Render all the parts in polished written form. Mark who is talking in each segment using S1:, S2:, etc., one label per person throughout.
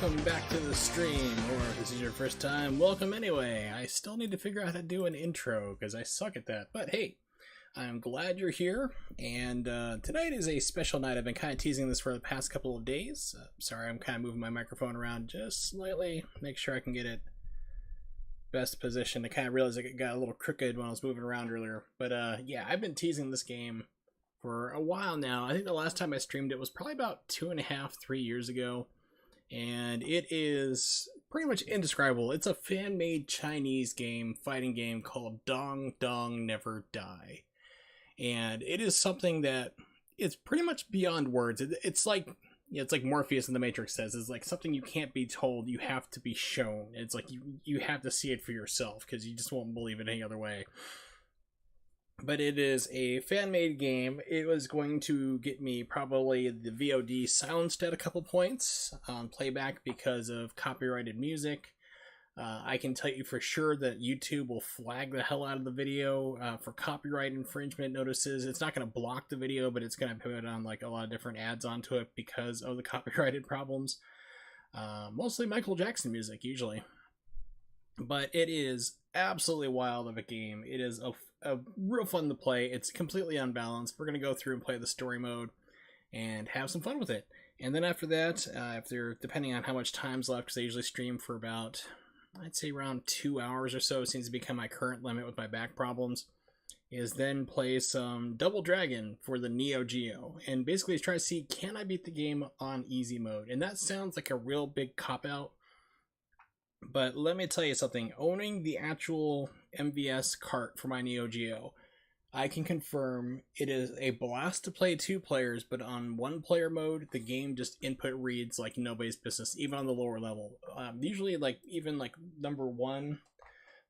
S1: welcome back to the stream, or if this is your first time, welcome anyway. I still need to figure out how to do an intro, because I suck at that, but hey, I'm glad you're here, and tonight is a special night. I've been kind of teasing this for the past couple of days. Sorry, I'm kind of moving my microphone around just slightly, make sure I can get it best position. I kind of realized it got a little crooked when I was moving around earlier, but yeah, I've been teasing this game for a while now. I think the last time I streamed it was probably about 2.5, 3 years ago. And it is pretty much indescribable. It's a fan-made Chinese game, fighting game called Dong Dong Never Die. And it is something that it's pretty much beyond words. It's like Morpheus in the Matrix says, it's like something you can't be told, you have to be shown. It's like you have to see it for yourself because you just won't believe it any other way. But it is a fan-made game. It was going to get me probably the VOD silenced at a couple points on playback because of copyrighted music. I can tell you for sure that YouTube will flag the hell out of the video for copyright infringement notices. It's not going to block the video, but it's going to put on like a lot of different ads onto it because of the copyrighted problems. Mostly Michael Jackson music, usually. But it is absolutely wild of a game. It is a real fun to play. It's completely unbalanced. We're going to go through and play the story mode and have some fun with it. And then after that, depending on how much time's left, because I usually stream for about, I'd say around 2 hours or so, seems to become my current limit with my back problems, is then play some Double Dragon for the Neo Geo. And basically try to see, can I beat the game on easy mode? And that sounds like a real big cop-out. But let me tell you something, owning the actual MVS cart for my Neo Geo, I can confirm it is a blast to play 2 players, but on 1-player mode, the game just input reads like nobody's business, even on the lower level. Usually, even number 1,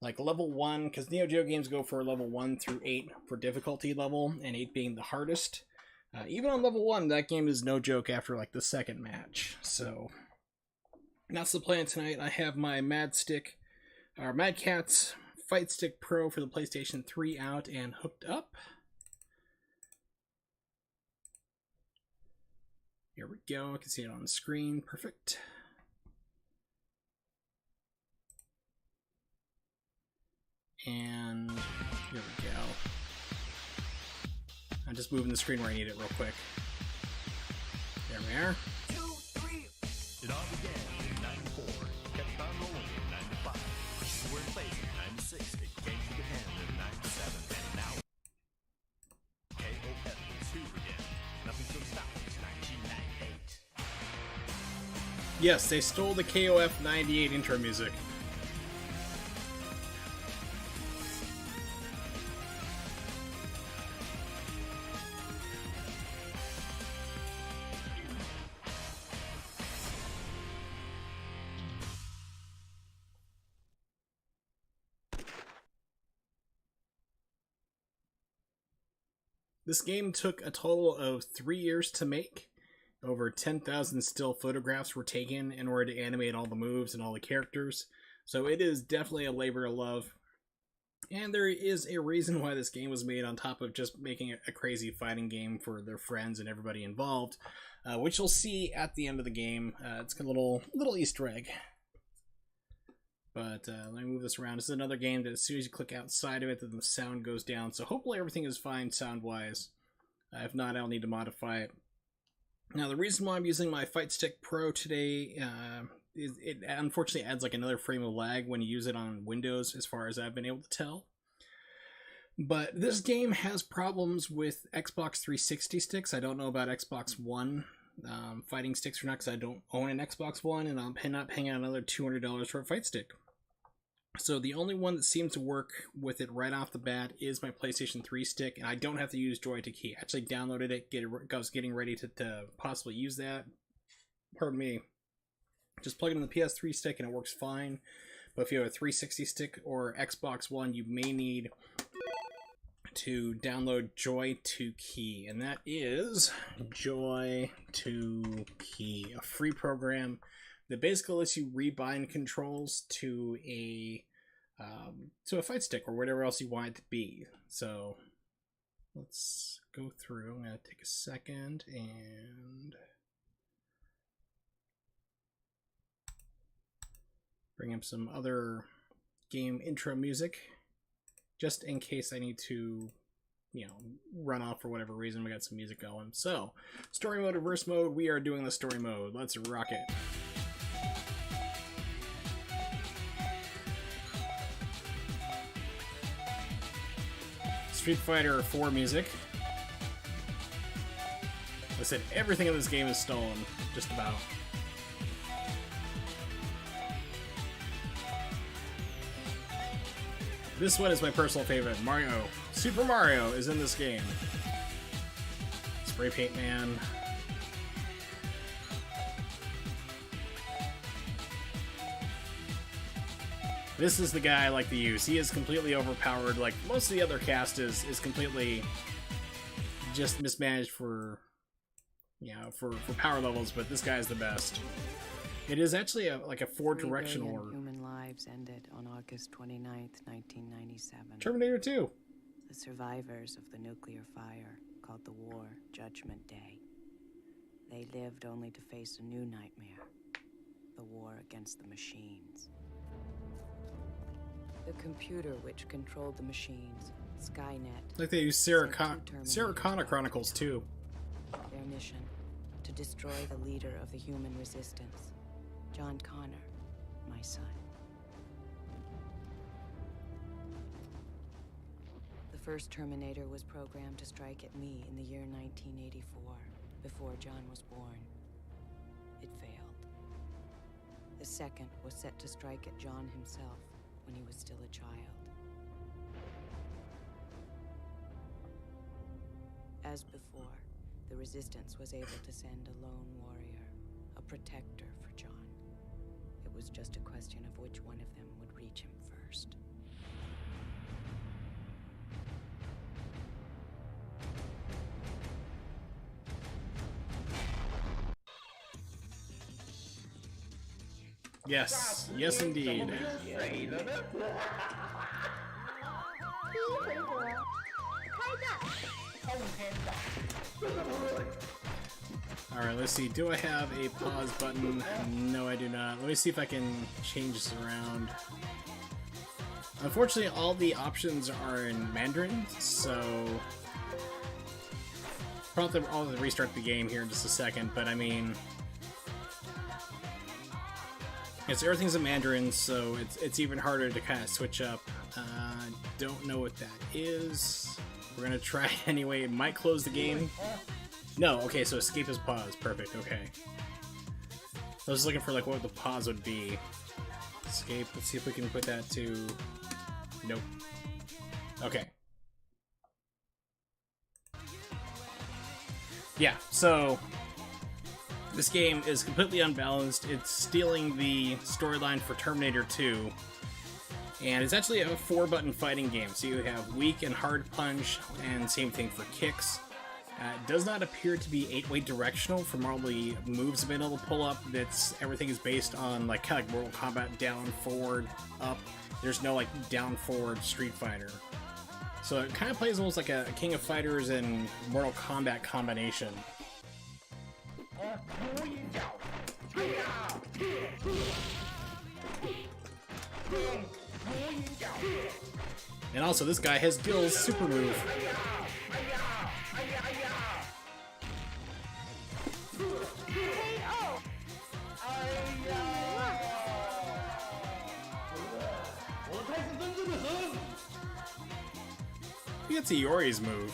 S1: like level 1, because Neo Geo games go for level 1 through 8 for difficulty level, and 8 being the hardest. Even on level 1, that game is no joke after like the second match, so that's the plan tonight. I have my Mad Catz Fight Stick Pro for the PlayStation 3 out and hooked up. Here we go. I can see it on the screen. Perfect. And here we go. I'm just moving the screen where I need it real quick. There we are.
S2: 2, 3. It all began in 94, kept on rolling in 95. We were playing in 96, it came to Japan in 97, and now KOF is here again. Nothing to stop us, 1998.
S1: Yes, they stole the KOF 98 intro music. This game took a total of 3 years to make. Over 10,000 still photographs were taken in order to animate all the moves and all the characters. So it is definitely a labor of love. And there is a reason why this game was made on top of just making a crazy fighting game for their friends and everybody involved. Which you'll see at the end of the game. It's a little Easter egg. But let me move this around. This is another game that as soon as you click outside of it, then the sound goes down. So hopefully everything is fine sound-wise. If not, I'll need to modify it. Now, the reason why I'm using my Fight Stick Pro today is it unfortunately adds like another frame of lag when you use it on Windows, as far as I've been able to tell. But this game has problems with Xbox 360 sticks. I don't know about Xbox One fighting sticks or not, because I don't own an Xbox One, and I'm not paying out another $200 for a Fight Stick. So the only one that seems to work with it right off the bat is my PlayStation 3 stick, and I don't have to use Joy to Key. I actually downloaded it, I was getting ready to possibly use that. Pardon me. Just plug it in the PS3 stick and it works fine. But if you have a 360 stick or Xbox One, you may need to download Joy to Key, and that is Joy to Key, a free program that basically lets you rebind controls to a fight stick or whatever else you want it to be. So let's go through. I'm going to take a second and Bring up some other game intro music, just in case I need to, you know, run off for whatever reason. We got some music going. So, story mode or verse mode, we are doing the story mode. Let's rock it. Street Fighter 4 music. I said everything in this game is stolen, just about. This one is my personal favorite. Mario. Super Mario is in this game. Spray Paint Man. This is the guy I like to use. He is completely overpowered. Like, most of the other cast is completely just mismanaged for, you know, for power levels, but this guy is the best. It is actually like a 4-directional.
S3: Human lives ended on August 29th, 1997.
S1: Terminator 2.
S3: The survivors of the nuclear fire called the war Judgment Day. They lived only to face a new nightmare, the war against the machines. The computer which controlled the machines, Skynet.
S1: Like they use Sarah Connor Chronicles too.
S3: Their mission, to destroy the leader of the human resistance, John Connor, my son. The first Terminator was programmed to strike at me in the year 1984, before John was born. It failed. The second was set to strike at John himself when he was still a child. As before, the Resistance was able to send a lone warrior, a protector for John. It was just a question of which one of them would reach him first.
S1: Yes, yes indeed. Alright, let's see. Do I have a pause button? No, I do not. Let me see if I can change this around. Unfortunately, all the options are in Mandarin, so I'll have to restart the game here in just a second, but I mean, yes, everything's in Mandarin, so it's even harder to kind of switch up. Don't know what that is. We're gonna try it anyway. It might close the game. No, okay, so escape is pause. Perfect, okay. I was looking for like what the pause would be. Escape, let's see if we can put that to... Nope. Okay. Yeah, so this game is completely unbalanced. It's stealing the storyline for Terminator 2. And it's actually a 4-button fighting game. So you have weak and hard punch, and same thing for kicks. It does not appear to be 8-way directional from all the moves I've been able to pull up. Everything is based on like kind of like Mortal Kombat down, forward, up. There's no like down, forward Street Fighter. So it kind of plays almost like a King of Fighters and Mortal Kombat combination. And also, this guy has Gil's super move. He gets Iori's move.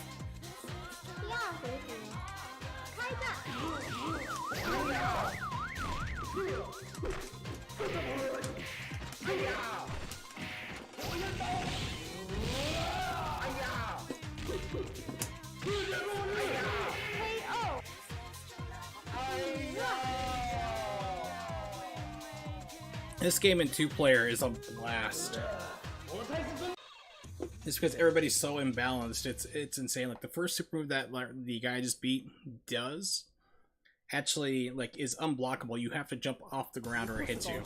S1: This game in 2-player is a blast. It's because everybody's so imbalanced. It's insane. Like the first super move that the guy just beat does actually like is unblockable. You have to jump off the ground or it hits you.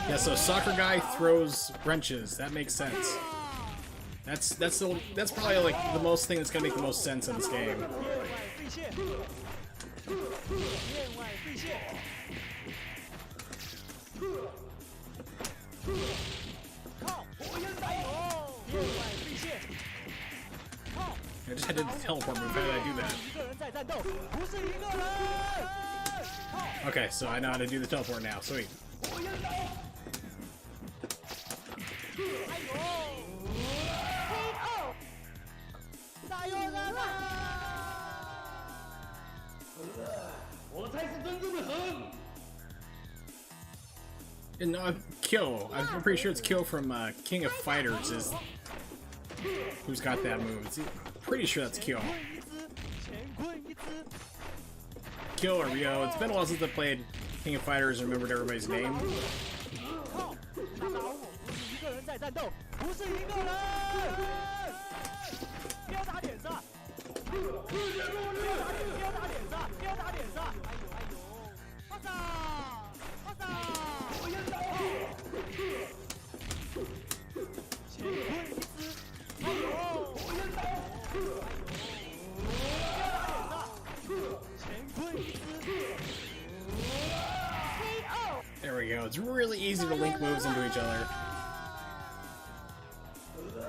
S1: Yeah, so soccer guy throws wrenches. That makes sense. That's probably like the most thing that's gonna make the most sense in this game. I just had to teleport move. How did I do that? Okay, so I know how to do the teleport now. Sweet. And Kyo. I'm pretty sure it's Kyo from King of Fighters is who's got that move. Pretty sure that's Kyo. Kyo or Ryo. It's been a while since I played King of Fighters and remembered everybody's name. There we go. It's really easy to link moves into each other.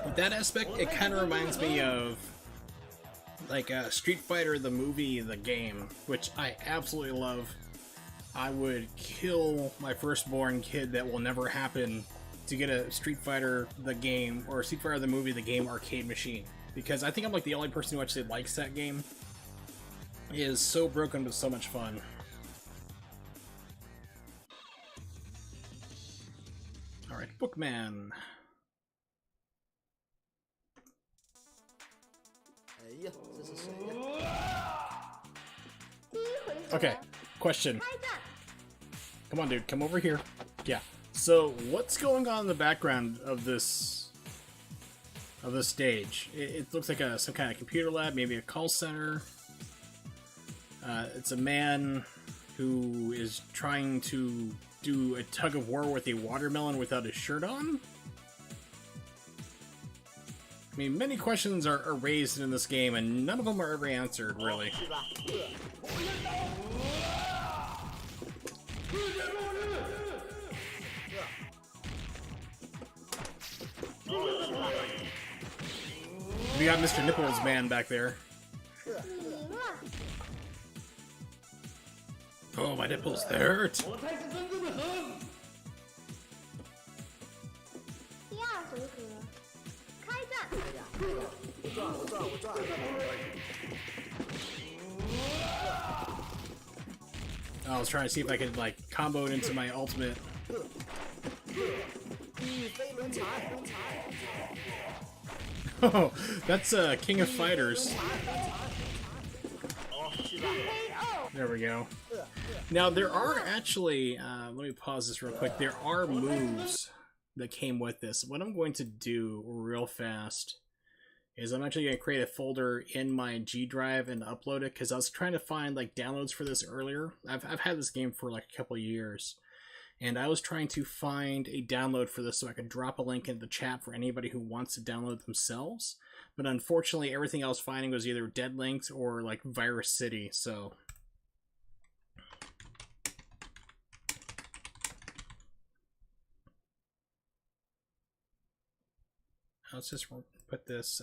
S1: With that aspect, it kind of reminds me of like Street Fighter, the movie, the game, which I absolutely love. I would kill my firstborn kid that will never happen to get a Street Fighter, the game, or Street Fighter, the movie, the game arcade machine. Because I think I'm like the only person who actually likes that game. It is so broken but so much fun. Alright, Bookman. Okay, question. Come on, dude, come over here. Yeah. So, what's going on in the background of this stage? It looks like some kind of computer lab, maybe a call center. It's a man who is trying to do a tug of war with a watermelon without his shirt on. I mean, many questions are raised in this game, and none of them are ever answered, really. We got Mr. Nipples Man back there. Oh, my nipples, they hurt! I was trying to see if I could, like, combo it into my ultimate. Oh, that's King of Fighters. There we go. Now, there are actually, let me pause this real quick. There are moves that came with this. What I'm going to do real fast is I'm actually going to create a folder in my G drive and upload it, because I was trying to find like downloads for this earlier. I've had this game for like a couple of years, and I was trying to find a download for this so I could drop a link in the chat for anybody who wants to download themselves. But unfortunately, everything I was finding was either dead links or like Virus City, so... Let's just put this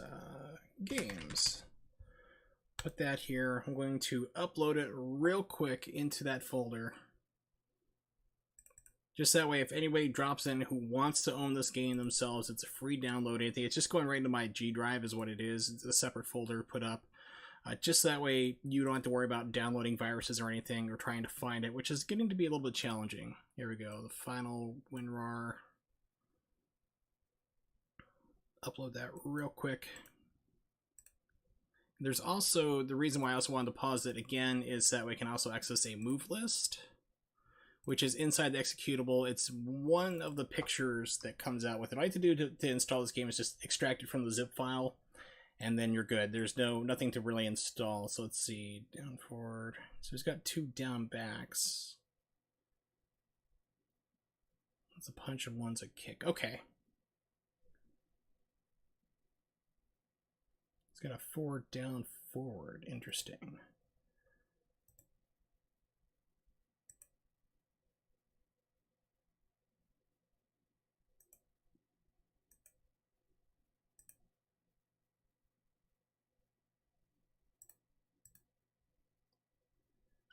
S1: games. Put that here. I'm going to upload it real quick into that folder. Just that way, if anybody drops in who wants to own this game themselves, it's a free download. Anything. It's just going right into my G drive is what it is. It's a separate folder put up. Just that way, you don't have to worry about downloading viruses or anything or trying to find it, which is getting to be a little bit challenging. Here we go. The final WinRAR. Upload that real quick. There's also, the reason why I also wanted to pause it again is that we can also access a move list, which is inside the executable. It's one of the pictures that comes out with it. All you have to do to install this game is just extract it from the zip file, and then you're good. There's nothing to really install. So let's see, down forward. So it's got 2 down backs. That's a punch and one's a kick. Okay. got a forward, down, forward. Interesting.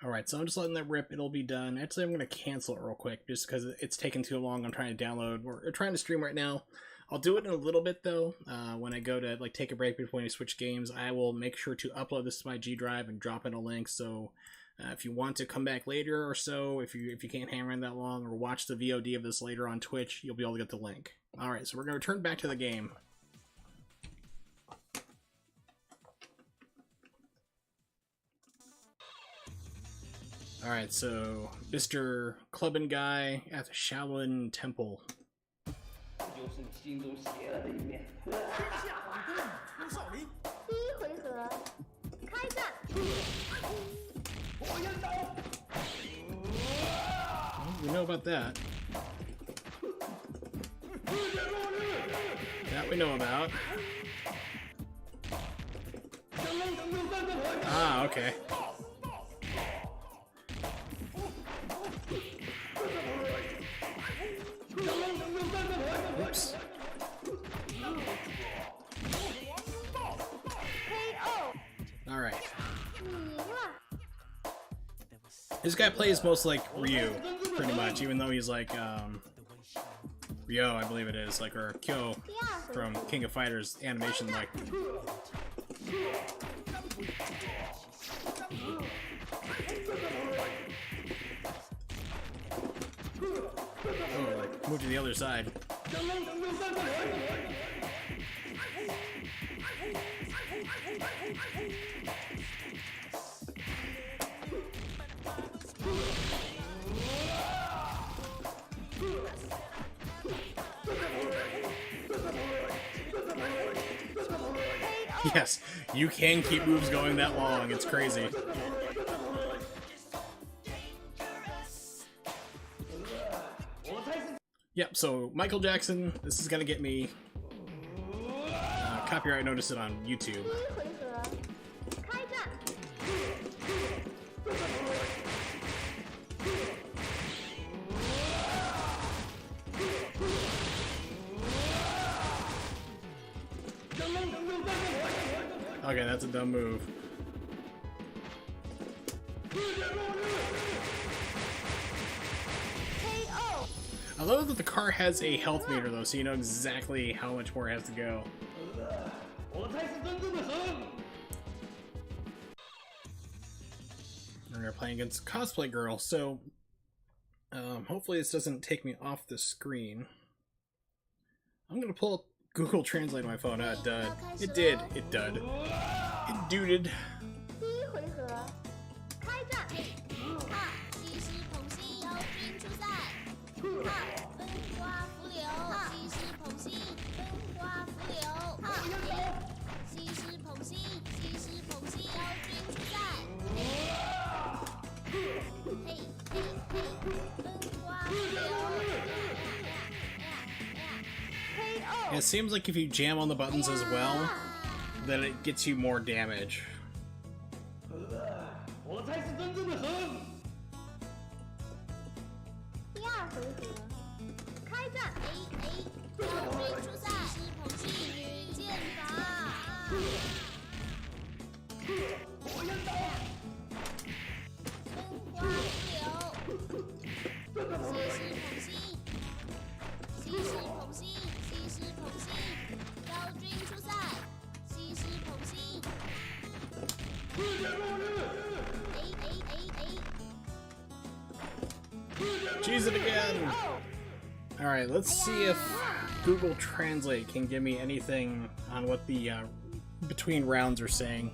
S1: Alright, so I'm just letting that rip. It'll be done. Actually, I'm going to cancel it real quick just because it's taking too long. I'm trying to download. We're trying to stream right now. I'll do it in a little bit, though. When I go to like take a break between we switch games, I will make sure to upload this to my G Drive and drop in a link. So if you want to come back later or so, if you can't hang around that long or watch the VOD of this later on Twitch, you'll be able to get the link. Alright, so we're going to return back to the game. Alright, so Mr. Clubbin' Guy at the Shaolin Temple.
S4: 就是你心中邪恶的一面。
S2: 天下反攻，陆少林，
S5: 第一回合，开战！
S4: 火焰刀。
S1: We know about that. That we know about. Ah, okay. Oops. Alright. This guy plays most like Ryu, pretty much, even though he's like, Ryo, I believe it is, like, or Kyo from King of Fighters animation, like. Oh, like, move to the other side. Yes, you can keep moves going that long, it's crazy. Yep, so Michael Jackson, this is gonna get me copyright notice it on YouTube.
S5: 第一回合，开战！
S1: Okay, that's a dumb move.
S5: KO！
S1: I love that the car has a health meter though, so you know exactly how much more it has to go.
S4: 我才是真正的神。
S1: And we're playing against Cosplay Girl, so hopefully this doesn't take me off the screen. I'm gonna pull up Google Translate on my phone. Ah, it dud. It did. It dud. It duded.
S5: 第一回合，开战！
S6: 西施捧心，妖君出赛。风花浮流，西施捧心，风花浮流。西施捧心，西施捧心，妖君出赛。嘿嘿嘿，风花浮流。
S1: And it seems like if you jam on the buttons as well, then it gets you more damage.
S4: 我才是真正的神。
S5: 第二回合，开战！
S6: 妖君出赛，西施捧心，女剑法。
S4: 火焰刀。
S6: 风花浮流。西施捧心，西施捧心，妖君出赛，西施捧心。
S1: Choose it again! Alright, let's see if Google Translate can give me anything on what the between rounds are saying.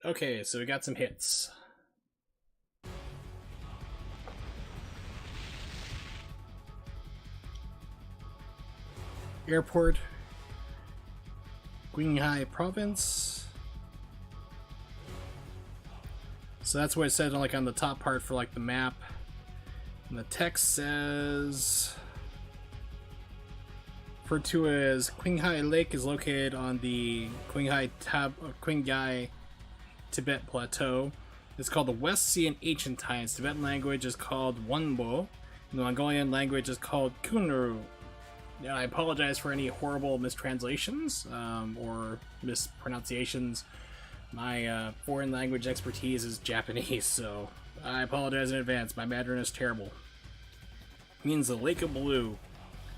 S1: Okay, so we got some hits. Airport, Qinghai Province. So that's what it said like on the top part for like the map. And the text says, referred to as Qinghai Lake, is located on the Qinghai Tibet Plateau. It's called the West Sea in ancient times. Tibetan language is called Wonbo. The Mongolian language is called Kunru. Now, I apologize for any horrible mistranslations or mispronunciations. My foreign language expertise is Japanese, so I apologize in advance. My Mandarin is terrible. It means the Lake of Blue.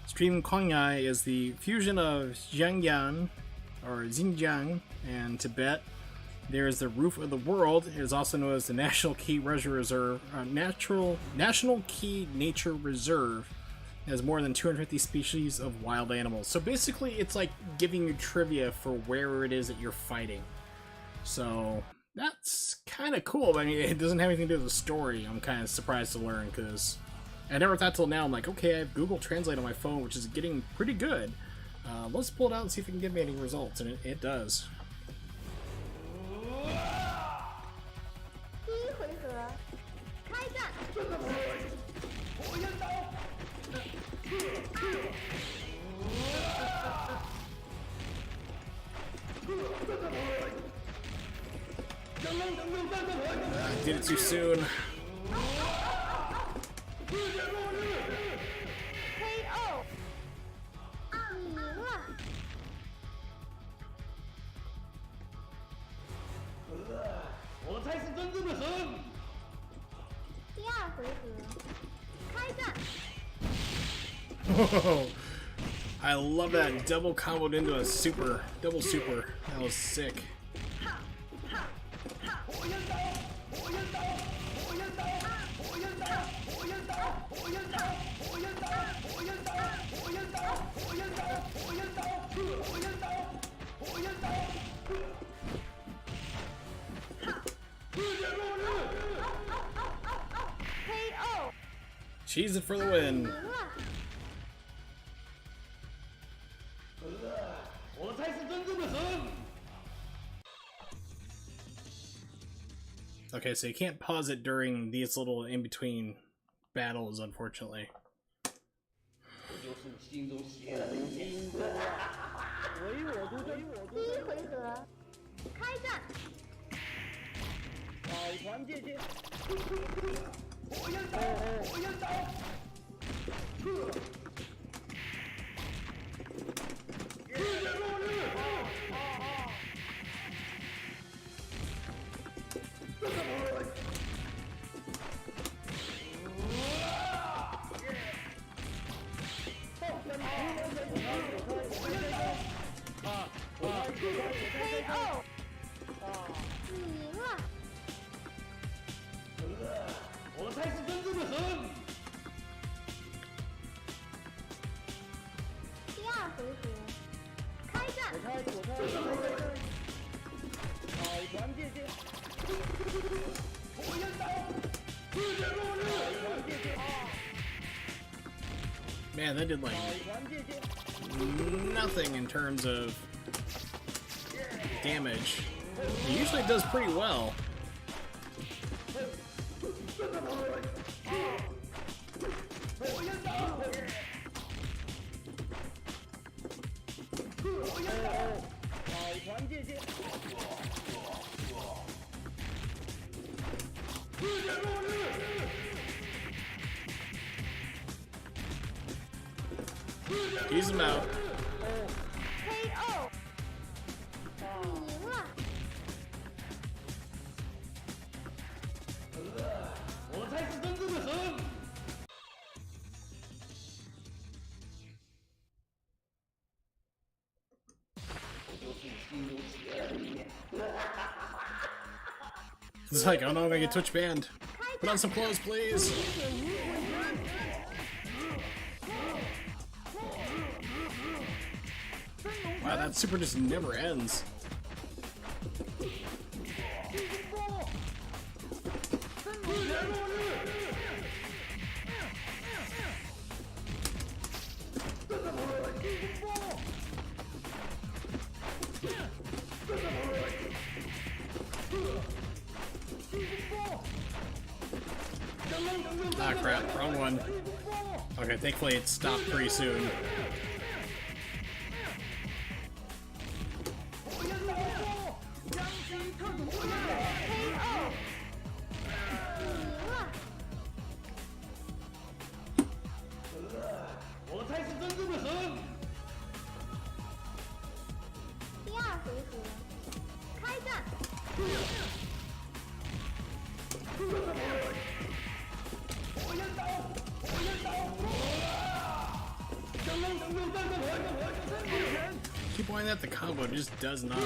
S1: Stream Qinghai is the fusion of Xinjiang or Xinjiang and Tibet. There is the Roof of the World. It is also known as the National Key Reserve, National Key Nature Reserve. It has more than 250 species of wild animals. So basically, it's like giving you trivia for where it is that you're fighting. So that's kind of cool. I mean, it doesn't have anything to do with the story. I'm kind of surprised to learn because I never thought till now. I'm like, okay, I have Google Translate on my phone, which is getting pretty good. Let's pull it out and see if it can give me any results, and it does.
S5: 第一回合，开战！Did
S1: it too soon.
S5: KO， 你赢了。
S4: 我才是真正的神！
S5: 第二回合，开战！
S1: I love that double comboed into a super, double super. That was sick.
S5: KO，
S1: Cheese it for the win.
S5: 赢了。
S4: 我才是真正的神！
S1: Okay, so you can't pause it during these little in-between battles, unfortunately.
S4: 我就是你心中邪恶的一面。
S5: 第一回合，开战！
S4: 抱团借箭！火焰刀！火焰刀！
S5: KO， 你赢了。
S4: 我才是真正的神！
S5: 第二回合，开战！
S4: 抱团借箭！火焰刀！世界末日！抱团借箭！
S1: Man, that did like
S4: 抱团借箭！
S1: nothing in terms of damage. It usually does pretty well. Use them out.
S5: KO， 你赢了。
S4: 我才是真正的神！
S1: It's like, oh no, I'm gonna get Twitch banned. Put on some clothes, please. Wow, that super just never ends. Ah, crap. Wrong one. Okay, thankfully it stopped pretty soon. Keep pointing at the combo, it just does not.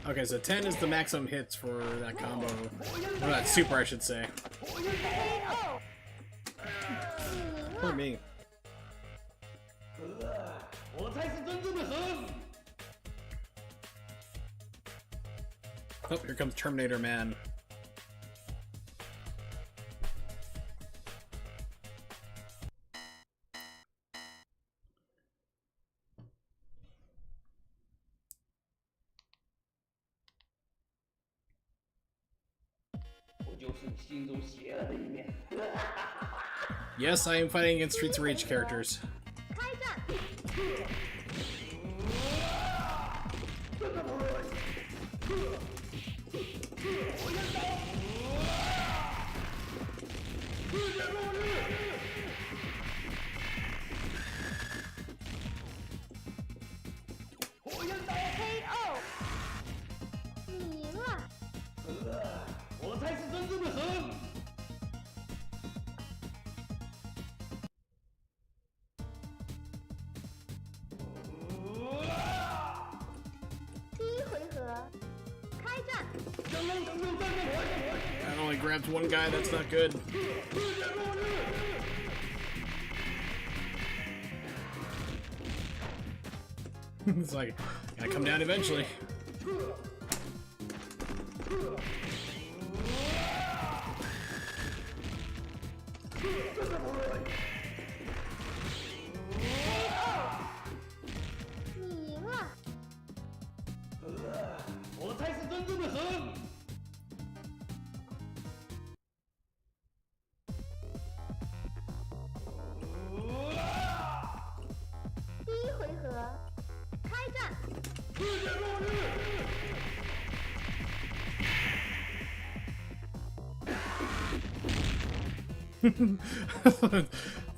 S1: Okay, so 10 is the maximum hits for that combo. Or that super, I should say. Poor me. Oh, here comes Terminator Man. Yes, I am fighting against Streets of Rage characters.
S5: 开战！ KO！ 你赢了。
S4: 我才是真正的神！
S5: 第一回合，开战！
S1: I only grabbed one guy, that's not good. It's like, gotta come down eventually.
S5: KO！ 你赢了。
S4: 我才是真正的神！
S5: 第一回合，开战！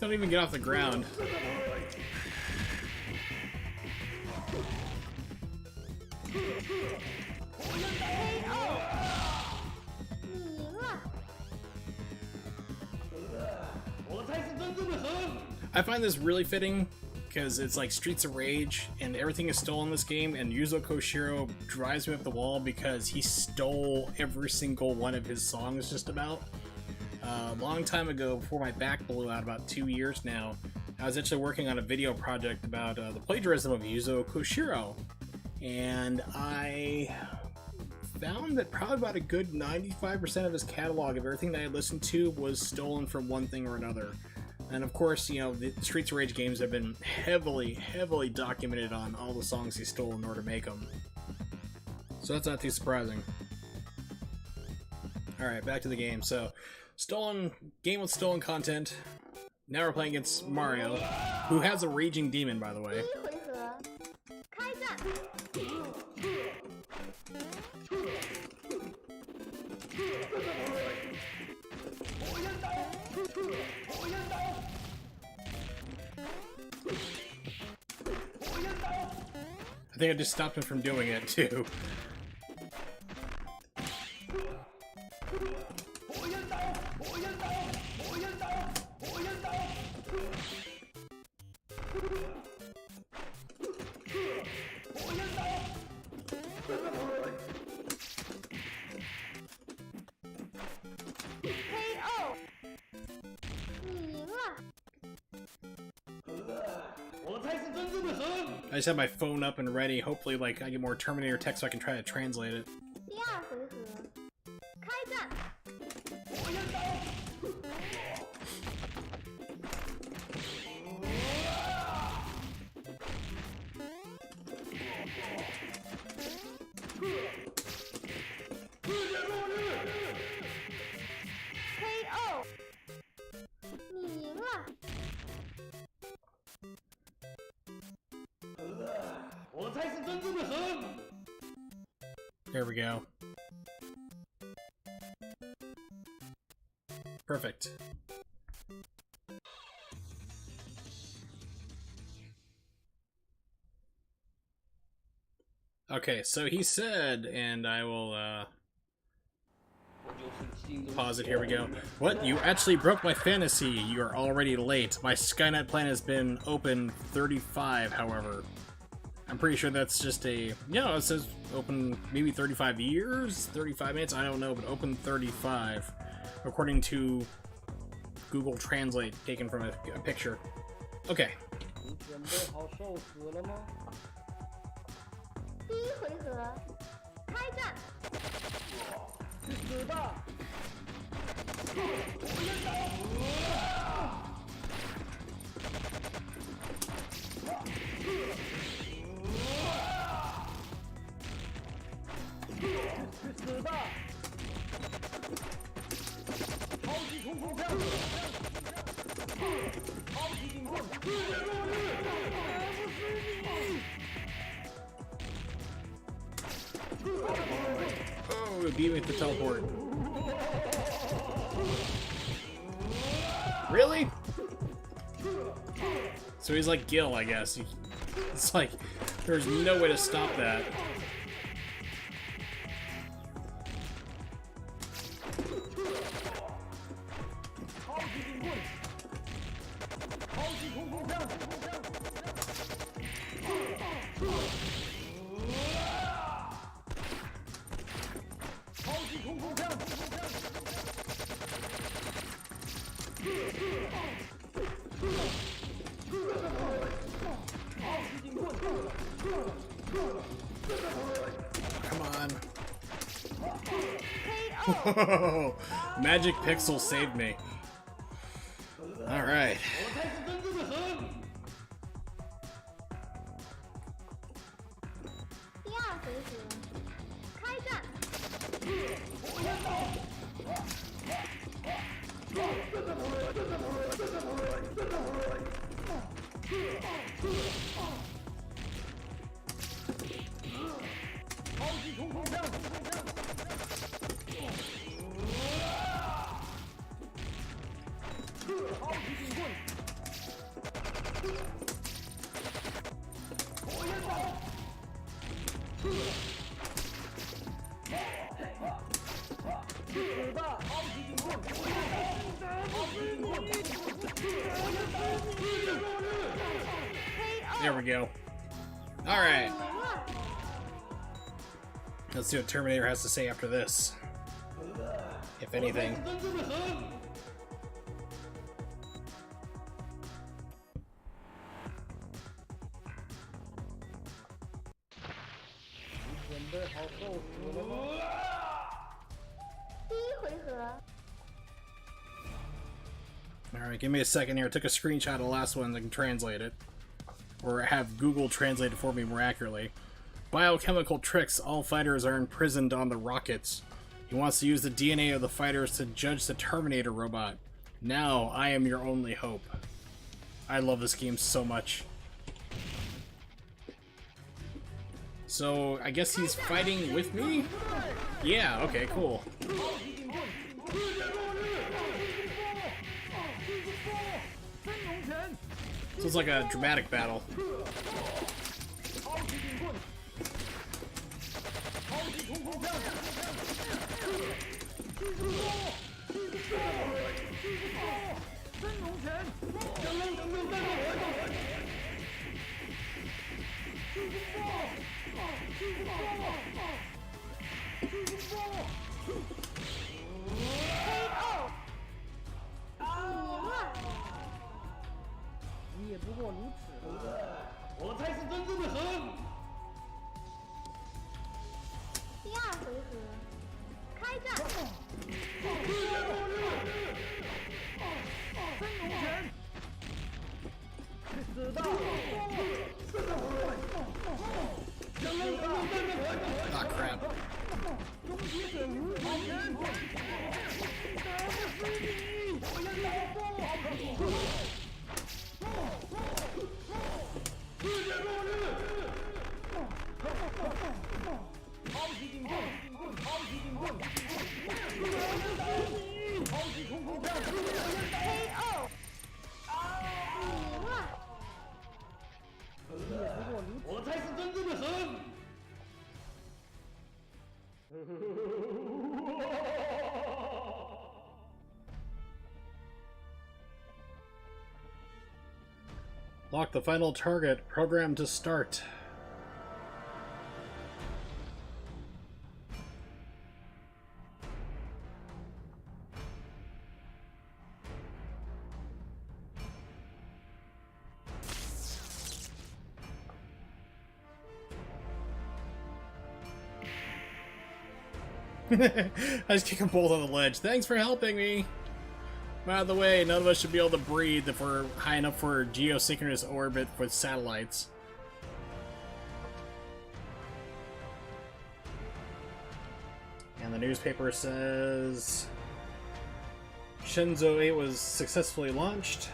S1: Don't even get off the ground.
S5: KO！ 你赢了。
S4: 我才是真正的神！
S1: I find this really fitting because it's like Streets of Rage and everything is stolen in this game, and Yuzo Koshiro drives me up the wall because he stole every single one of his songs just about. A long time ago, before my back blew out, about 2 years now, I was actually working on a video project about the plagiarism of Yuzo Koshiro, and I found that probably about a good 95% of his catalog of everything that I listened to was stolen from one thing or another. And of course, you know, the Streets of Rage games have been heavily documented on all the songs he stole in order to make them. So that's not too surprising. Alright, back to the game. So, game with stolen content. Now we're playing against Mario, who has a raging demon, by the way.
S5: 第一回合，开战！
S1: I think I just stopped him from doing it, too.
S5: KO！ 你赢了。
S4: 我才是真正的神！
S1: I just have my phone up and ready. Hopefully, like, I get more Terminator text so I can try to translate it.
S5: 第二回合，开战！
S4: 世界末
S1: There we go. Perfect. Okay, so he said, and I will pause it. Here we go. What? You actually broke my fantasy. You are already late. My Skynet plan has been open 35, however. I'm pretty sure that's just a... Yeah, it says open maybe 35 years? 35 minutes? I don't know, but open 35. According to Google Translate, taken from a picture. Okay.
S4: 你准备好受死了吗？
S5: 第一回合，开战！
S4: 去死吧！ 去死吧！超级冲锋枪！超级警棍！不是你！
S1: Oh, it beat me with the teleport. Really? So he's like Gil, I guess. It's like, there's no way to stop that. Come on. Magic Pixel saved me. Alright.
S5: 第二回合，开战！
S4: 超级冲锋枪！超级警棍！火焰刀！去死吧！超级警棍！超级警棍！火焰刀！
S1: There we go. Alright. Let's see what Terminator has to say after this. If anything.
S4: 准备好受死了吗？
S5: 第一回合，
S1: Alright, give me a second here. I took a screenshot of the last one so I can translate it. Or have Google translate it for me more accurately. Biochemical tricks. All fighters are imprisoned on the rockets. He wants to use the DNA of the fighters to judge the Terminator robot. Now, I am your only hope. I love this game so much. So, I guess he's fighting with me? Yeah, okay, cool. So it's like a dramatic battle.
S5: KO，赢了。
S4: 你也不过如此。我才是真正的神。
S5: 第二回合，开战！
S4: 真龙拳！去死吧！
S1: Ah, crap.
S4: 终极水无双拳！打不死你！我要打爆！世界末日！
S1: Lock the final target. Program to start. I just kick them both on the ledge. Thanks for helping me. By the way, none of us should be able to breathe if we're high enough for geosynchronous orbit with satellites. And the newspaper says Shenzhou 8 was successfully launched.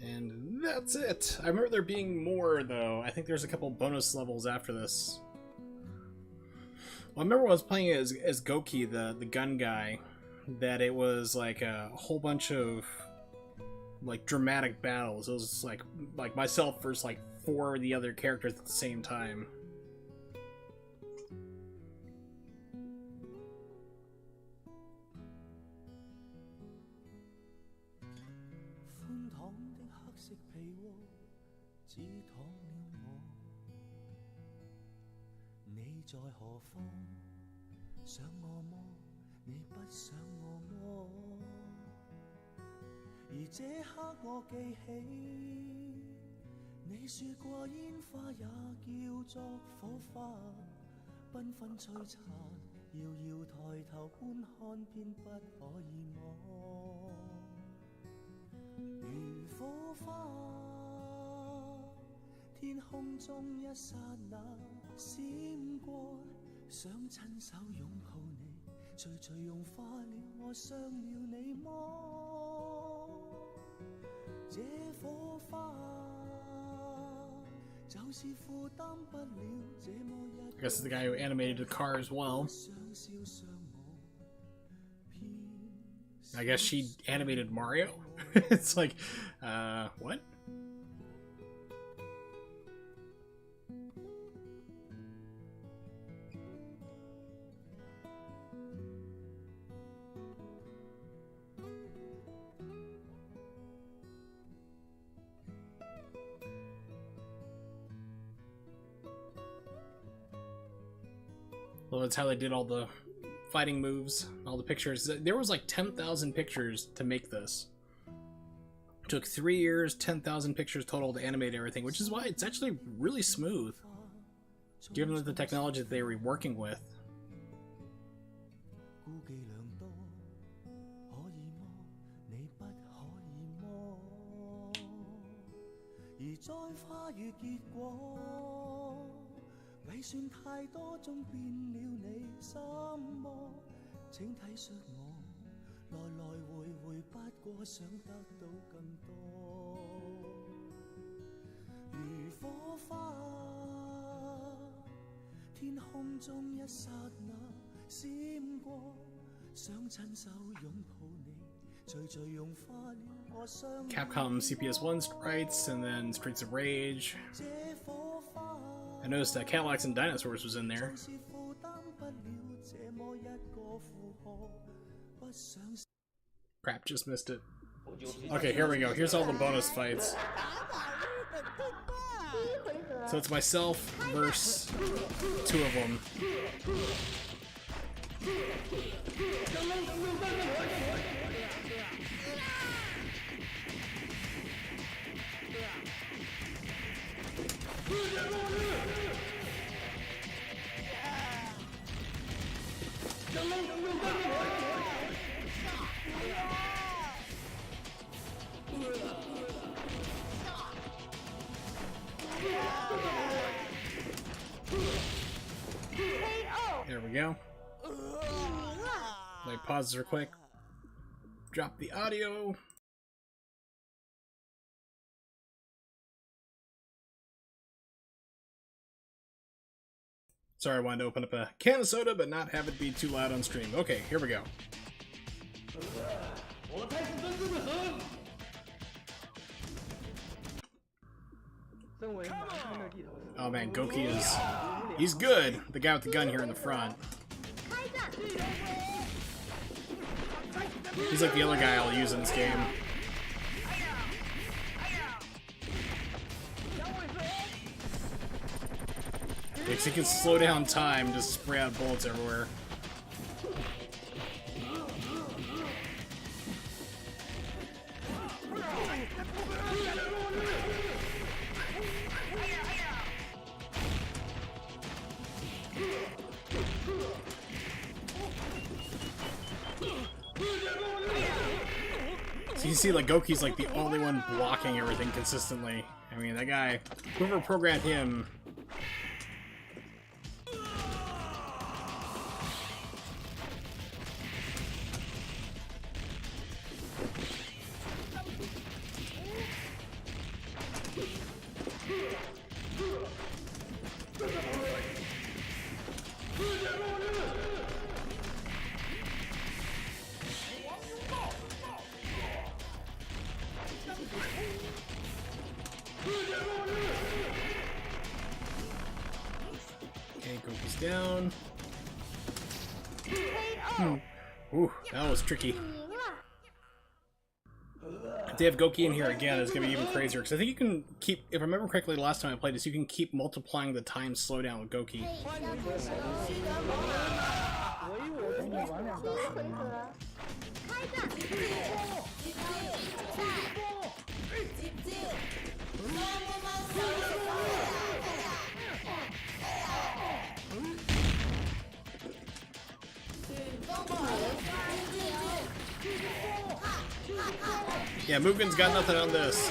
S1: And that's it. I remember there being more, though. I think there's a couple bonus levels after this. Well, I remember when I was playing as Goki, the gun guy, that it was like a whole bunch of like dramatic battles. It was like myself versus like 4 of the other characters at the same time. I guess it's the guy who animated the car as well. I guess she animated Mario? It's like, what? Well, that's how they did all the fighting moves, all the pictures. There was like 10,000 pictures to make this. It took 3 years, 10,000 pictures total to animate everything, which is why it's actually really smooth, given the technology that they were working with. Capcom CPS1 sprites, and then Streets of Rage. I noticed that Cadillacs and Dinosaurs was in there. Crap, just missed it. Okay, here we go. Here's all the bonus fights. So it's myself versus 2 of them. There we go. My pauses are quick. Drop the audio. Sorry, I wanted to open up a can of soda, but not have it be too loud on stream. Okay, here we go. Oh man, Goki is... he's good. The guy with the gun here in the front. He's like the other guy I'll use in this game. Because he can slow down time to spray out bullets everywhere. So you see, like, Goki's like the only one blocking everything consistently. I mean, that guy, whoever programmed him. Okay, Goku's down. Ooh, that was tricky. If they have Goki in here again, it's gonna be even crazier. Because I think you can keep, if I remember correctly, the last time I played this, you can keep multiplying the time slowdown with Goki. 'Yeah, Mugen's got nothing on this.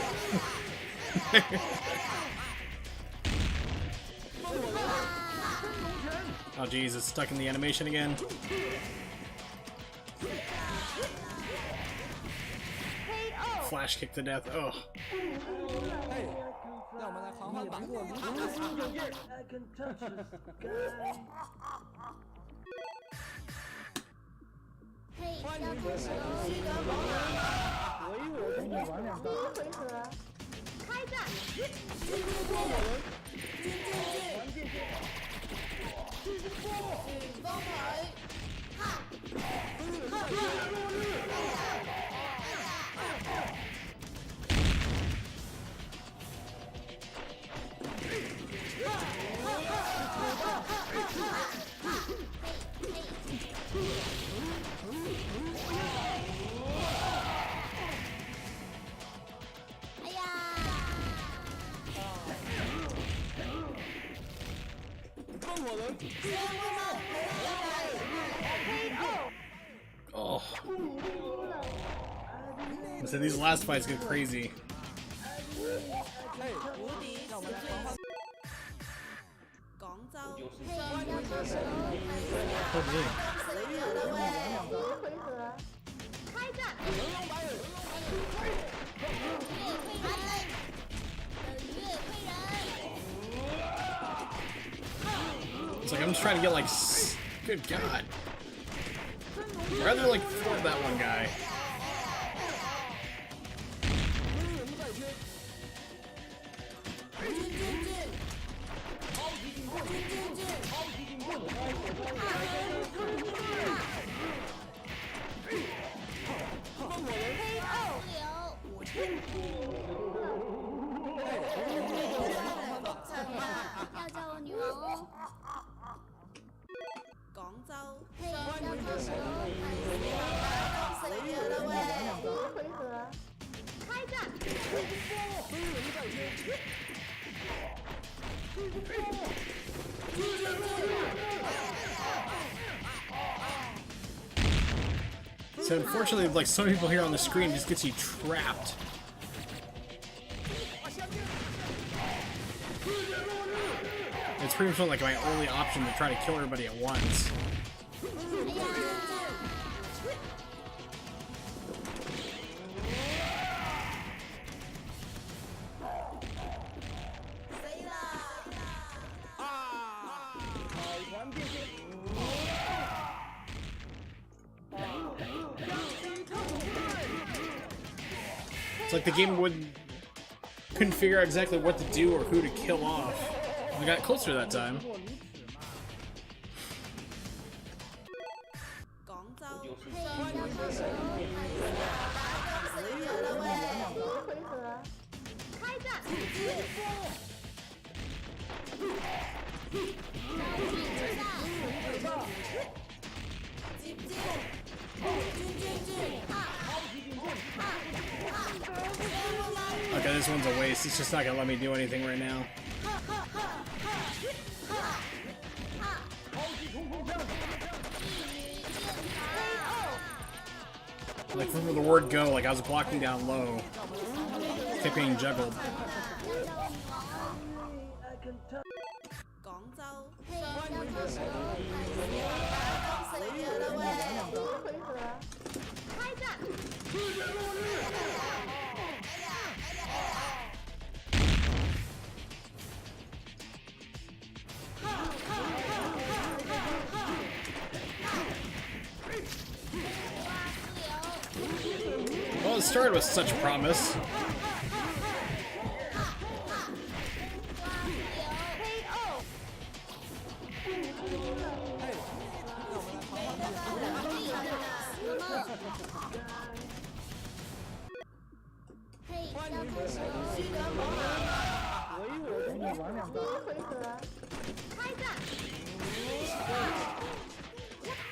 S1: Oh geez, it's stuck in the animation again. Flash kick to death. Oh. Oh. So these last fights get crazy. It's like I'm just trying to get like, good God. I'd rather like throw that one guy. So unfortunately, like some people here on the screen, just gets you trapped. It's pretty much like my only option to try to kill everybody at once. It's like the game couldn't figure out exactly what to do or who to kill off. We got closer that time. Okay, this one's a waste. It's just not gonna let me do anything right now. Like from the word go, like I was blocking down low. Kept being juggled.
S4: 廣州。
S5: 开战！
S1: Well, it started with such promise.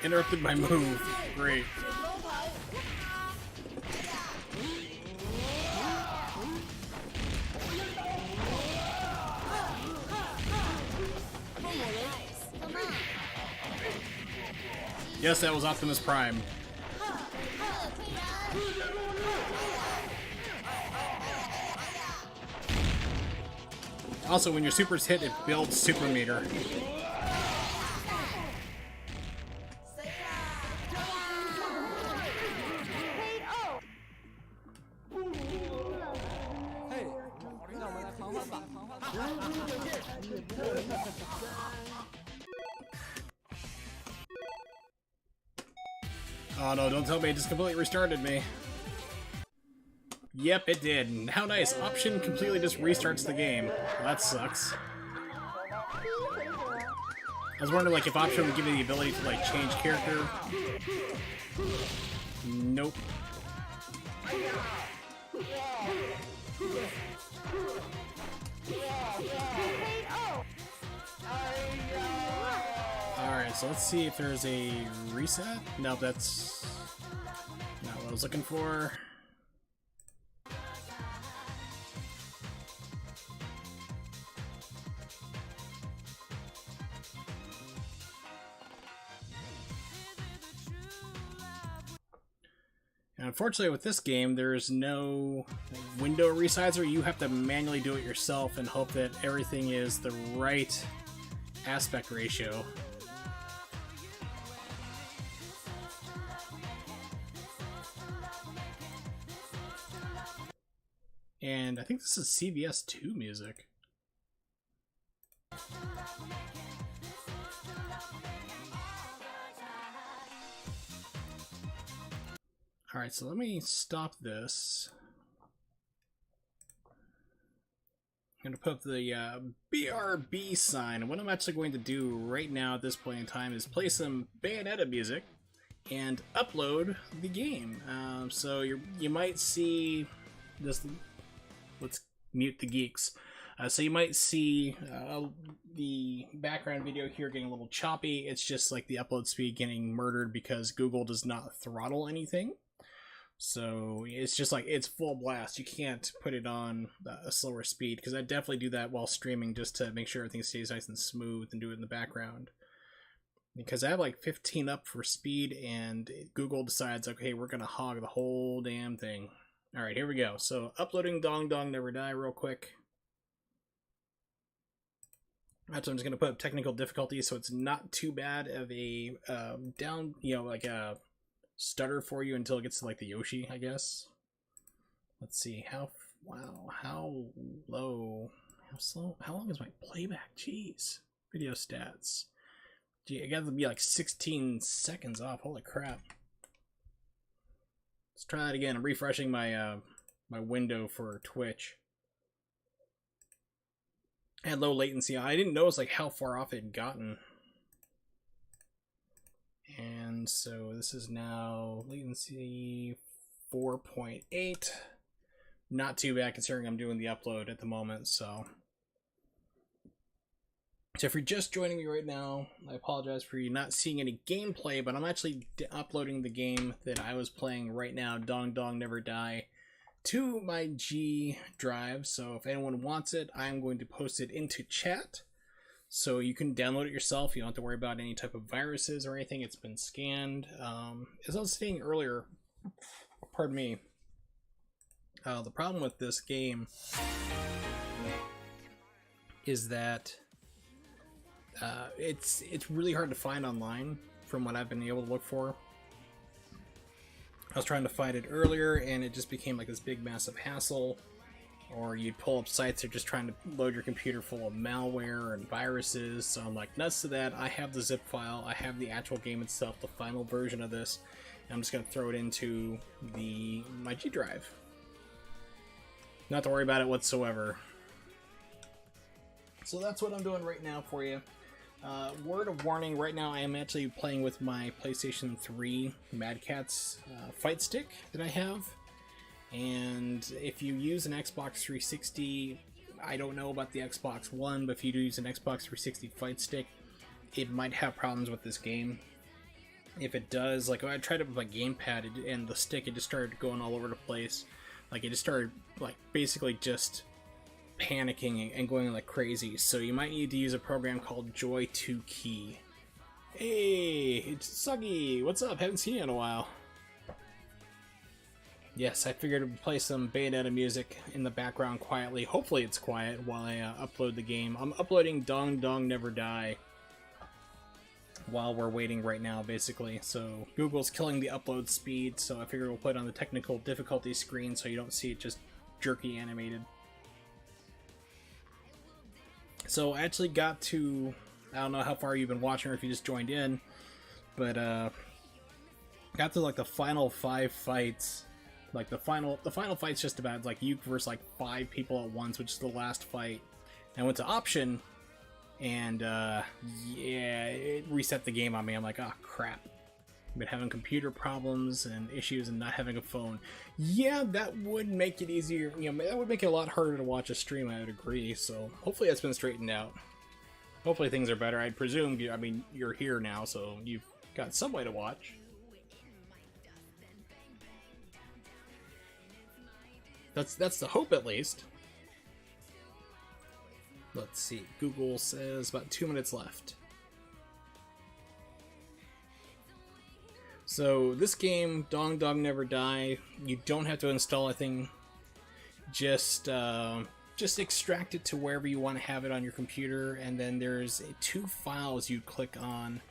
S1: Interrupted my move. Great. Yes, that was Optimus Prime. Also, when your supers hit, it builds super meter. Oh no, don't tell me it just completely restarted me. Yep, it did. How nice. Option completely just restarts the game. Well, that sucks. I was wondering like if Option would give me the ability to like change character. Nope. Alright, so let's see if there's a reset. No, that's not what I was looking for. And unfortunately with this game, there's no window resizer. You have to manually do it yourself and hope that everything is the right aspect ratio. And I think this is CVS 2 music. Alright, so let me stop this. I'm going to put up the BRB sign. And what I'm actually going to do right now at this point in time is play some Bayonetta music and upload the game. So you might see this. Let's mute the geeks. So you might see the background video here getting a little choppy. It's just like the upload speed getting murdered because Google does not throttle anything. So it's just like it's full blast. You can't put it on a slower speed because I definitely do that while streaming just to make sure everything stays nice and smooth and do it in the background. Because I have like 15 up for speed and Google decides, okay, we're going to hog the whole damn thing. Alright, here we go. So, uploading Dong Dong Never Die real quick. That's I'm just going to put up technical difficulty so it's not too bad of a down, like a stutter for you until it gets to like the Yoshi, I guess. Let's see, wow, how low, how slow, how long is my playback? Jeez. Video stats. Gee, I got to be like 16 seconds off, holy crap. Let's try that again. I'm refreshing my my window for Twitch. I had low latency. I didn't notice like how far off it had gotten. And so this is now latency 4.8. Not too bad considering I'm doing the upload at the moment, so So if you're just joining me right now, I apologize for you not seeing any gameplay, but I'm actually uploading the game that I was playing right now, Dong Dong Never Die, to my G drive. So if anyone wants it, I'm going to post it into chat. So you can download it yourself. You don't have to worry about any type of viruses or anything. It's been scanned. As I was saying earlier, pardon me, the problem with this game is that it's really hard to find online from what I've been able to look for. I was trying to find it earlier and it just became like this big massive hassle, or you'd pull up sites that are just trying to load your computer full of malware and viruses. So I'm like, nuts to that. I have the zip file, I have the actual game itself, the final version of this, and I'm just going to throw it into my G drive. Not to worry about it whatsoever. So that's what I'm doing right now for you. Word of warning, right now I am actually playing with my PlayStation 3 Mad Catz fight stick that I have. And if you use an Xbox 360, I don't know about the Xbox One, but if you do use an Xbox 360 fight stick, it might have problems with this game. If it does, like I tried it with my gamepad and the stick, it just started going all over the place. Like it just started like basically just panicking and going like crazy. So you might need to use a program called Joy2Key. Hey, it's Suggy. What's up? Haven't seen you in a while. Yes, I figured to play some Bayonetta music in the background quietly. Hopefully it's quiet while I upload the game. I'm uploading Dong Dong Never Die while we're waiting right now, basically. So Google's killing the upload speed, so I figured we'll put it on the technical difficulty screen so you don't see it just jerky animated. So I actually got to, I don't know how far you've been watching or if you just joined in, but got to like the final 5 fights. Like the final fight's just about like you versus like 5 people at once, which is the last fight. And I went to option, and yeah, it reset the game on me. I'm like, oh crap. I've been having computer problems and issues and not having a phone. Yeah, that would make it easier. You know, that would make it a lot harder to watch a stream, I would agree. So hopefully that's been straightened out. Hopefully things are better. I presume, I mean, you're here now, so you've got some way to watch. That's the hope, at least. Let's see. Google says about 2 minutes left. So this game, Dong Dong Never Die, you don't have to install anything. Just extract it to wherever you want to have it on your computer, and then there's 2 files you click on.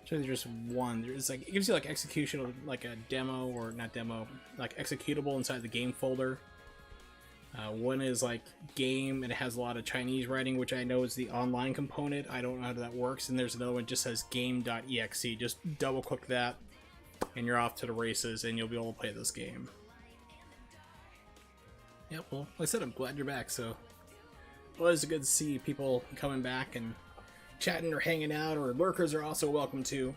S1: So there's just one. There's like, it gives you like execution, like a demo, or not demo, like executable inside the game folder. One is like game, and it has a lot of Chinese writing, which I know is the online component. I don't know how that works. And there's another one that just says game.exe. Just double click that, and you're off to the races, and you'll be able to play this game. Yep, well, like I said, I'm glad you're back, so always good to see people coming back and chatting or hanging out, or lurkers are also welcome too.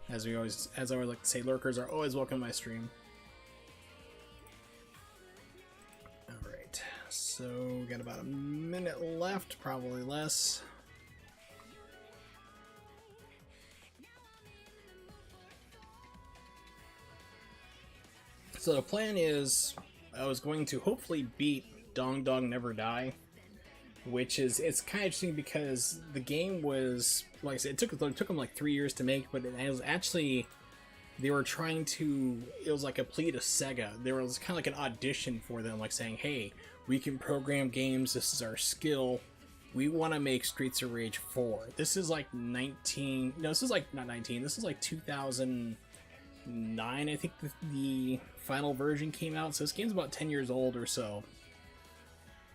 S1: As I always like to say, lurkers are always welcome to my stream. Alright, so we got about a minute left, probably less. So the plan is, I was going to hopefully beat Dong Dong Never Die, which is, it's kind of interesting because the game was, like I said, it took them like 3 years to make, but it was actually, they were trying to, it was like a plea to Sega. There was kind of like an audition for them, like saying, hey, we can program games, this is our skill, we want to make Streets of Rage 4. This is like this is like 2009, I think the final version came out, so this game's about 10 years old or so.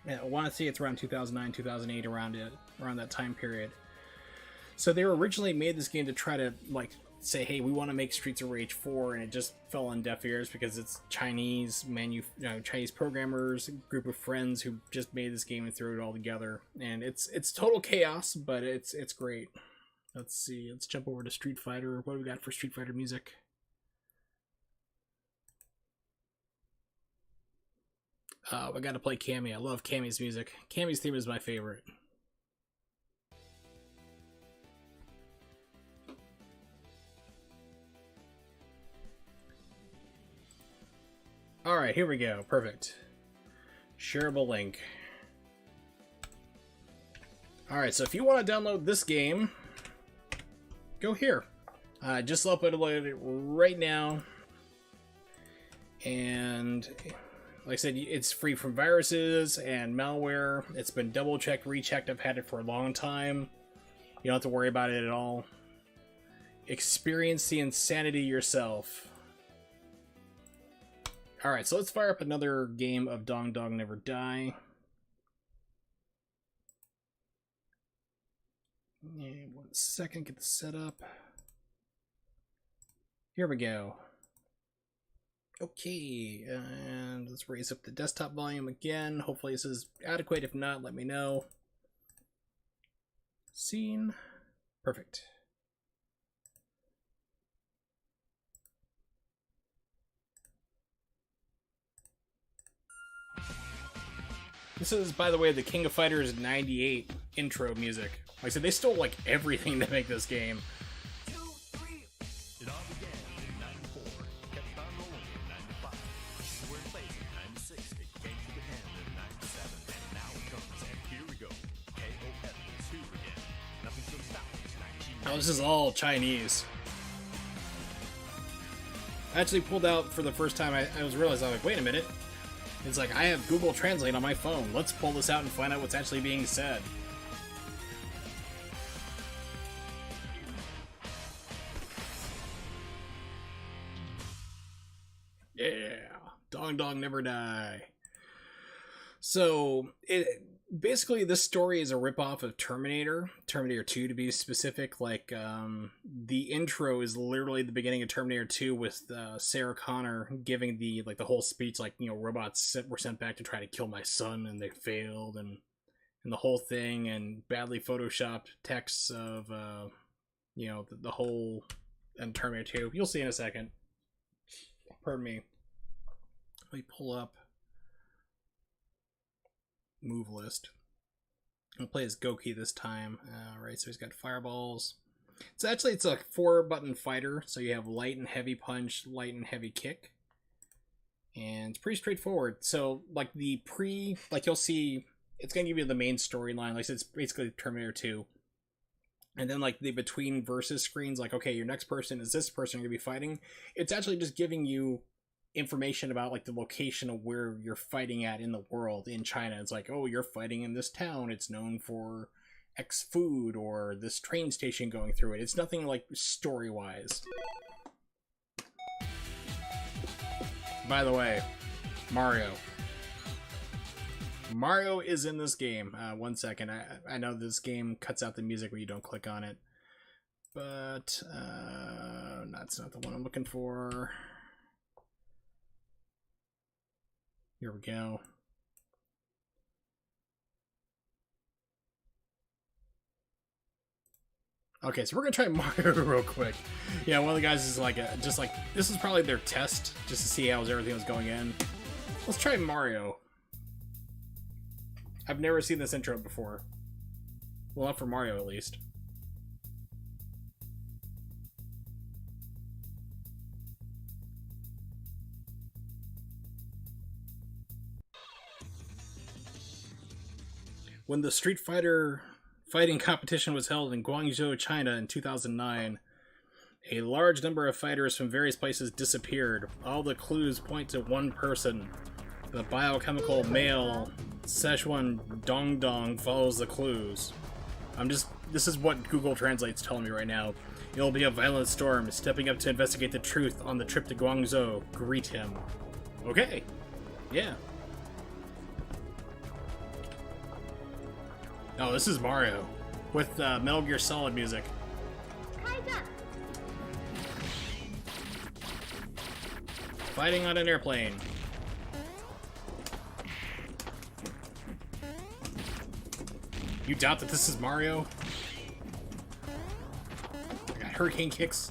S1: Yeah, I want to say it's around 2009, 2008, around that time period. So they originally made this game to try to like say, hey, we want to make Streets of Rage 4, and it just fell on deaf ears because it's Chinese Chinese programmers, a group of friends who just made this game and threw it all together, and it's total chaos, but it's great. Let's see, let's jump over to Street Fighter. What do we got for Street Fighter music? I gotta play Cammy. I love Cammy's music. Cammy's theme is my favorite. Alright, here we go. Perfect. Shareable link. Alright, so if you want to download this game, go here. Just uploaded it right now. And like I said, it's free from viruses and malware. It's been double checked, rechecked. I've had it for a long time. You don't have to worry about it at all. Experience the insanity yourself. Alright, so let's fire up another game of Dong Dong Never Die. Yeah, 1 second, get the setup. Here we go. Okay, and let's raise up the desktop volume again. Hopefully this is adequate. If not, let me know. Scene. Perfect. This is, by the way, the King of Fighters 98 intro music. Like I said, they stole like everything to make this game.
S2: 2, 3. It all began in 94. Kept on rolling in 95. We were in place in 96. It came to the hand in 97. And now it comes. And here we go. KOF is here again. Nothing's gonna stop us.
S1: Oh, this is all Chinese. I actually pulled out for the first time. I was realizing, like, wait a minute. It's like, I have Google Translate on my phone. Let's pull this out and find out what's actually being said. Yeah. Dong Dong Never Die. So, basically, this story is a ripoff of Terminator 2 to be specific. Like, the intro is literally the beginning of Terminator 2 with Sarah Connor giving the whole speech, like, you know, robots were sent back to try to kill my son and they failed, and the whole thing, and badly photoshopped texts of, you know, the whole, and Terminator 2. You'll see in a second. Pardon me. Let me pull up move list. I'll play as Goki this time. Right, so he's got fireballs. So actually, it's a 4-button fighter. So you have light and heavy punch, light and heavy kick, and it's pretty straightforward. So like like you'll see, it's gonna give you the main storyline. Like I said, it's basically Terminator 2. And then like the between versus screens, like, okay, your next person is this person you're gonna be fighting. It's actually just giving you information about like the location of where you're fighting at in the world in China. It's like, oh, you're fighting in this town, it's known for X food, or this train station going through it. It's nothing like story wise. By the way, Mario is in this game. 1 second, I know this game cuts out the music when you don't click on it, but that's not the one I'm looking for. Here we go. Okay, so we're gonna try Mario real quick. Yeah, one of the guys is like, just like, this is probably their test, just to see how everything was going in. Let's try Mario. I've never seen this intro before. Well, not for Mario, at least. When the Street Fighter fighting competition was held in Guangzhou, China in 2009, a large number of fighters from various places disappeared. All the clues point to one person. The biochemical male Szechuan Dong Dong follows the clues. This is what Google Translate's telling me right now. It'll be a violent storm, stepping up to investigate the truth on the trip to Guangzhou. Greet him. Okay. Yeah. Oh, this is Mario with Metal Gear Solid music.
S5: 开战！
S1: Fighting on an airplane. You doubt that this is Mario? I got hurricane kicks.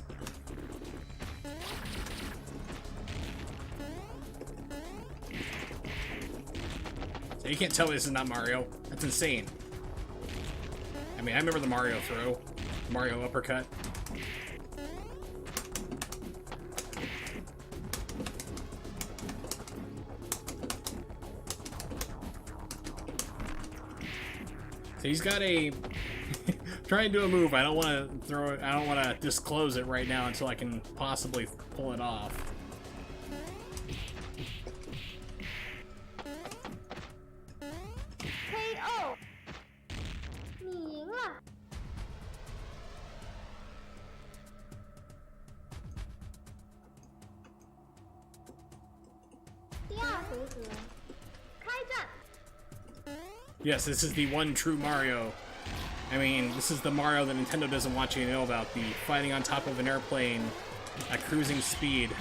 S1: So you can't tell me this is not Mario. That's insane. I mean, I remember the Mario throw. Mario uppercut. So he's got a trying to do a move. I don't want to throw it. I don't want to disclose it right now until I can possibly pull it off.
S5: KO，你赢了。第二回合，开战。
S1: Yes, this is the one true Mario. I mean, this is the Mario that Nintendo doesn't want you to know about. The fighting on top of an airplane at cruising speed.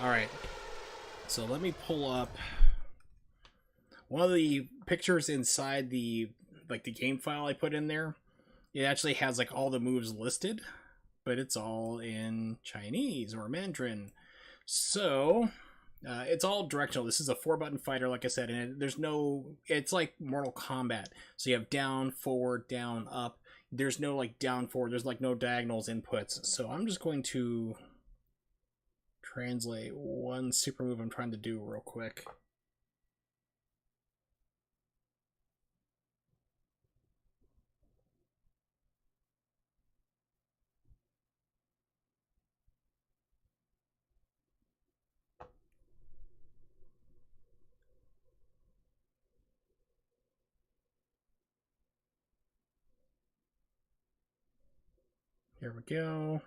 S1: Alright. So let me pull up one of the pictures inside the game file I put in there. It actually has like all the moves listed, but it's all in Chinese or Mandarin. So it's all directional. This is a 4-button fighter, like I said, and there's no... It's like Mortal Kombat. So you have down, forward, down, up. There's no, like, down, forward. There's, like, no diagonals inputs. So I'm just going to translate one super move I'm trying to do real quick. Here we go.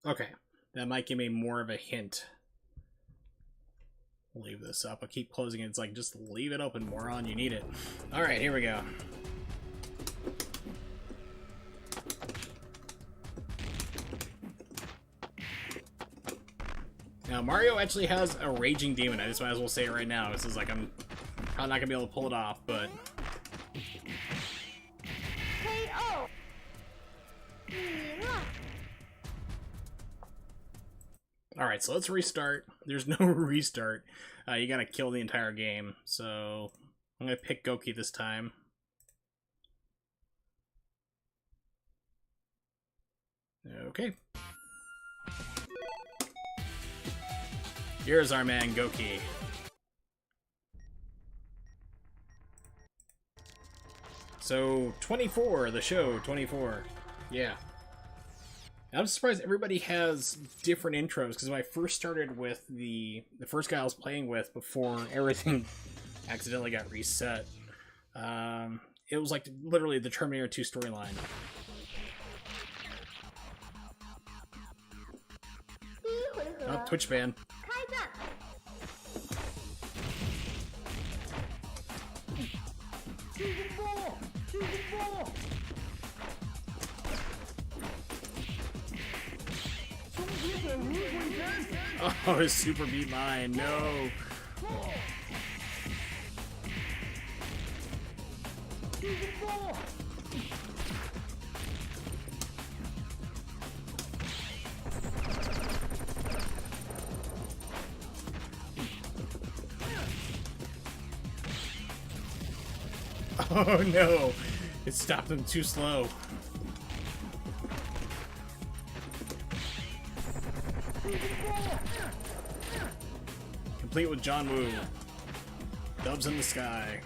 S1: Okay, that might give me more of a hint. Leave this up. I keep closing it. It's like, just leave it open, moron. You need it. Alright, here we go. Now, Mario actually has a Raging Demon. I just might as well say it right now. This is like, I'm probably not going to be able to pull it off, but...
S5: KO，你赢了。
S1: Alright, so let's restart. There's no restart. You gotta kill the entire game. So, I'm gonna pick Goki this time. Okay. Here's our man, Goki. So, 24, the show, 24. Yeah. I'm surprised everybody has different intros, because when I first started with the first guy I was playing with before everything accidentally got reset, it was like literally the Terminator 2 storyline.
S5: 第一回合，
S1: Oh, Twitch ban.
S5: 开战。
S4: 去攻波，去攻波，终结者无鬼神。
S1: Oh, his super beat mine. No.
S4: 去攻波。
S1: Oh no. It stopped him too slow. Complete with John Woo. Dubs in the sky.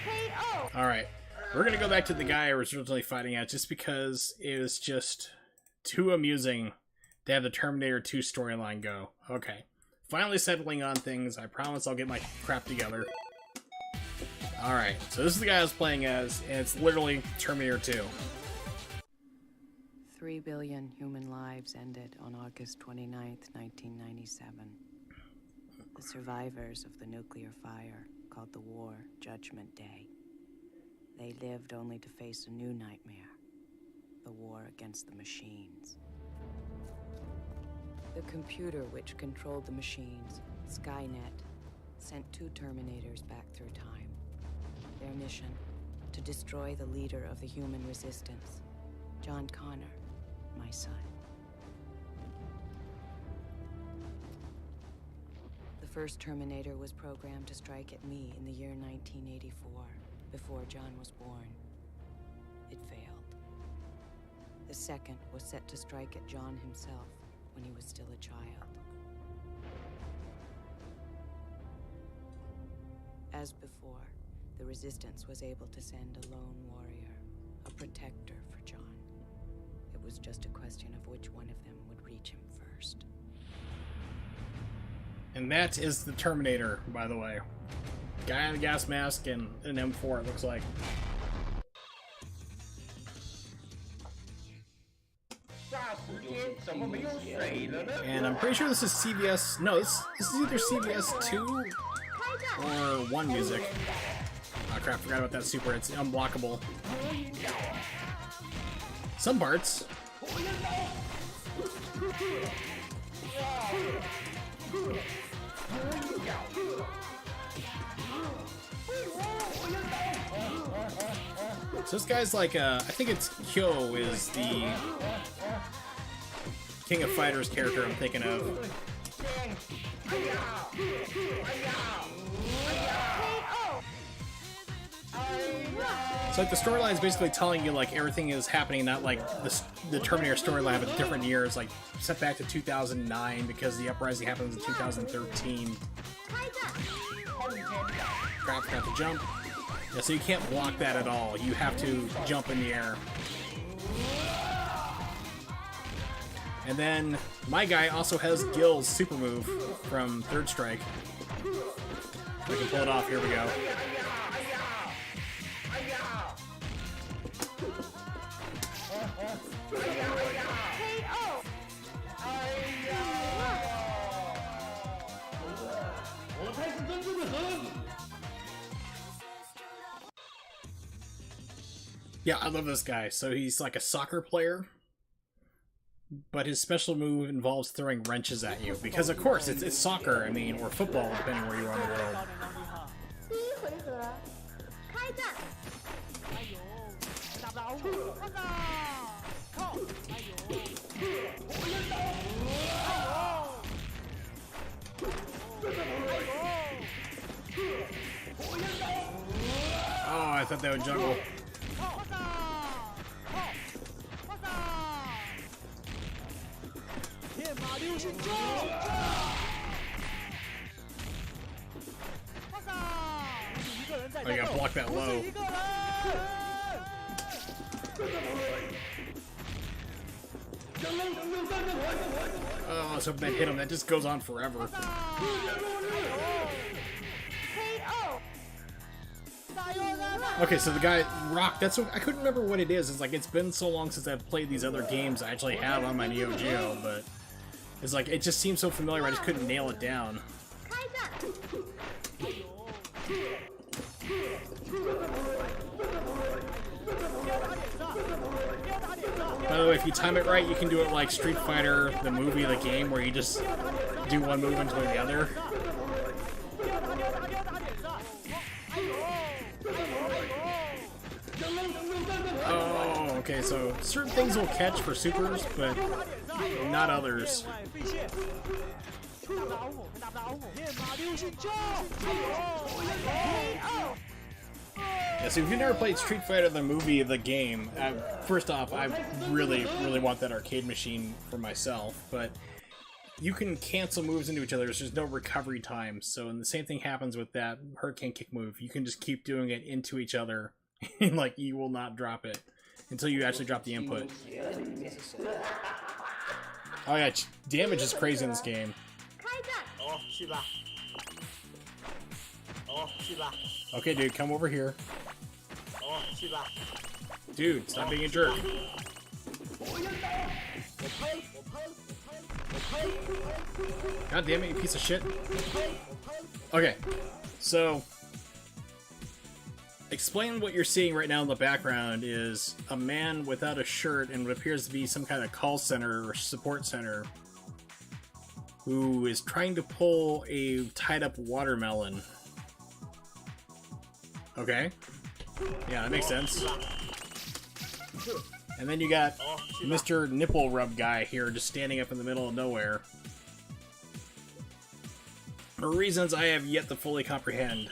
S5: KO，
S1: Alright. We're gonna go back to the guy I was originally fighting at just because it was just too amusing to have the Terminator 2 storyline go. Okay. Finally settling on things. I promise I'll get my crap together. Alright, so this is the guy I was playing as, and it's literally Terminator 2.
S3: 3 billion human lives ended on August 29th, 1997. The survivors of the nuclear fire called the war Judgment Day. They lived only to face a new nightmare, the war against the machines. The computer which controlled the machines, Skynet, sent 2 Terminators back through time. their mission, to destroy the leader of the human resistance, John Connor, my son. The first Terminator was programmed to strike at me in the year 1984, before John was born. It failed. The second was set to strike at John himself when he was still a child. As before, the Resistance was able to send a lone warrior, a protector for John. It was just a question of which one of them would reach him first.
S1: And that is the Terminator, by the way. Guy in a gas mask and an M4, it looks like. And I'm pretty sure this is CVS. No, this is either CVS 2 or 1 music. Oh crap, forgot about that super. It's unblockable. Some parts. So this guy's like, I think it's Kyo is the King of Fighters character I'm thinking of. So like the storyline is basically telling you like everything is happening, not like the Terminator storyline but different years, like set back to 2009 because the uprising happens in 2013. Crap, forgot to jump. Yeah, so you can't block that at all. You have to jump in the air. And then my guy also has Gil's super move from Third Strike. We can pull it off. Here we go. Yeah, I love this guy. So he's like a soccer player, but his special move involves throwing wrenches at you. Because of course, it's soccer, I mean, or football, depending where you are in the world.
S5: 第一回合，开战！Oh,
S1: I thought they would juggle. Oh, you gotta block that low. Oh, so if that hit him, that just goes on forever. Okay, so the guy, Rock, that's what, I couldn't remember what it is. It's like, it's been so long since I've played these other games I actually have on my Neo Geo, but it's like, it just seems so familiar, I just couldn't nail it down. By the way, if you time it right, you can do it like Street Fighter, the movie, the game, where you just do one move into the other. Oh, okay, so certain things will catch for supers, but not others. Yeah, so if you've never played Street Fighter, the movie, the game, first off, I really want that arcade machine for myself, but you can cancel moves into each other, there's just no recovery time, so and the same thing happens with that Hurricane Kick move. You can just keep doing it into each other, and like, you will not drop it until you actually drop the input. Oh yeah, damage is crazy in this game. Okay, dude, come over here. Dude, stop being a jerk. God damn it, you piece of shit. Okay, so explain what you're seeing right now in the background is a man without a shirt and what appears to be some kind of call center or support center who is trying to pull a tied up watermelon. Okay. Yeah, that makes sense. And then you got Mr. Nipple Rub guy here just standing up in the middle of nowhere. For reasons I have yet to fully comprehend.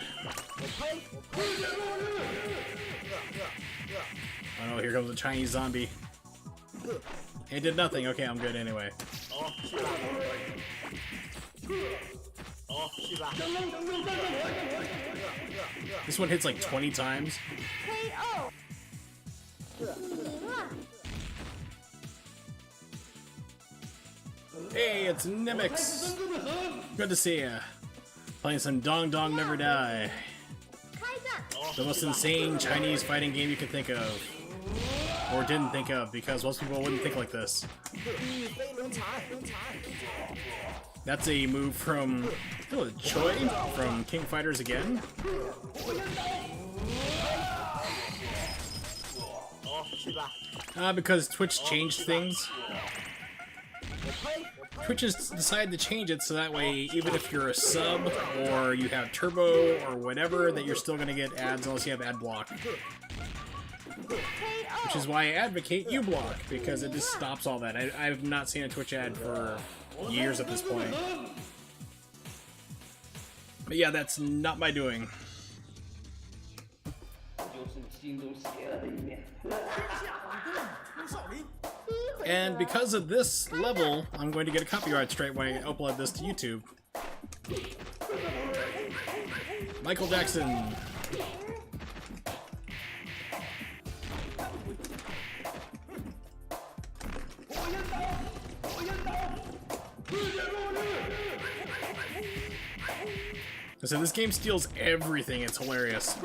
S1: Oh no, here comes a Chinese zombie. It did nothing. Okay, I'm good anyway. This one hits like 20 times.
S5: KO。赢了。
S1: Hey, it's Nemix. Good to see ya. Playing some Dong Dong Never Die.
S5: 开战。
S1: The most insane Chinese fighting game you could think of. Or didn't think of, because most people wouldn't think like this. That's a move from Choi from King Fighters again. Because Twitch changed things. Twitch has decided to change it so that way, even if you're a sub or you have turbo or whatever, that you're still going to get ads unless you have ad block. Which is why I advocate uBlock, because it just stops all that. I have not seen a Twitch ad for years at this point. But yeah, that's not my doing. And because of this level, I'm going to get a copyright strike when I upload this to YouTube. Michael Jackson. So this game steals everything, it's hilarious.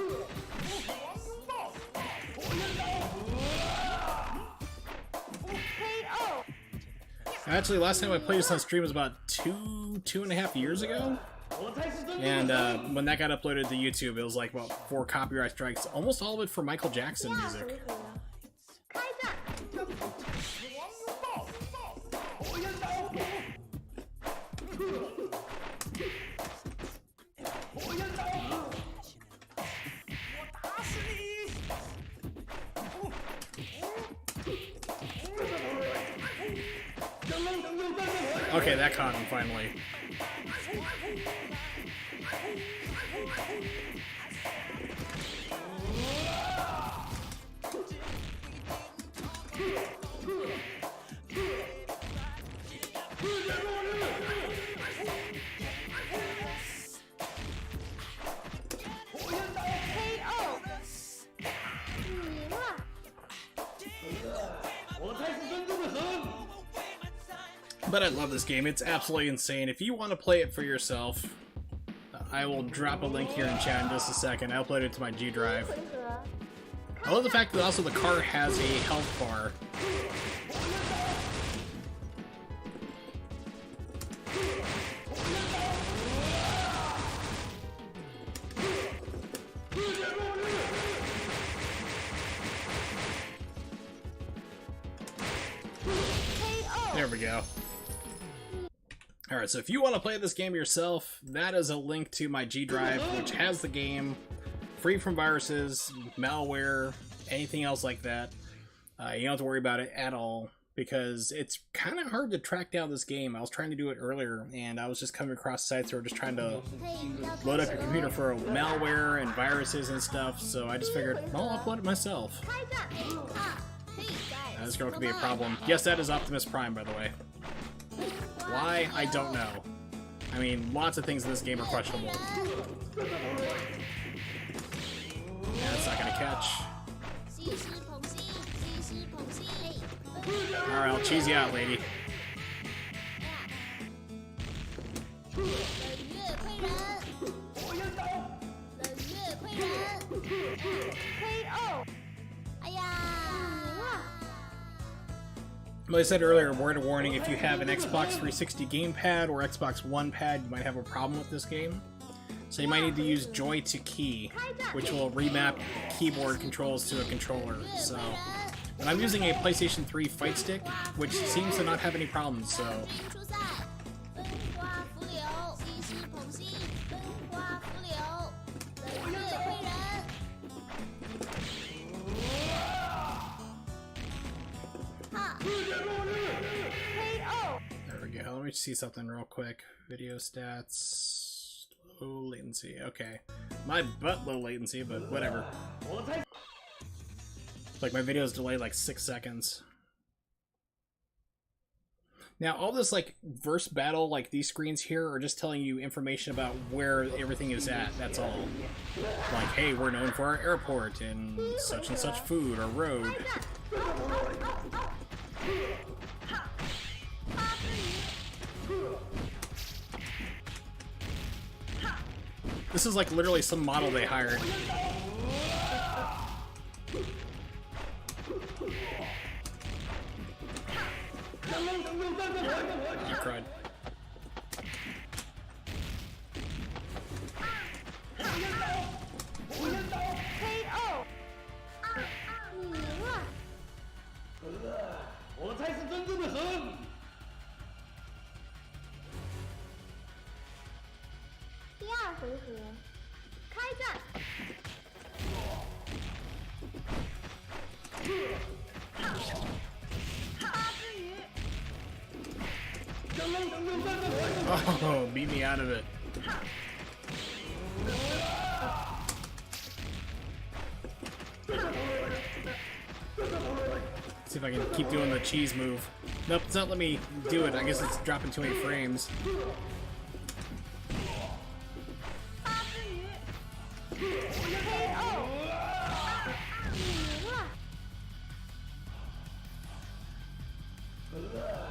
S1: Actually, last time I played this on stream was about two and a half years ago. And when that got uploaded to YouTube, it was like about 4 copyright strikes. Almost all of it for Michael Jackson music.
S5: 开战。
S1: Okay, that caught him finally. But I love this game. It's absolutely insane. If you want to play it for yourself, I will drop a link here in chat in just a second. I uploaded it to my G drive. I love the fact that also the car has a health bar. There we go. Alright, so if you want to play this game yourself, that is a link to my G drive, which has the game free from viruses, malware, anything else like that. You don't have to worry about it at all, because it's kind of hard to track down this game. I was trying to do it earlier, and I was just coming across sites that were just trying to load up your computer for malware and viruses and stuff, so I just figured, well, I'll upload it myself. This girl could be a problem. Yes, that is Optimus Prime, by the way. Why? I don't know. I mean, lots of things in this game are questionable. Yeah, it's not gonna catch. Alright, I'll cheese you out, lady. Like I said earlier, word of warning, if you have an Xbox 360 gamepad or Xbox One pad, you might have a problem with this game. So you might need to use Joy to Key, which will remap keyboard controls to a controller. So, and I'm using a PlayStation 3 Fight Stick, which seems to not have any problems, so... me see something real quick. Video stats, low latency. Okay, my butt low latency, but whatever. Like my videos delay like 6 seconds. Now all this like verse battle, like these screens here are just telling you information about where everything is at. That's all. Like, hey, we're known for our airport and such food or road. This is like literally some model they hired. You cried.
S5: KO！ 赢了！
S4: 我才是真正的神！
S5: 第二回合，开战！
S1: Oh, beat me out of it. See if I can keep doing the cheese move. Nope, it's not letting me do it. I guess it's dropping too many frames.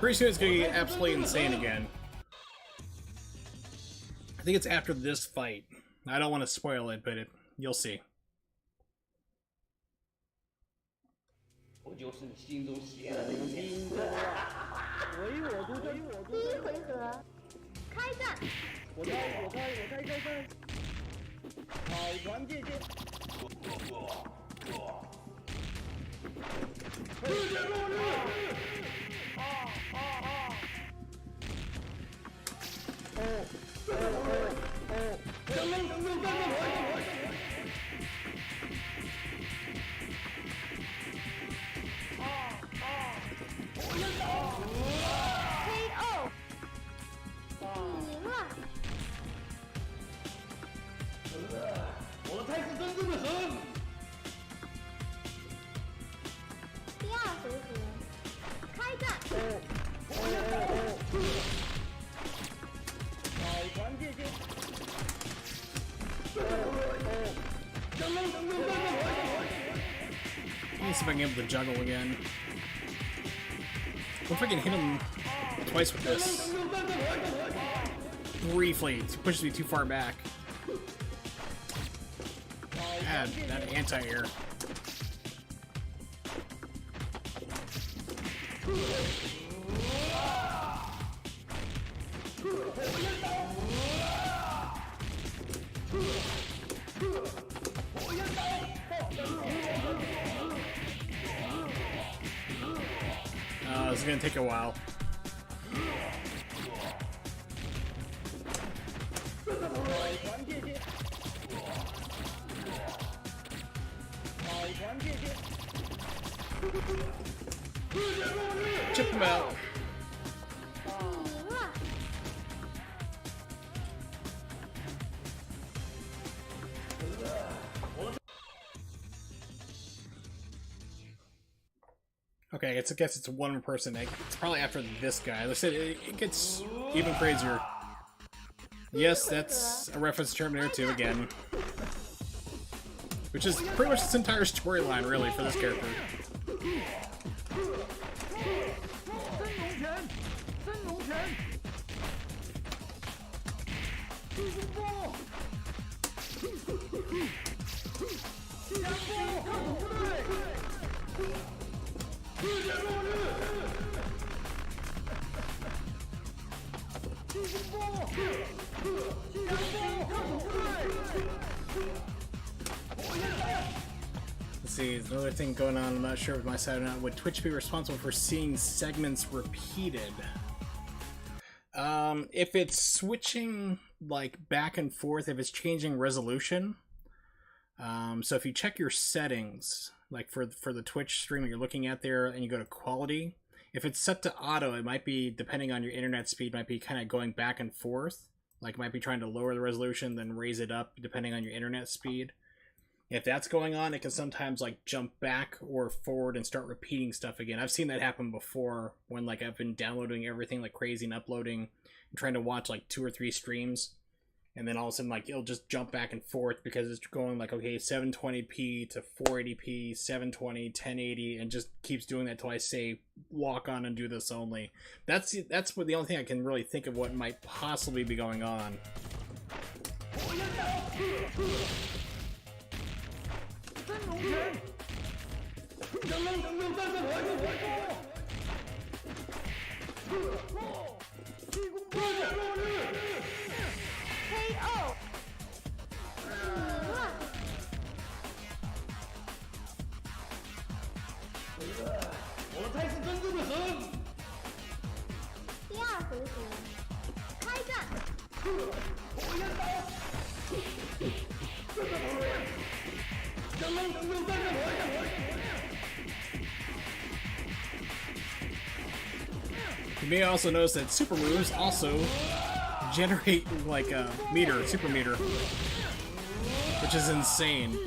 S1: Pretty soon it's gonna get absolutely insane again. I think it's after this fight. I don't want to spoil it, but you'll see.
S4: 我就是你心中写的那个名字，唯我独尊。
S5: 第一回合，开战！
S4: 我开！海船借箭。世界末日！KO！
S5: 赢了！
S4: 我才是真正的神！
S5: 第二回合，开战！
S4: 海船借箭。
S1: Let me see if I can get able to juggle again. What if I can hit him twice with this? Briefly, it pushes me too far back. God, that anti-air. This is gonna take a while. Chip him out.
S5: 赢了！
S1: Okay, I guess it's one person. It's probably after this guy. Like I said, it gets even crazier. Yes, that's a reference to Terminator 2 again. Which is pretty much this entire storyline, really, for this character. Let's see, there's another thing going on. I'm not sure if my side or not. Would Twitch be responsible for seeing segments repeated? If it's switching like back and forth, if it's changing resolution. So if you check your settings, like for the Twitch stream that you're looking at there, and you go to quality, if it's set to auto, it might be, depending on your internet speed, might be kind of going back and forth. Like, it might be trying to lower the resolution, then raise it up, depending on your internet speed. If that's going on, it can sometimes, like, jump back or forward and start repeating stuff again. I've seen that happen before when, like, I've been downloading everything like crazy and uploading and trying to watch, like, 2 or 3 streams. And then all of a sudden, like, it'll just jump back and forth because it's going, like, okay, 720p to 480p, 720, 1080, and just keeps doing that till I say, walk on and do this only. That's what the only thing I can really think of what might possibly be going on.
S5: KO。赢了。
S4: 我才是真正的神！
S5: 第二回合，开战。
S4: 火焰刀！这个火焰！将能拯救三个火焰！
S1: You may also notice that super moves also generate like a meter, super meter, which is insane.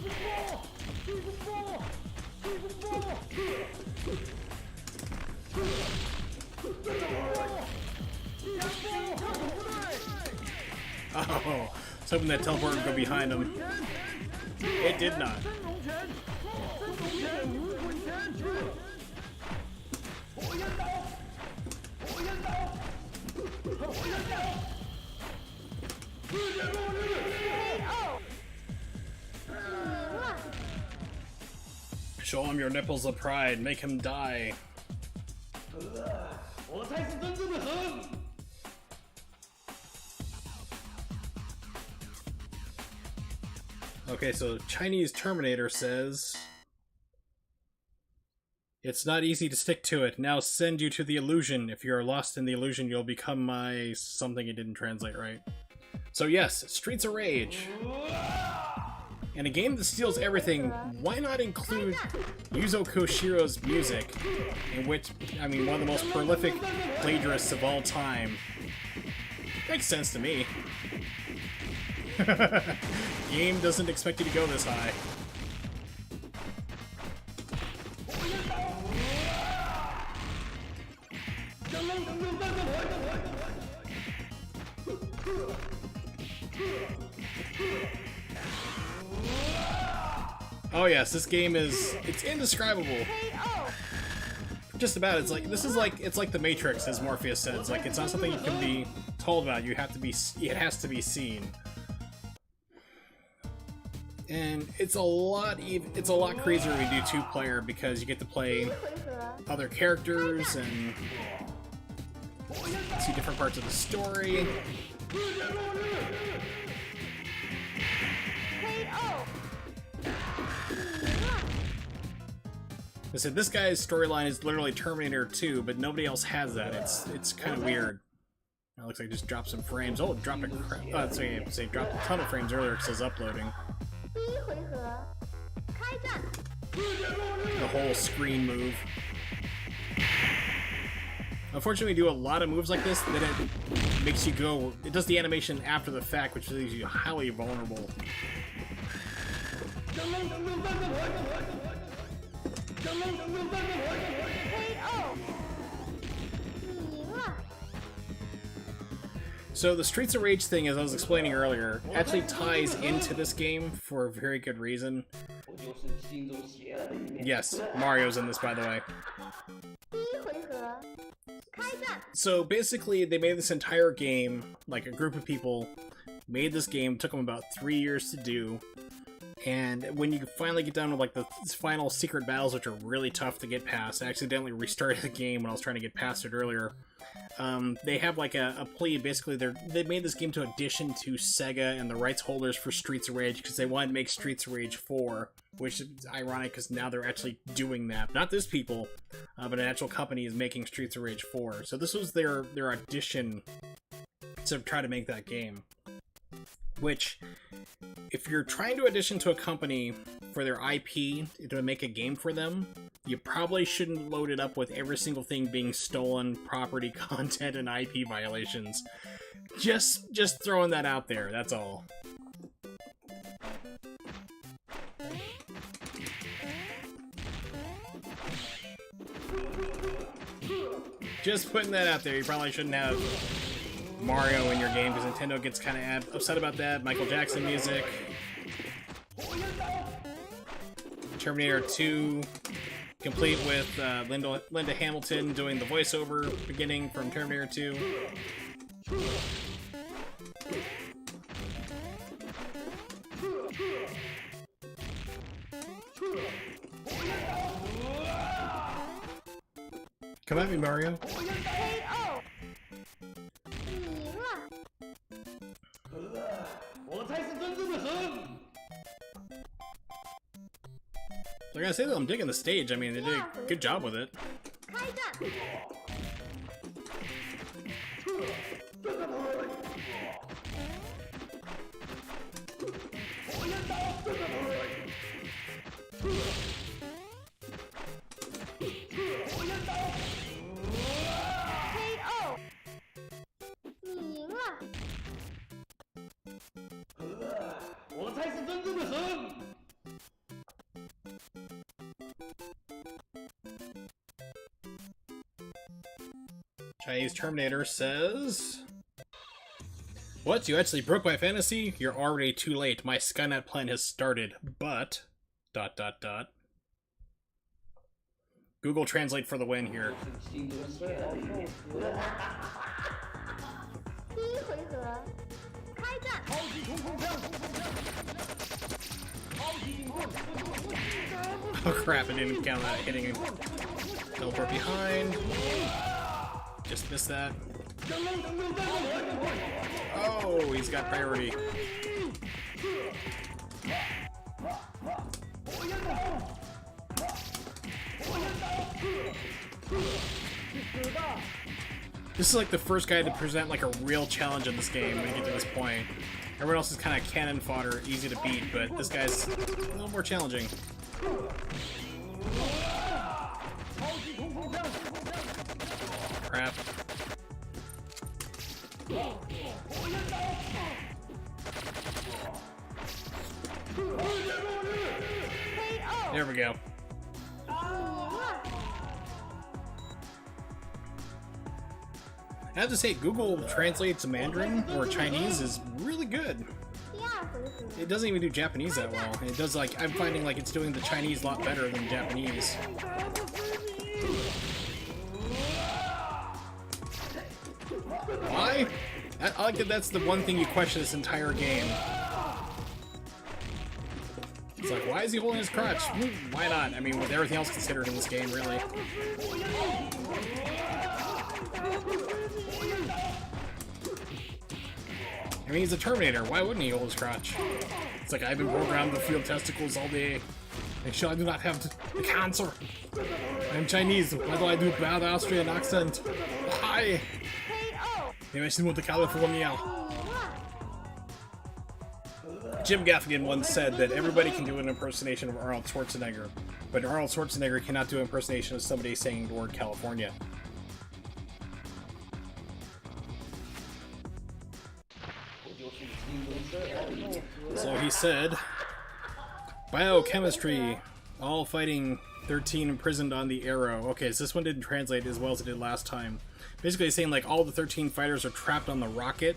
S1: Oh, I was hoping that teleport would go behind him. It did not. Show him your nipples of pride, make him die.
S4: 我才是真正的神！
S1: Okay, so Chinese Terminator says, "It's not easy to stick to it. Now send you to the illusion. If you are lost in the illusion, you'll become my..." something it didn't translate right. So yes, Streets of Rage. In a game that steals everything, why not include Yuzo Koshiro's music, in which, I mean, one of the most prolific plagiarists of all time? Makes sense to me. Game doesn't expect you to go this high. Oh yes, this game it's indescribable. Just about. It's like it's like the Matrix, as Morpheus says. Like, it's not something you can be told about. It has to be seen. And it's a lot crazier when you do 2-player because you get to play other characters and see different parts of the story. I said this guy's storyline is literally Terminator 2, but nobody else has that. It's kind of weird. It looks like it just dropped some frames. Oh, it dropped a dropped a ton of frames earlier because it was uploading.
S5: 第一回合，开战。
S1: The whole screen move. Unfortunately, we do a lot of moves like this that it makes you go. It does the animation after the fact, which leaves you highly vulnerable. So the Streets of Rage thing, as I was explaining earlier, actually ties into this game for a very good reason. Yes, Mario's in this, by the way.
S5: 第一回合，开战。
S1: So basically, they made this entire game, like a group of people made this game, took them about 3 years to do, and when you finally get done with like the final secret battles, which are really tough to get past, I accidentally restarted the game when I was trying to get past it earlier. They have like a plea. Basically, they made this game to audition to Sega and the rights holders for Streets of Rage because they wanted to make Streets of Rage 4, which is ironic because now they're actually doing that. Not this people, but an actual company is making Streets of Rage 4. So this was their audition to try to make that game. Which, if you're trying to audition to a company for their IP to make a game for them, you probably shouldn't load it up with every single thing being stolen, property, content, and IP violations. Just throwing that out there, that's all. Just putting that out there, you probably shouldn't have Mario in your game, because Nintendo gets kind of upset about that. Michael Jackson music. Terminator 2, complete with Linda Hamilton doing the voiceover beginning from Terminator 2. Come at me, Mario.
S5: KO。你赢了。
S4: 我才是真正的神。
S1: Like I say, though, I'm digging the stage. I mean, they did a good job with it.
S5: 开战。 KO。你赢了。
S4: 我才是真正的神。
S1: Chinese Terminator says... What? You actually broke my fantasy? You're already too late. My Skynet plan has started, but... ... Google Translate for the win here.
S5: 第一回合，开战。
S4: 超级冲锋枪！超级警棍！
S1: Oh crap, I didn't count that hitting him. Teleport behind. Just missed that. Oh, he's got priority. This is like the first guy to present like a real challenge in this game when you get to this point. Everyone else is kind of cannon fodder, easy to beat, but this guy's a little more challenging. Crap. There we go.
S5: 你赢了。
S1: I have to say, Google Translate to Mandarin or Chinese is really good.
S5: 第二回合，
S1: It doesn't even do Japanese that well. And it does like, I'm finding like it's doing the Chinese a lot better than Japanese. Why? I like that that's the one thing you question this entire game. It's like, why is he holding his crotch? Why not? I mean, with everything else considered in this game, really. I mean, he's a Terminator. Why wouldn't he hold his crotch? It's like, I've been programmed to feel testicles all day. Make sure I do not have the cancer. I'm Chinese. Why do I do bad Austrian accent? Why?
S5: KO。
S1: Maybe I should move to California.
S5: 你赢了。
S1: Jim Gaffigan once said that everybody can do an impersonation of Arnold Schwarzenegger, but Arnold Schwarzenegger cannot do an impersonation of somebody saying the word California. So he said, biochemistry, all fighting 13 imprisoned on the Arrow. Okay, so this one didn't translate as well as it did last time. Basically saying like all the 13 fighters are trapped on the rocket.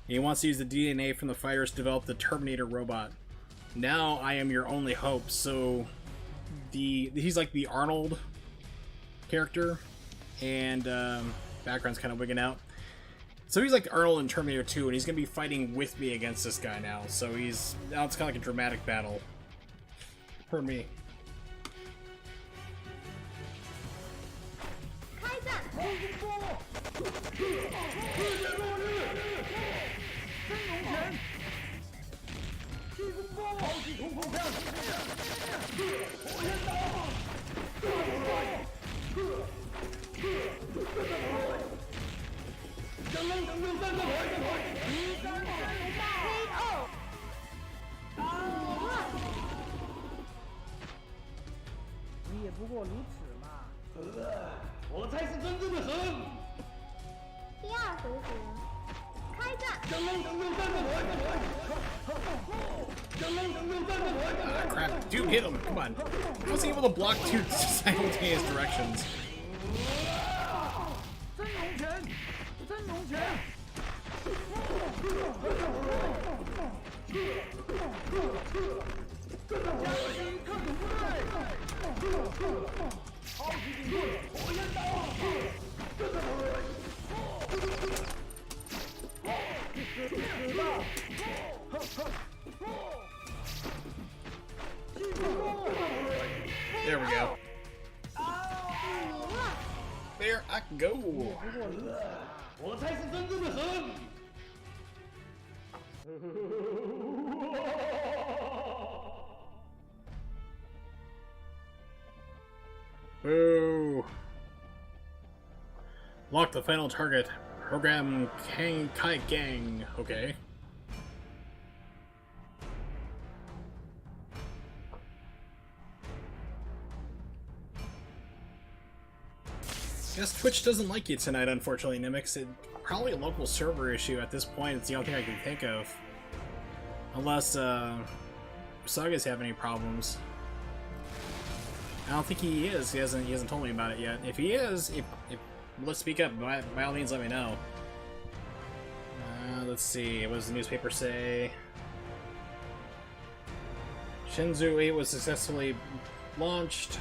S1: He wants to use the DNA from the fighters to develop the Terminator robot. Now I am your only hope. So he's like the Arnold character, and background's kind of wigging out. So he's like Arnold in Terminator 2, and he's gonna be fighting with me against this guy now. So now it's kind of like a dramatic battle for me.
S5: 开战。 KO。你赢了。
S4: 也不过如此嘛。
S7: 我才是真正的神！
S5: 第二回合，开战！
S1: Ah, crap. Dude, hit him. Come on. I wasn't able to block two simultaneous directions.
S4: 真龙拳，真龙拳！江西特种部队，超级警棍火焰刀，There
S1: we go.
S5: 赢了，
S1: There I go.
S7: 我才是真正的神！
S1: Boo. Lock the final target. Program Kang Kai Gang. Okay. Guess Twitch doesn't like you tonight, unfortunately, Nimix. It's probably a local server issue at this point. It's the only thing I can think of. Unless, Saga's have any problems. I don't think he is. He hasn't told me about it yet. If he is, let's speak up. By all means, let me know. Let's see. What does the newspaper say? Shenzhou 8 was successfully launched.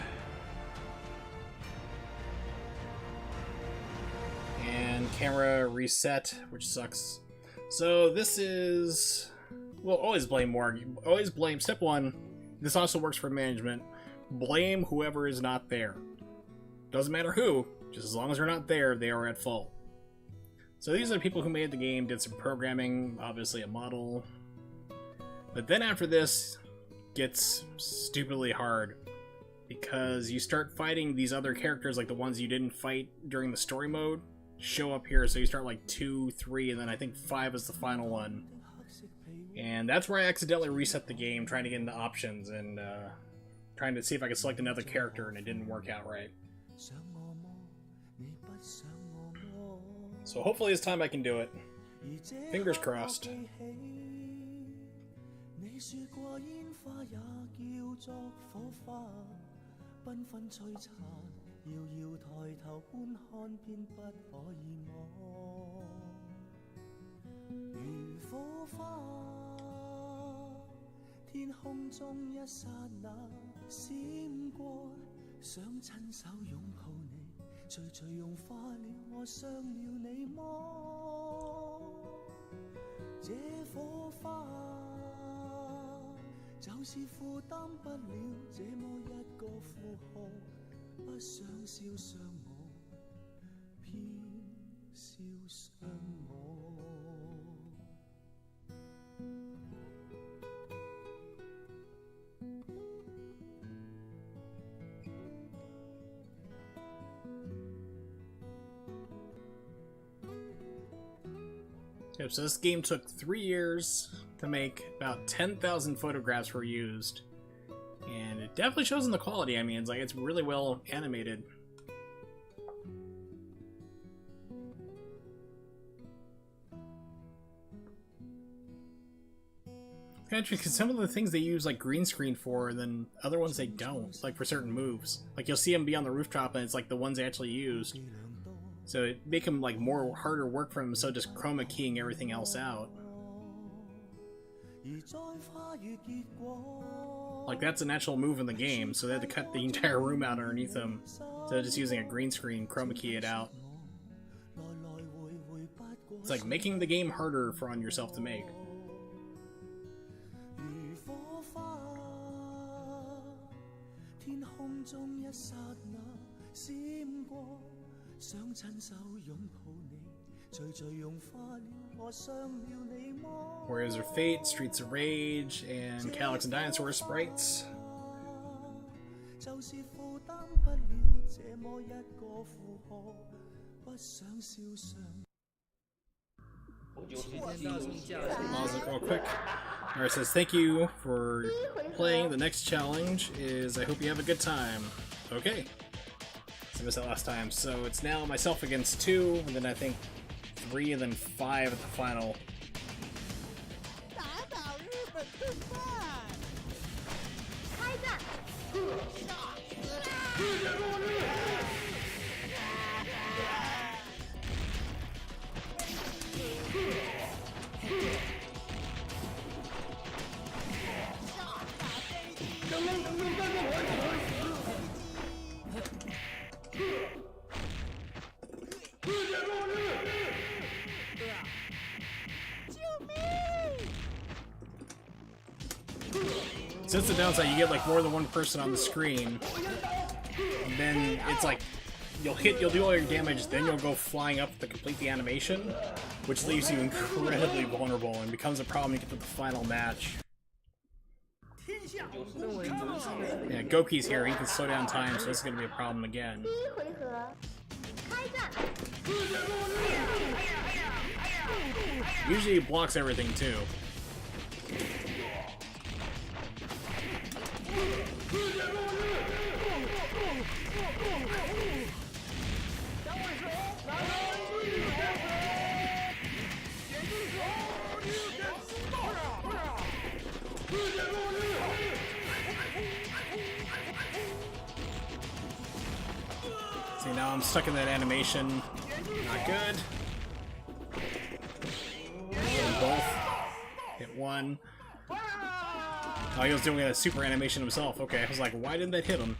S1: And camera reset, which sucks. So this is... We'll always blame Morgan. Always blame... Step 1. This also works for management. Blame whoever is not there. Doesn't matter who, just as long as they're not there, they are at fault. So these are the people who made the game, did some programming, obviously a model. But then after this, gets stupidly hard. Because you start fighting these other characters, like the ones you didn't fight during the story mode, show up here. So you start like 2, 3, and then I think 5 is the final one. And that's where I accidentally reset the game, trying to get into options, and trying to see if I could select another character, and it didn't work out right. So hopefully this time I can do it. Fingers crossed.
S8: 你說過煙花也叫做火花，繽紛璀璨，遙遙抬頭觀看便不可以摸。如火花，天空中一剎那閃過，想親手擁抱你，徐徐融化了我傷了你麼？這火花。 就是負擔不了這麼一個負荷，不想燒傷我，偏燒傷我。
S1: Yep, so this game took 3 years to make. About 10,000 photographs were used. And it definitely shows in the quality. I mean, it's like it's really well animated. Actually, because some of the things they use like green screen for, and then other ones they don't, like for certain moves. Like you'll see them be on the rooftop, and it's like the ones they actually used. So it make them like more harder work for them. So just chroma keying everything else out. Like that's an actual move in the game, so they had to cut the entire room out underneath them. So just using a green screen, chroma key it out. It's like making the game harder for on yourself to make. Warriors of Fate, Streets of Rage, and Calyx and Dinosaur sprites. Pause it real quick. Mara says, thank you for playing. The next challenge is I hope you have a good time. Okay. So I missed that last time. So it's now myself against 2, and then I think 3, and then 5 at the final.
S6: 打倒日本顿饭。
S5: 开战！So
S1: that's the downside, you get like more than one person on the screen, and then it's like you'll do all your damage, then you'll go flying up to complete the animation, which leaves you incredibly vulnerable and becomes a problem you get to the final match. Yeah, Goki's here, he can slow down time, so this is gonna be a problem again.
S5: 第一回合，开战！
S1: Usually he blocks everything too. See, now I'm stuck in that animation. Not good. Hit both. Hit one. Oh, he was doing a super animation himself. Okay, I was like, why didn't that hit him?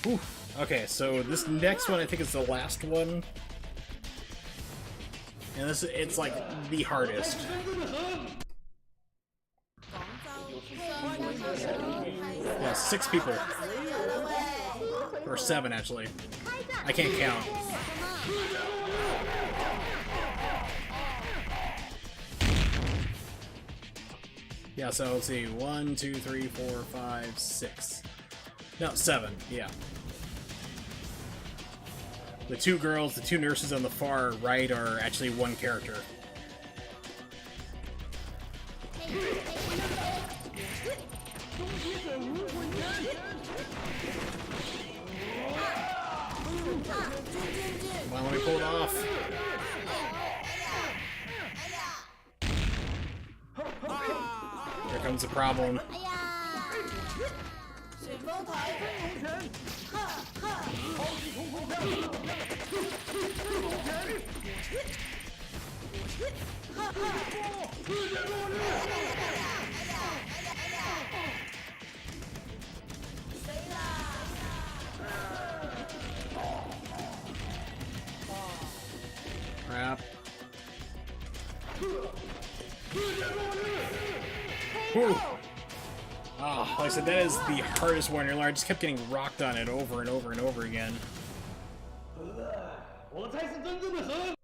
S1: Whew. Okay, so this next one I think is the last one. And it's like the hardest. Yeah, 6 people. Or 7 actually. I can't count. Yeah, so let's see. 1, 2, 3, 4, 5, 6. No, 7. Yeah. The 2 girls, the 2 nurses on the far right are actually one character. Come on, let me pull it off. Here comes the problem.
S6: 哎呀！
S4: 水风台飞龙拳，超级冲锋枪，飞龙拳，世界末日。
S1: Crap. Whew. Oh, like I said, that is the hardest one. I just kept getting rocked on it over and over and over again.
S7: 我才是真正的神。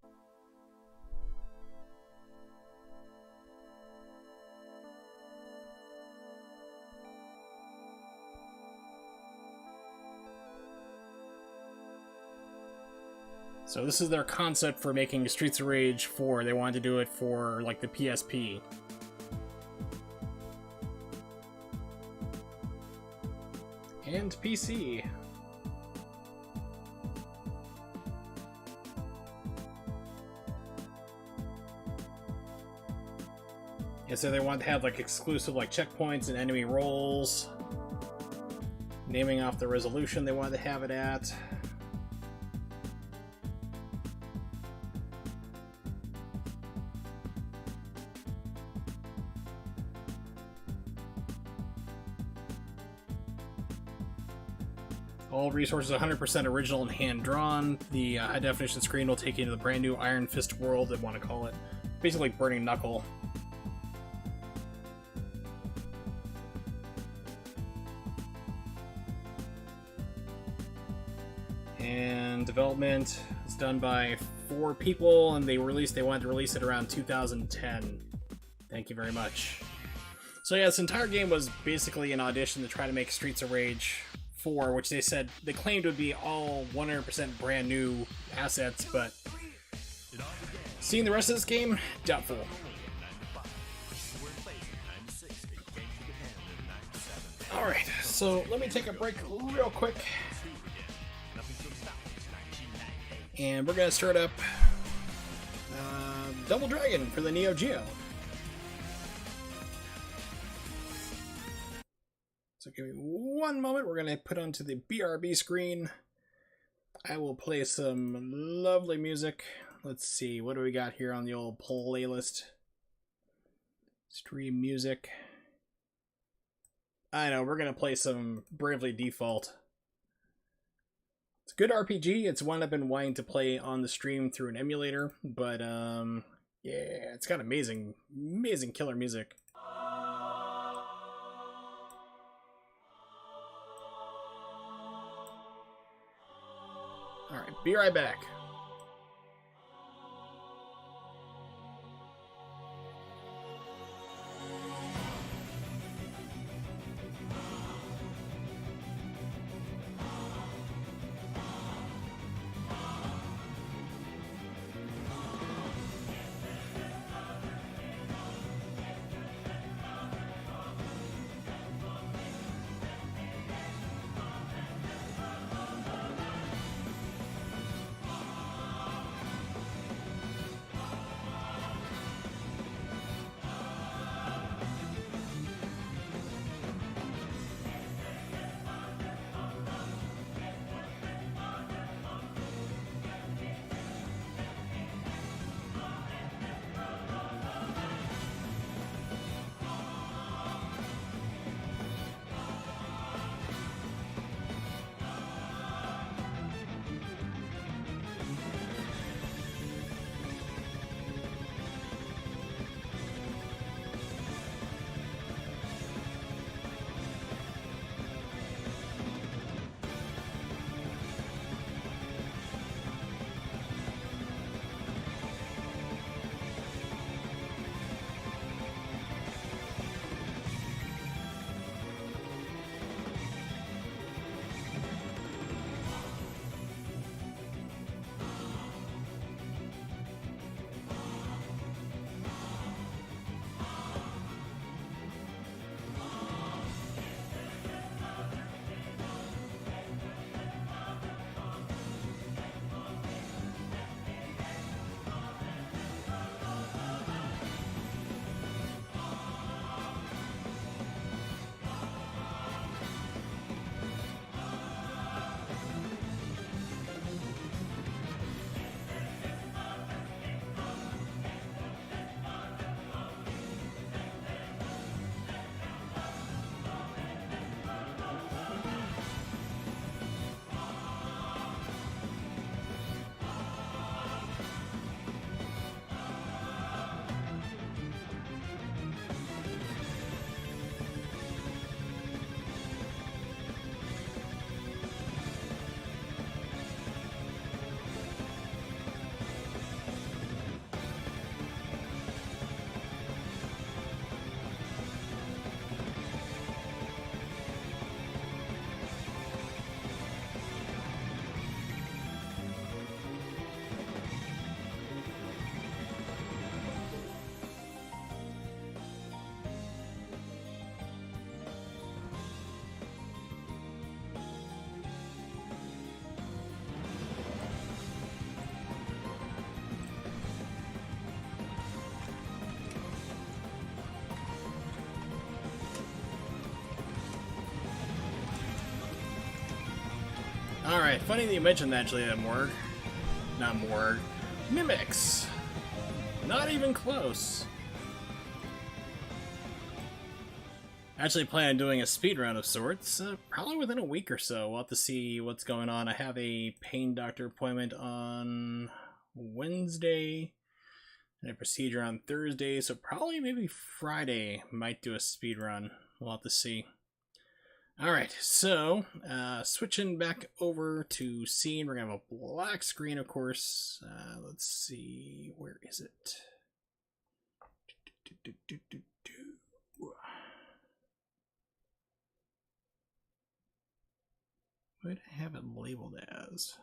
S1: So this is their concept for making Streets of Rage 4. They wanted to do it for, like, the PSP. And PC. And so they wanted to have, like, exclusive, like, checkpoints and enemy roles. Naming off the resolution they wanted to have it at. All resources 100% original and hand-drawn. The high-definition screen will take you to the brand new Iron Fist world, they want to call it. Basically Burning Knuckle. And development is done by 4 people, and they wanted to release it around 2010. Thank you very much. So yeah, this entire game was basically an audition to try to make Streets of Rage 4, which they said they claimed would be all 100% brand new assets, but seeing the rest of this game, doubtful. Alright, So let me take a break real quick. And we're gonna start up Double Dragon for the Neo Geo. So give me one moment, we're gonna put onto the BRB screen. I will play some lovely music. Let's see, what do we got here on the old playlist? Stream music. I know, we're gonna play some Bravely Default. It's a good RPG. It's one I've been wanting to play on the stream through an emulator, but yeah, it's got amazing killer music. Alright, be right back. Alright, funny that you mentioned actually that Morg. Not Morg. Mimics! Not even close. Actually plan on doing a speedrun of sorts, probably within a week or so. We'll have to see what's going on. I have a pain doctor appointment on Wednesday and a procedure on Thursday, so probably maybe Friday might do a speedrun. We'll have to see. Alright, so switching back over to scene, we're going to have a black screen, of course. Let's see, where is it? What did I have it labeled as?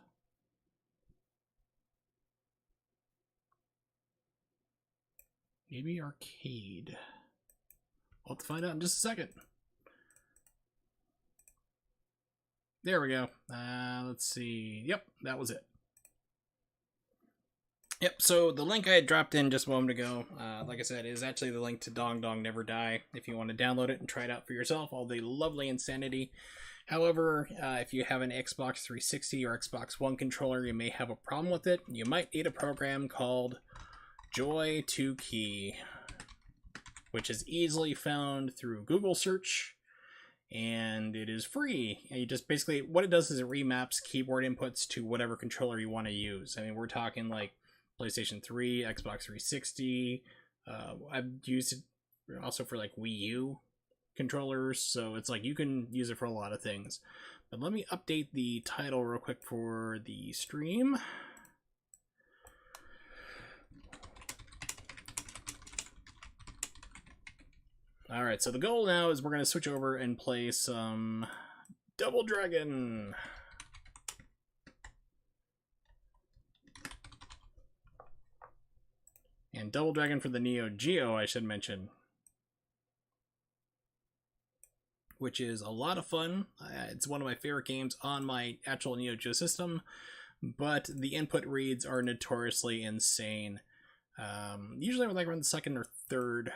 S1: Maybe arcade. We'll have to find out in just a second. There we go. Let's see. Yep, that was it. Yep, so the link I had dropped in just a moment ago, like I said, is actually the link to Dong Dong Never Die, if you want to download it and try it out for yourself, all the lovely insanity. However, if you have an Xbox 360 or Xbox One controller, you may have a problem with it. You might need a program called Joy2Key, which is easily found through Google search, and it is free. And you just basically, what it does is it remaps keyboard inputs to whatever controller you want to use. I mean, we're talking like PlayStation 3, Xbox 360. I've used it also for like Wii U controllers, so it's like you can use it for a lot of things. But let me update the title real quick for the stream. Alright, so the goal now is we're going to switch over and play some Double Dragon. And Double Dragon for the Neo Geo, I should mention. Which is a lot of fun. It's one of my favorite games on my actual Neo Geo system, but the input reads are notoriously insane. Usually like around the second or third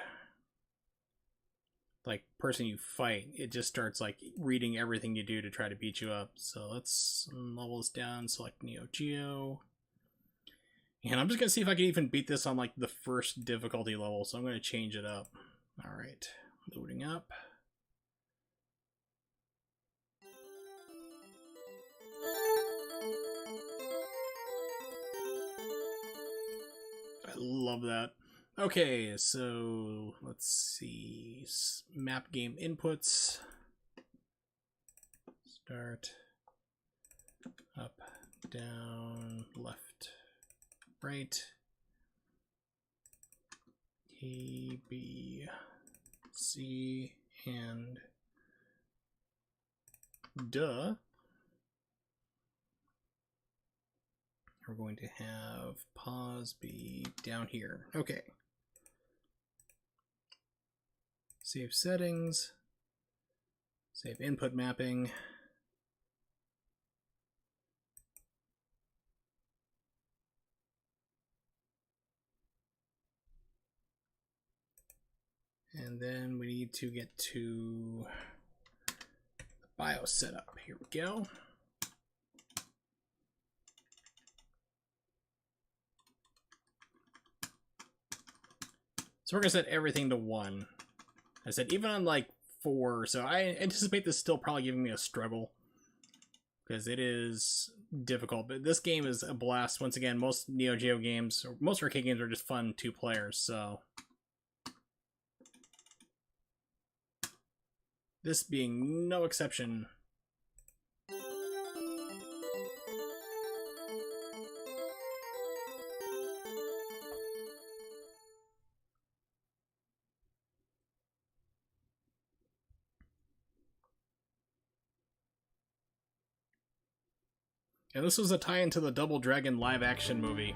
S1: like person you fight, it just starts like reading everything you do to try to beat you up. So let's level this down, select Neo Geo. And I'm just going to see if I can even beat this on like the first difficulty level, so I'm going to change it up. Alright, loading up. I love that. Okay, so let's see. Map game inputs. Start. Up, down, left, right. A, B, C, and duh. We're going to have pause be down here. Okay. Save settings. Save input mapping. And then we need to get to the BIOS setup. Here we go. So we're gonna set everything to 1. I said even on like 4, so I anticipate this still probably giving me a struggle because it is difficult. But this game is a blast. Once again, most Neo Geo games, or most arcade games, are just fun 2 players. So this being no exception. And this was a tie-in to the Double Dragon live-action movie.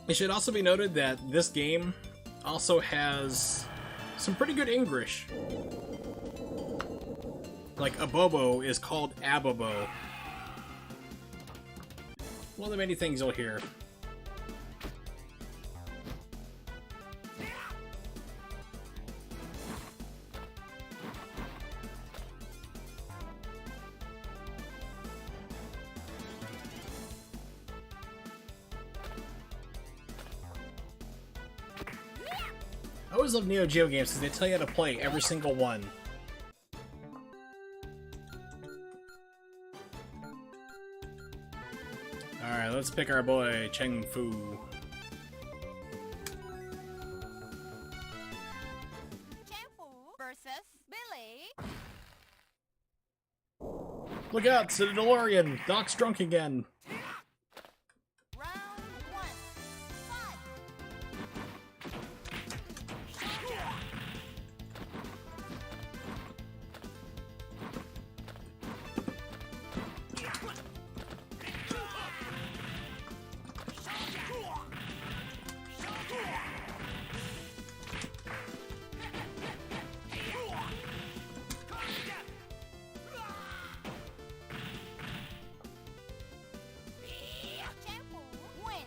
S1: It should also be noted that this game also has some pretty good English. Like Abobo is called Abobo. One of the many things you'll hear. I always love Neo Geo games because they tell you how to play every single one. Alright, let's pick our boy, Cheng Fu. Look out, it's the DeLorean! Doc's drunk again!
S6: Round one. Fight. Champu win.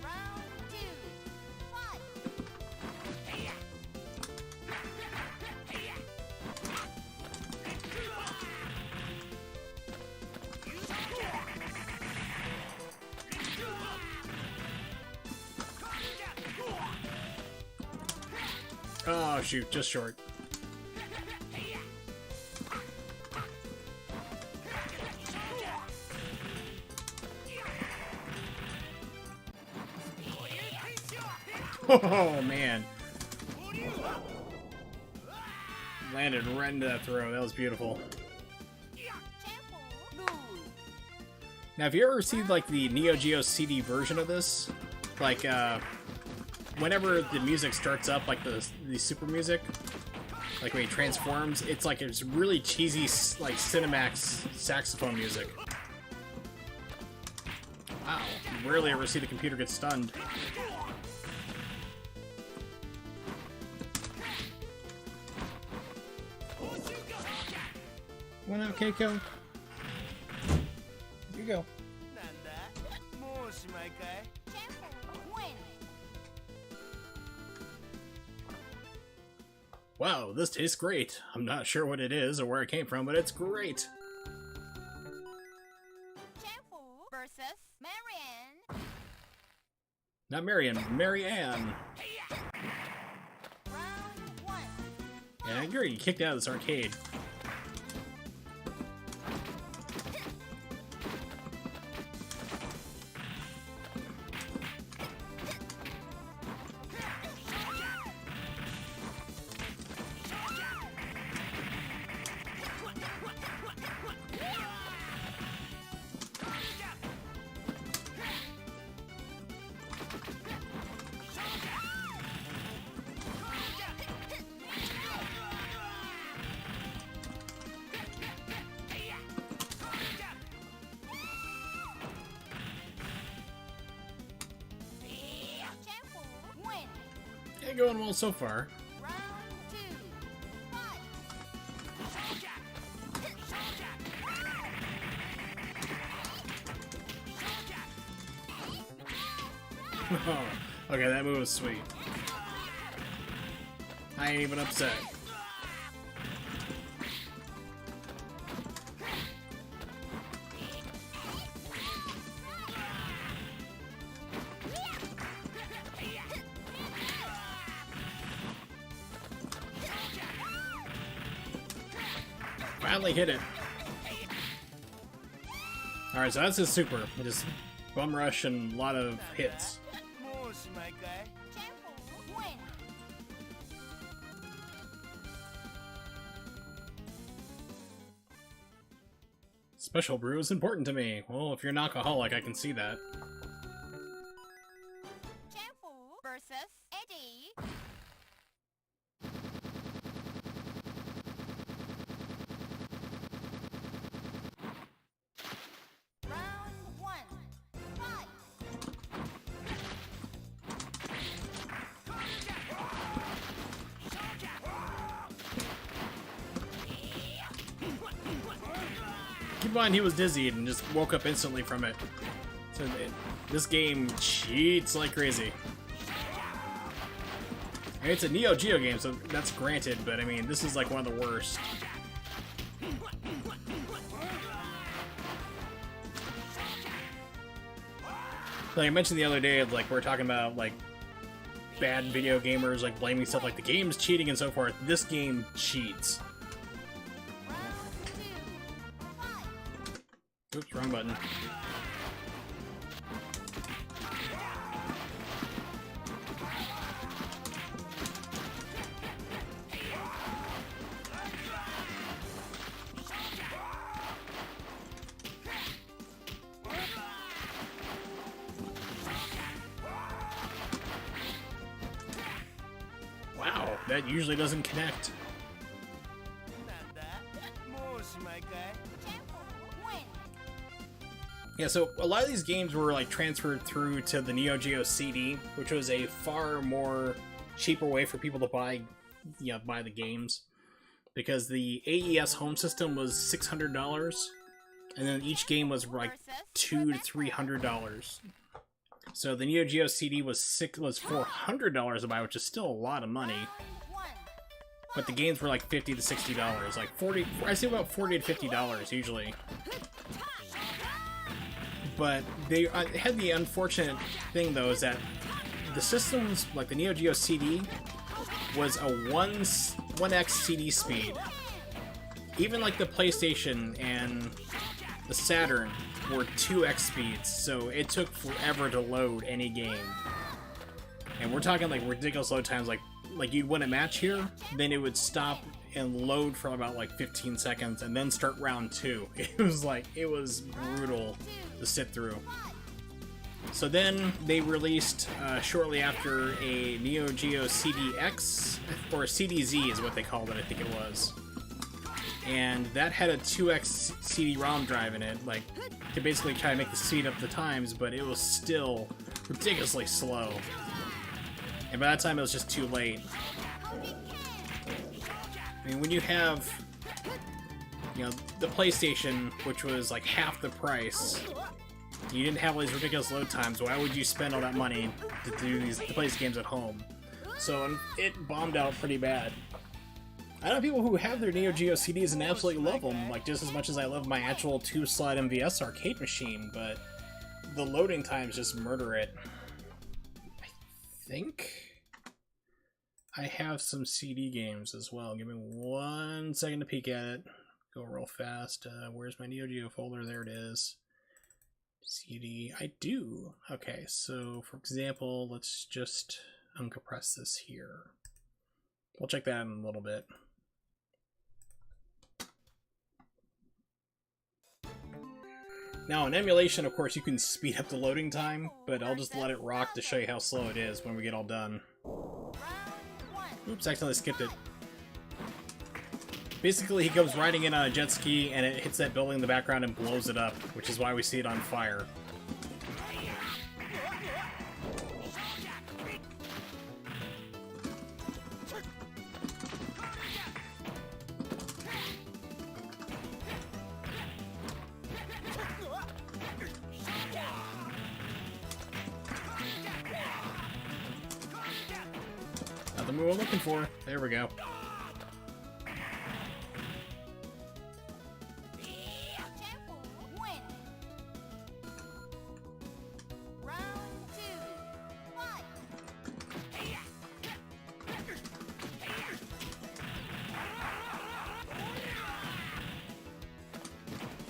S6: Round two. Fight.
S1: Oh shoot, just short. Oh man. Landed right into that throw. That was beautiful.
S6: Champu lose.
S1: Now, have you ever seen like the Neo Geo CD version of this? Like, whenever the music starts up, like the super music, like when he transforms, it's like it's really cheesy, like Cinemax saxophone music. Wow, rarely ever see the computer get stunned. One out, Keiko. Here you go.
S6: Champu win.
S1: Wow, this tastes great. I'm not sure what it is or where it came from, but it's great.
S6: Champu versus Marianne.
S1: Not Marion, Marianne.
S6: Round one.
S1: Yeah, you're getting kicked out of this arcade.
S6: Champu win.
S1: Yeah, going well so far.
S6: Round two. Fight.
S1: Okay, that move was sweet. I ain't even upset. Finally hit it. Alright, so that's his super. Just bum rush and a lot of hits.
S6: Champu win.
S1: Special brew is important to me. Well, if you're an alcoholic, I can see that.
S6: Champu versus Eddie. Round one. Fight.
S1: Keep in mind, he was dizzy and just woke up instantly from it. So this game cheats like crazy. I mean, it's a Neo Geo game, so that's granted, but I mean, this is like one of the worst. Like I mentioned the other day, like we were talking about like bad video gamers like blaming stuff like the game's cheating and so forth. This game cheats. Oops, wrong button. that usually doesn't connect. Yeah, so a lot of these games were like transferred through to the Neo Geo CD, which was a far more cheaper way for people to buy the games, because the AES home system was $600, and then each game was like $200 to $300. So the Neo Geo CD was $400 to buy, which is still a lot of money. But the games were like $50 to $60, like I say about $40 to $50 usually. But they had the unfortunate thing, though, is that the systems, like the Neo Geo CD, was a 1x CD speed. Even like the PlayStation and the Saturn were 2x speeds, so it took forever to load any game. And we're talking like ridiculous load times, like you'd win a match here, then it would stop and load for about like 15 seconds and then start round 2. It was brutal to sit through. So then they released shortly after a Neo Geo CDX, or CDZ is what they called it, I think it was. And that had a 2x CD-ROM drive in it, like to basically try to make the speed up the times, but it was still ridiculously slow. And by that time it was just too late. I mean, when you have, the PlayStation, which was like half the price, you didn't have all these ridiculous load times, why would you spend all that money to play these games at home? So it bombed out pretty bad. I know people who have their Neo Geo CDs and absolutely love them, like just as much as I love my actual 2-slot MVS arcade machine, but the loading times just murder it. I think I have some CD games as well. Give me 1 second to peek at it. Go real fast. Where's my Neo Geo folder? There it is. CD. I do. Okay, so for example, let's just uncompress this here. We'll check that in a little bit. Now, in emulation, of course, you can speed up the loading time, but I'll just let it rock to show you how slow it is when we get all done. Oops, accidentally skipped it. Basically, he comes riding in on a jet ski, and it hits that building in the background and blows it up, which is why we see it on fire. Not the move I'm looking for. There we go.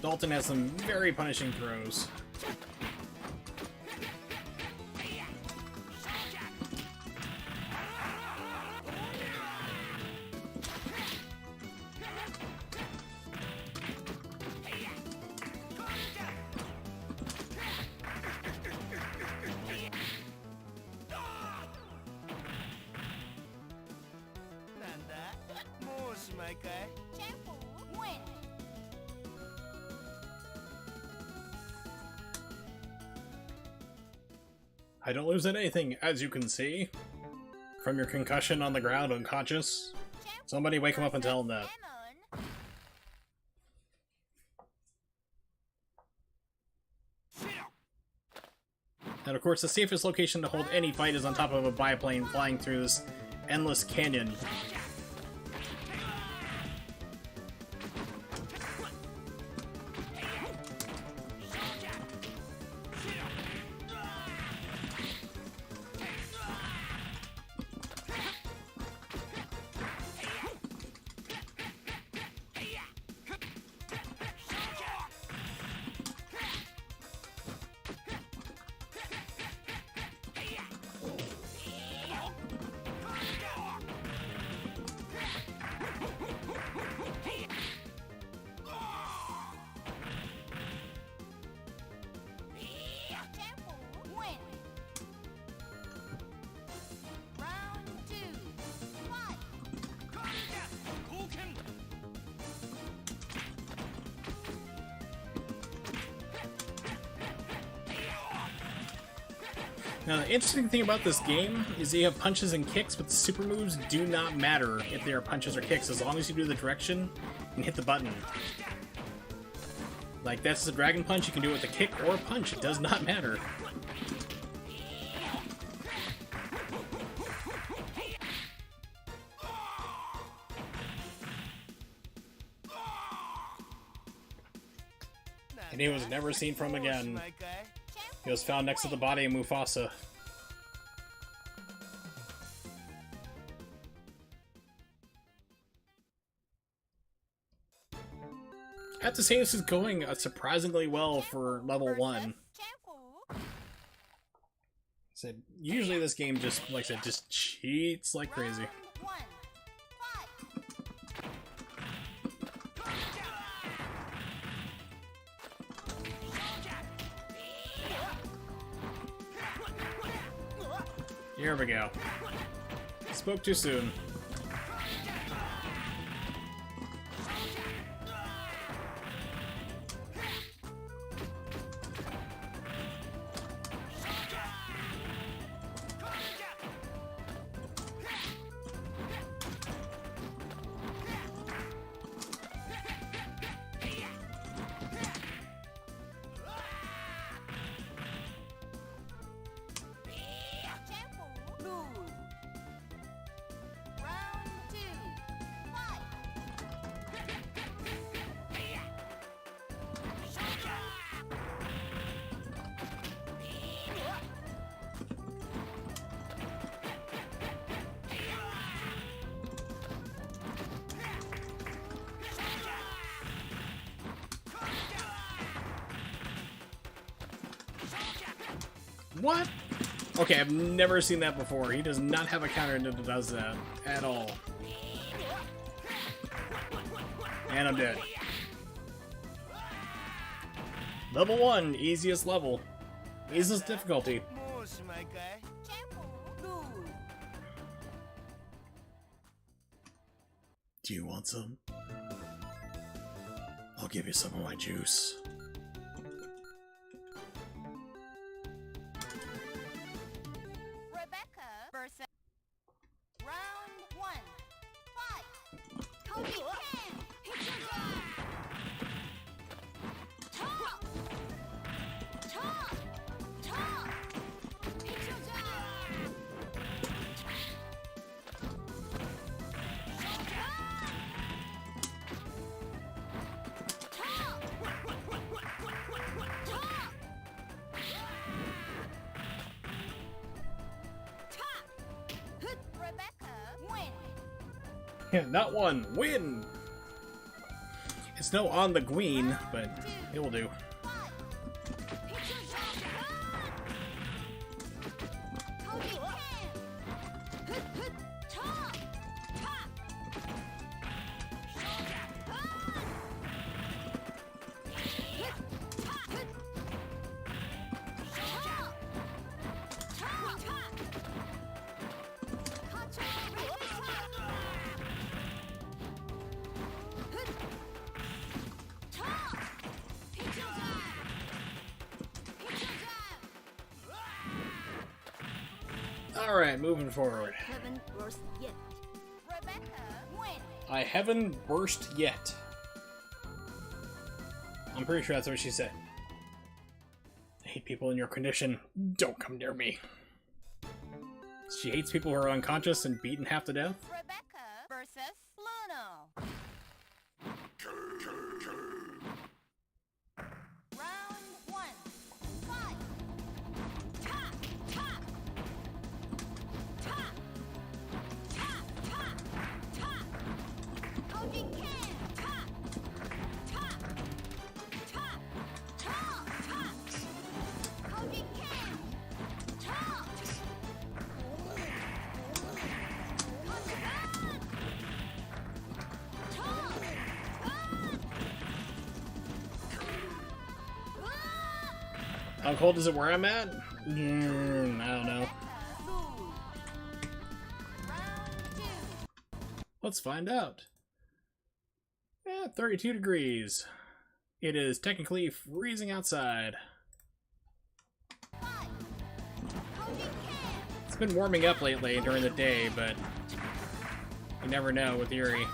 S1: Dalton has some very punishing throws. I don't lose anything, as you can see. From your concussion on the ground unconscious. Somebody wake him up and tell him that. And of course, the safest location to hold any fight is on top of a biplane flying through this endless canyon. Now, the interesting thing about this game is you have punches and kicks, but the super moves do not matter if they are punches or kicks, as long as you do the direction and hit the button. Like, that's the Dragon Punch, you can do it with a kick or a punch, it does not matter. And he was never seen from again. He was found next to the body of Mufasa. I have to say this is going surprisingly well for level 1. Said usually this game just, like I said, just cheats like crazy. Here we go. Spoke too soon. What? Okay, I've never seen that before. He does not have a counter that does that at all. And I'm dead. Level 1, easiest level. Easiest difficulty. Do you want some? I'll give you some of my juice. Yeah, not one. Win! It's no on the Gween, but it will do. Alright, moving forward. I haven't burst yet. I'm pretty sure that's what she said. I hate people in your condition. Don't come near me. She hates people who are unconscious and beaten half to death?
S6: Rebecca versus Luno. Round 1. Fight. Ta ta. Ta. Ta ta. Ta. Koji Ken. Ta. Ta. Ta. Ta. Ta. Koji Ken. Ta.
S1: How cold is it where I'm at? I don't know. Let's find out. Yeah, 32 degrees. It is technically freezing outside. It's been warming up lately during the day, but you never know with Yuri.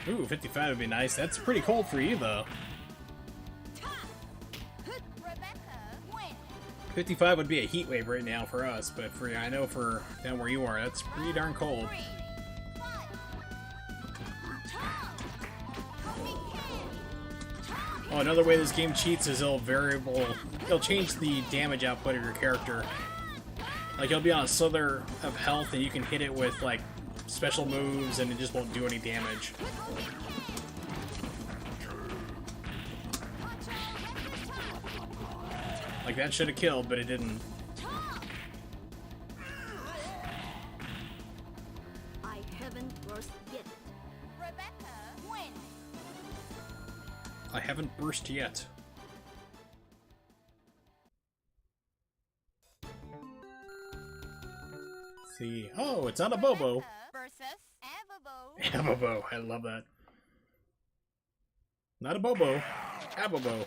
S1: Ooh, 55 would be nice. That's pretty cold for you, though. 55 would be a heat wave right now for us, but for I know for down where you are, that's pretty darn cold. Oh, another way this game cheats is it'll change the damage output of your character. Like, you'll be on a slither of health and you can hit it with, like, special moves and it just won't do any damage. Like, that should have killed, but it didn't.
S4: I haven't burst yet.
S1: I haven't burst yet. Let's see. Oh, it's on a Bobo. Abobo. I love that. Not a Bobo. Abobo.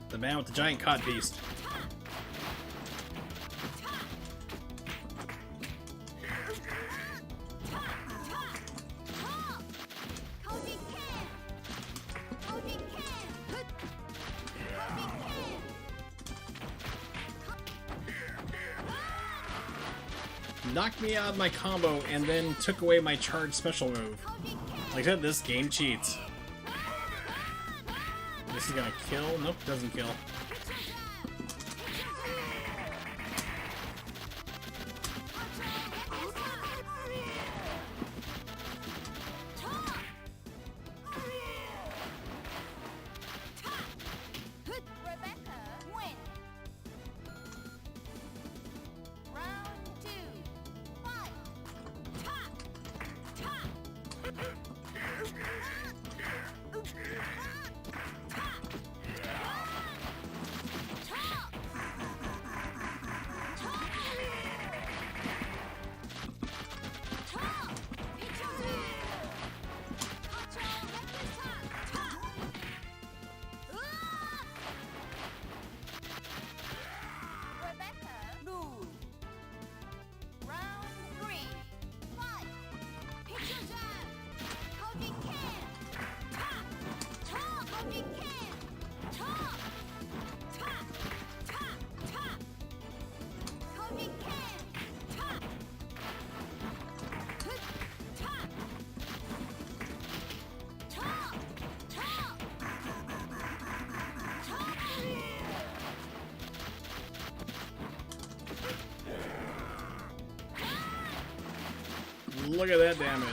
S1: The man with the giant cod beast. Knocked me out of my combo and then took away my charged special move. Like that, this game cheats. This is gonna kill? Nope, doesn't kill. Look at that damage.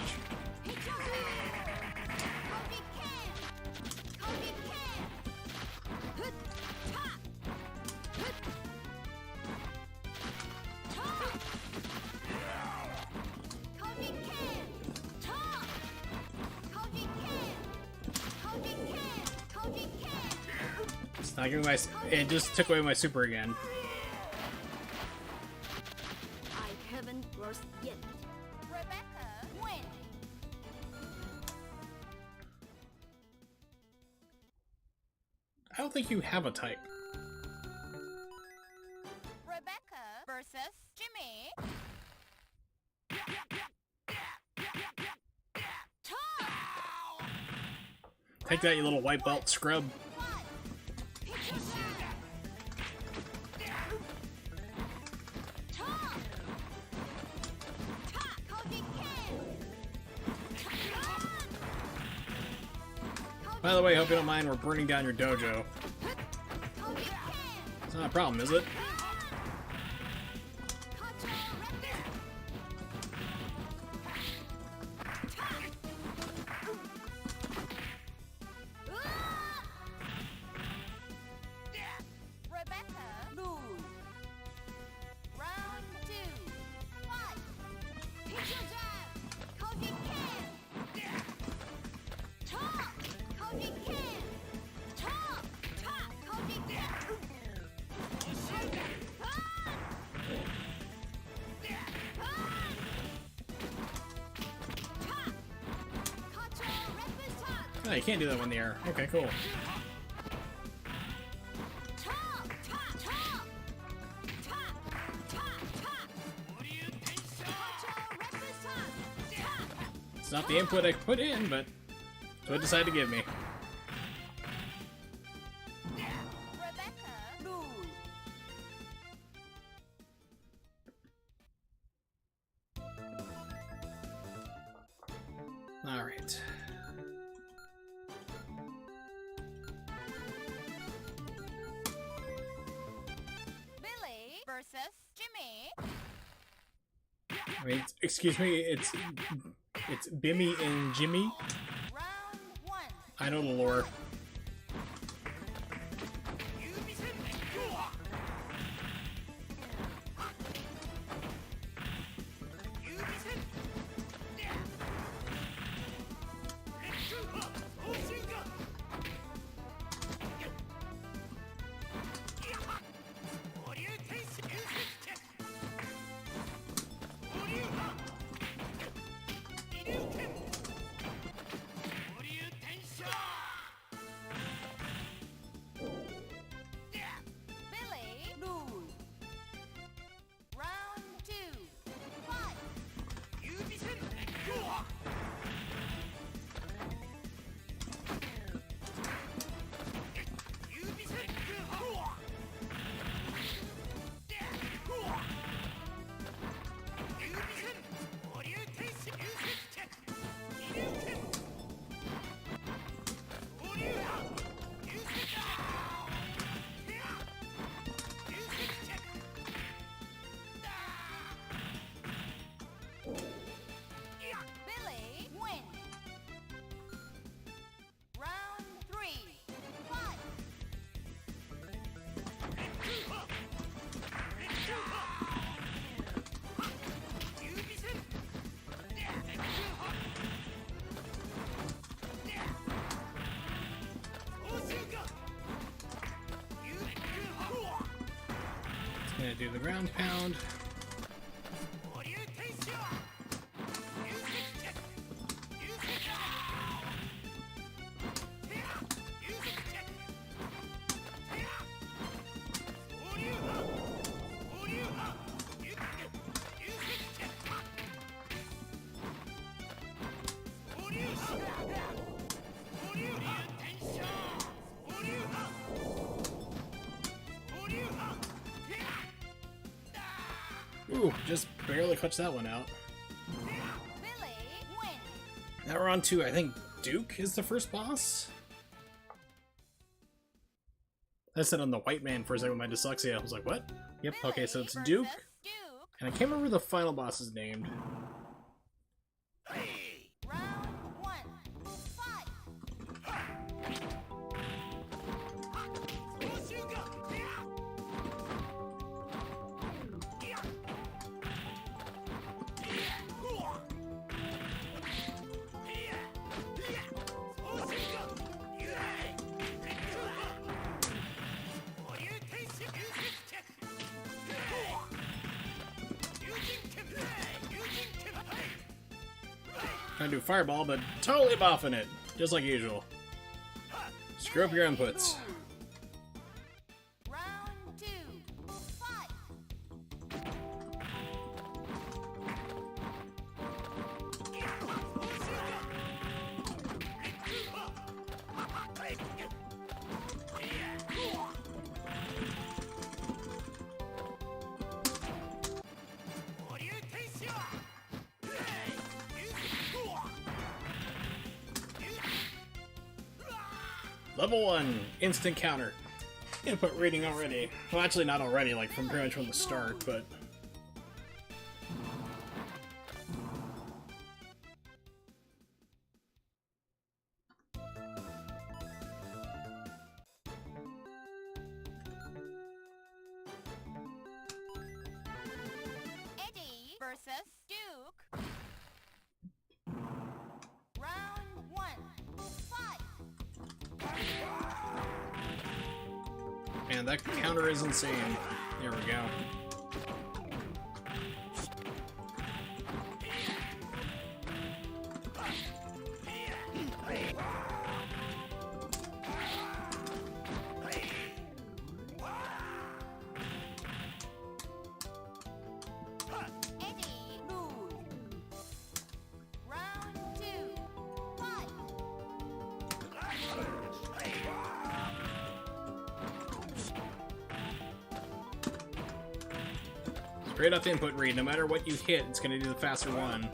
S1: It's not giving my. It just took away my super again.
S4: I haven't burst yet.
S1: I don't think you have a type.
S6: Rebecca versus Jimmy.
S1: Take that, you little white belt scrub. By the way, hope you don't mind, we're burning down your dojo. It's not a problem, is it? Oh, you can't do that one in the air. Okay, cool. It's not the input I put in, but it's what it decided to give me. All right.
S6: Billy versus Jimmy.
S1: I mean, excuse me, it's Bimmy and Jimmy.
S6: Round one.
S1: I know the lore.
S6: Billy lose. Round two. Fight. Billy win. Round three. Fight.
S1: It's gonna do the ground pound. Ooh, just barely clutched that one out.
S6: Billy win.
S1: Now we're on to, I think, Duke is the first boss? I said on the white man for a second with my dyslexia. I was like, what? Yep, okay, so it's
S6: Billy
S1: Duke.
S6: versus Duke.
S1: And I can't remember the final boss is named.
S6: Round one. Fight.
S1: Trying to do fireball, but totally buffing it, just like usual. Screw up your inputs.
S6: Round two. Fight.
S1: Level 1, instant counter. Input reading already. Well, actually not already, like from pretty much from the start, but...
S6: Eddie versus Duke. Round one. Fight.
S1: Man, that counter is insane. There we go. Straight up input read. No matter what you hit, it's gonna do the faster one.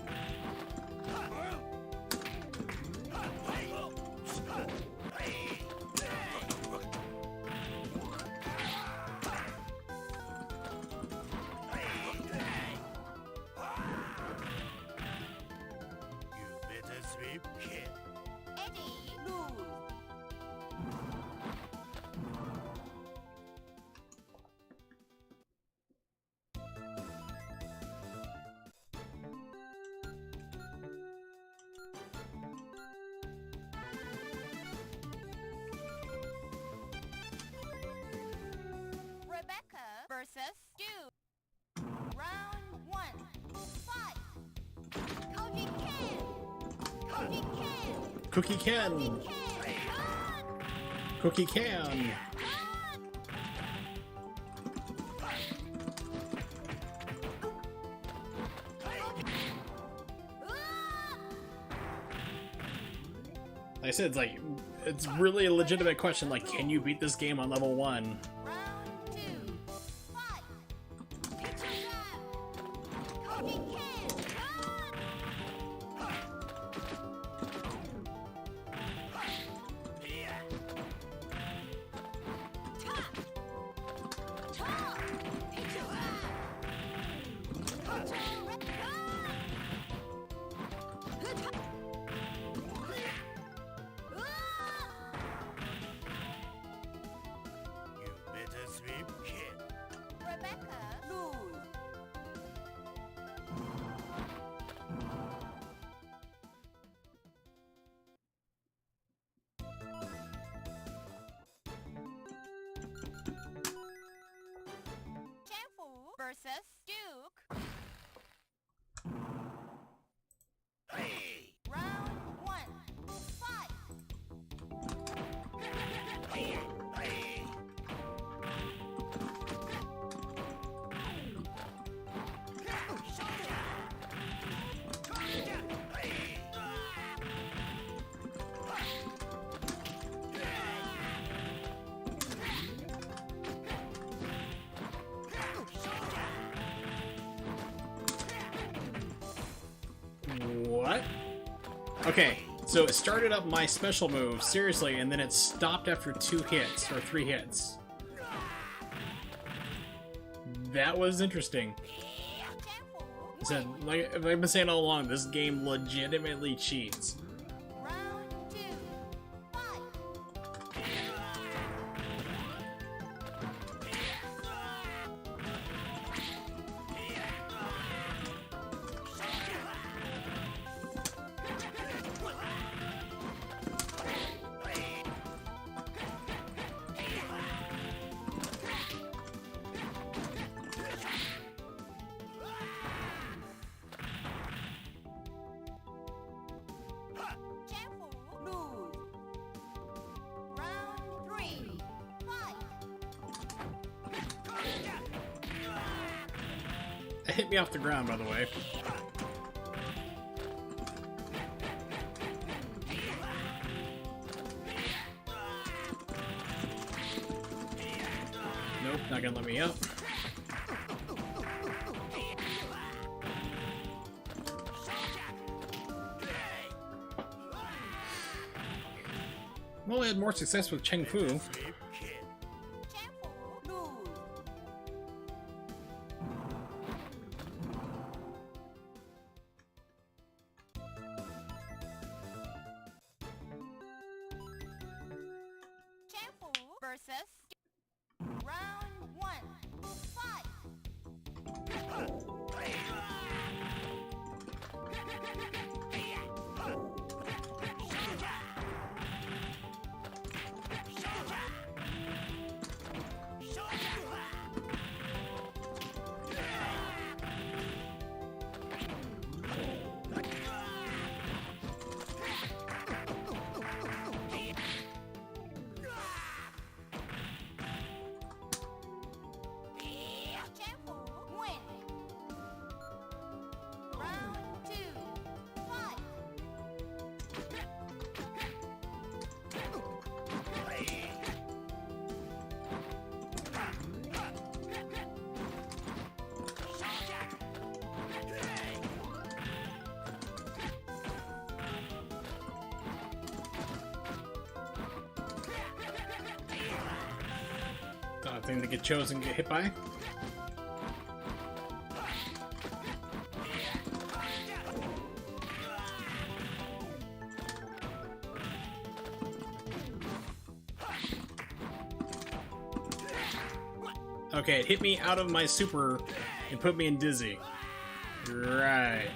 S2: You better sweep kid.
S6: Eddie, lose. Rebecca versus Stu. Round 1. Fight. Koji Ken. Koji Ken.
S1: Cookie Ken.
S6: Ken.
S1: Cookie Can. Like I said, it's really a legitimate question. Like, can you beat this game on level 1?
S6: Round 2. Fight. Picture that. Koji Ken.
S2: You better sweep kid.
S6: Rebecca, lose. Chanfu versus Duke.
S2: Hey!
S6: Round 1. Fight.
S1: What? Okay, so it started up my special move, seriously, and then it stopped after 2 hits, or 3 hits. That was interesting.
S6: Chanfu,
S1: So, like I've been saying all along, this game legitimately cheats.
S6: round 2. Fight. Chanfu, lose. Round 3. Fight.
S1: It hit me off the ground, by the way. Nope, not gonna let me up. Well, I had more success with Cheng Fu.
S2: Sweep kid.
S6: Chanfu, lose. Chanfu versus round 1. Fight. Chanfu, win. Round 2.
S1: thing to get chosen and get hit by. Okay, it hit me out of my super and put me in dizzy. Right.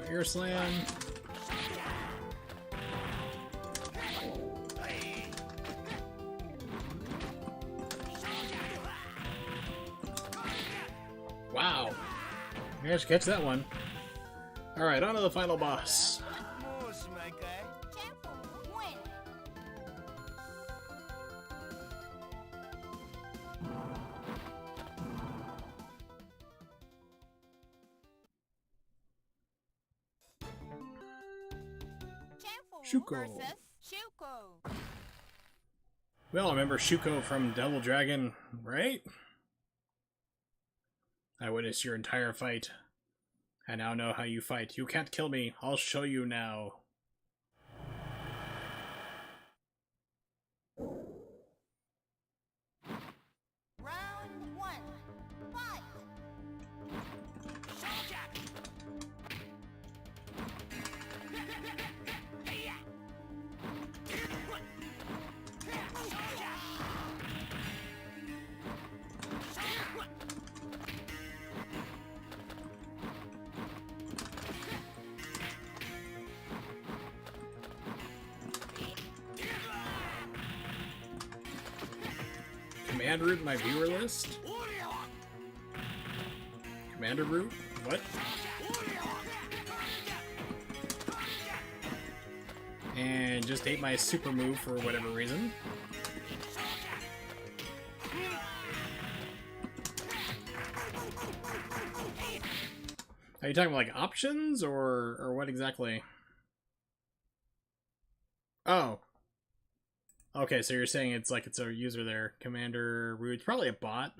S1: Air slam. Wow. Managed to catch that one. Alright, on to the final boss. Shuko. We all remember Shuko from Double Dragon, right? I witnessed your entire fight. I now know how you fight. You can't kill me. I'll show you now.
S6: Round 1. Fight!
S1: Command root in my viewer list? Commander root? What? And just ate my super move for whatever reason. Are you talking about like options or what exactly? Oh. Okay, so you're saying it's like it's a user there. Commander root, probably a bot.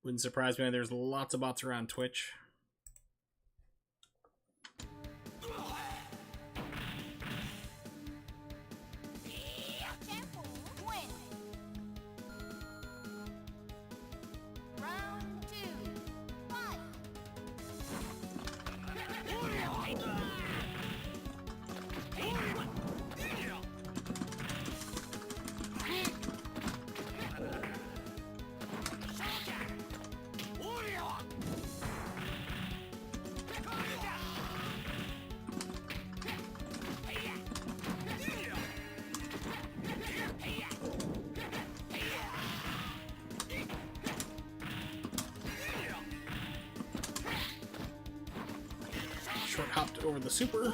S1: Wouldn't surprise me. There's lots of bots around Twitch. Short hopped over the super.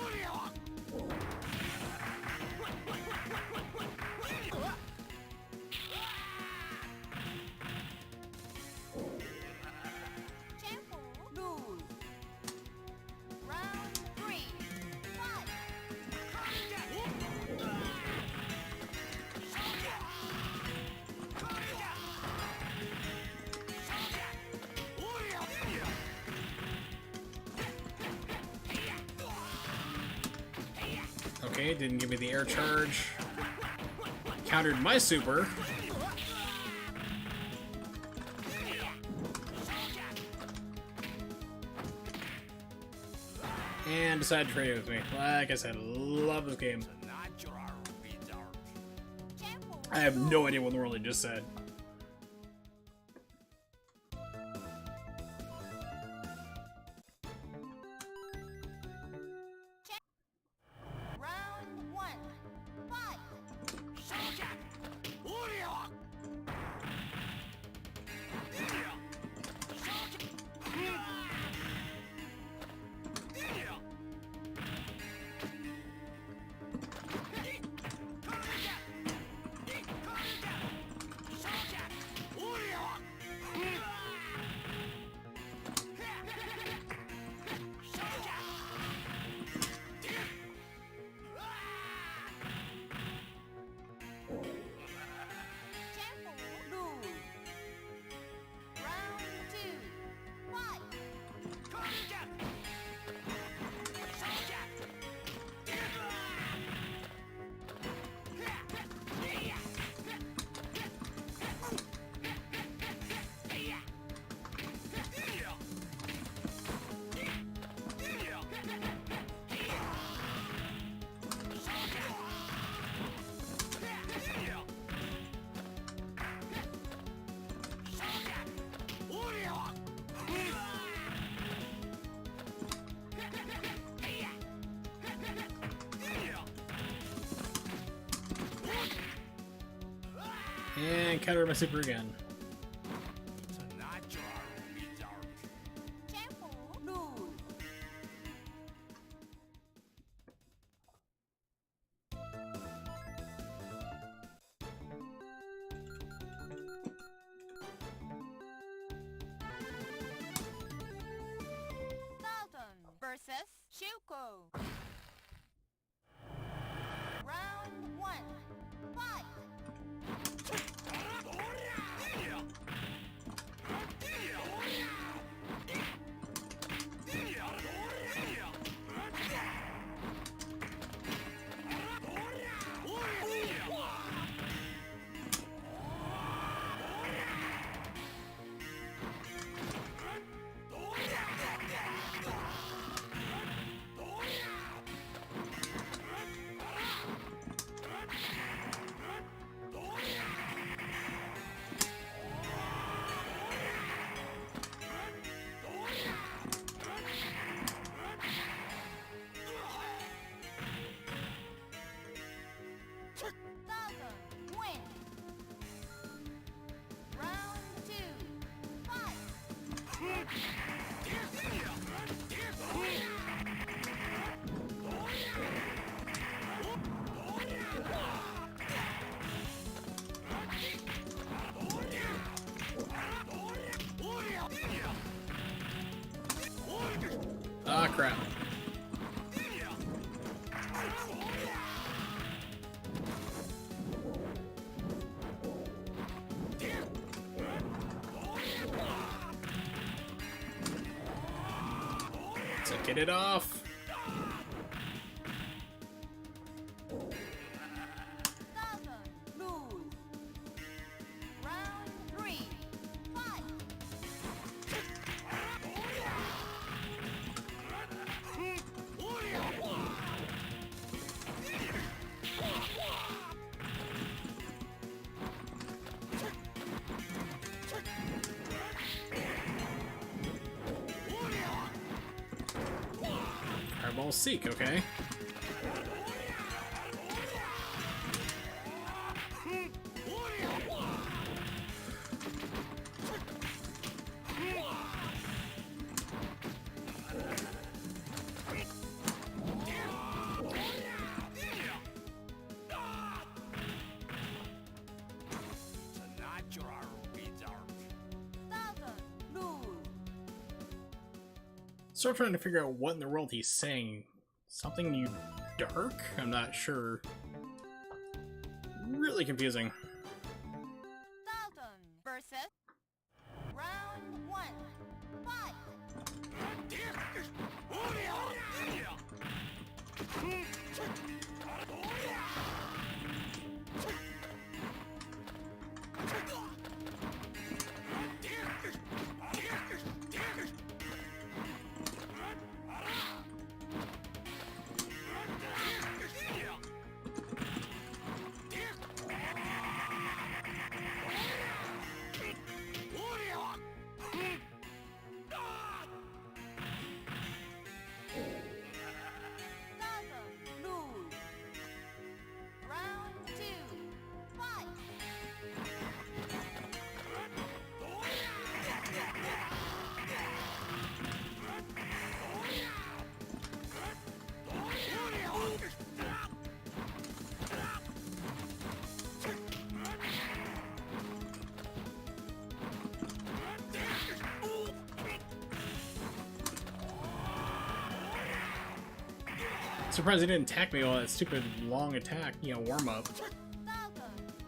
S1: Okay, didn't give me the air charge. Countered my super. And decided to trade it with me. Like I said, love this game. I have no idea what the world I just said. And counter my super again.
S2: Tonight you're beats our
S4: 天府路 Dalton versus Shuko. Round 1. Fight. Dalton win. Round 2. Fight.
S1: Ah, crap. So get it off.
S4: Dalton lose. Round 3. Fight.
S1: Fireball Seek, okay.
S2: Tonight you're beats our
S4: Dalton lose.
S1: Still trying to figure out what in the world he's saying. Something new dark? I'm not sure. Really confusing.
S4: Dalton versus round 1. Fight. Dalton lose. Round 2. Fight.
S1: Surprised he didn't attack me all that stupid long attack, warm up.
S4: Dalton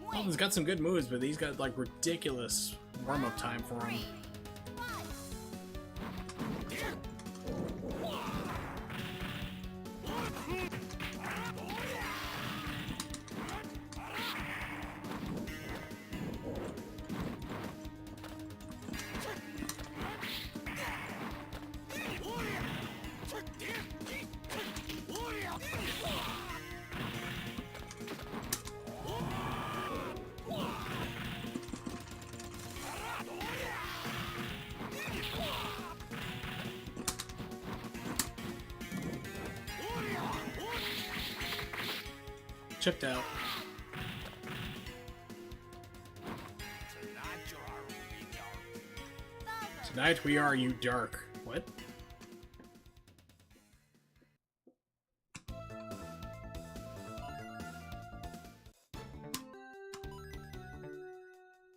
S4: win.
S1: Alden's got some good moves, but he's got like ridiculous warm up time for him.
S4: 3. Fight.
S1: Chipped out. Tonight we are you dark. What?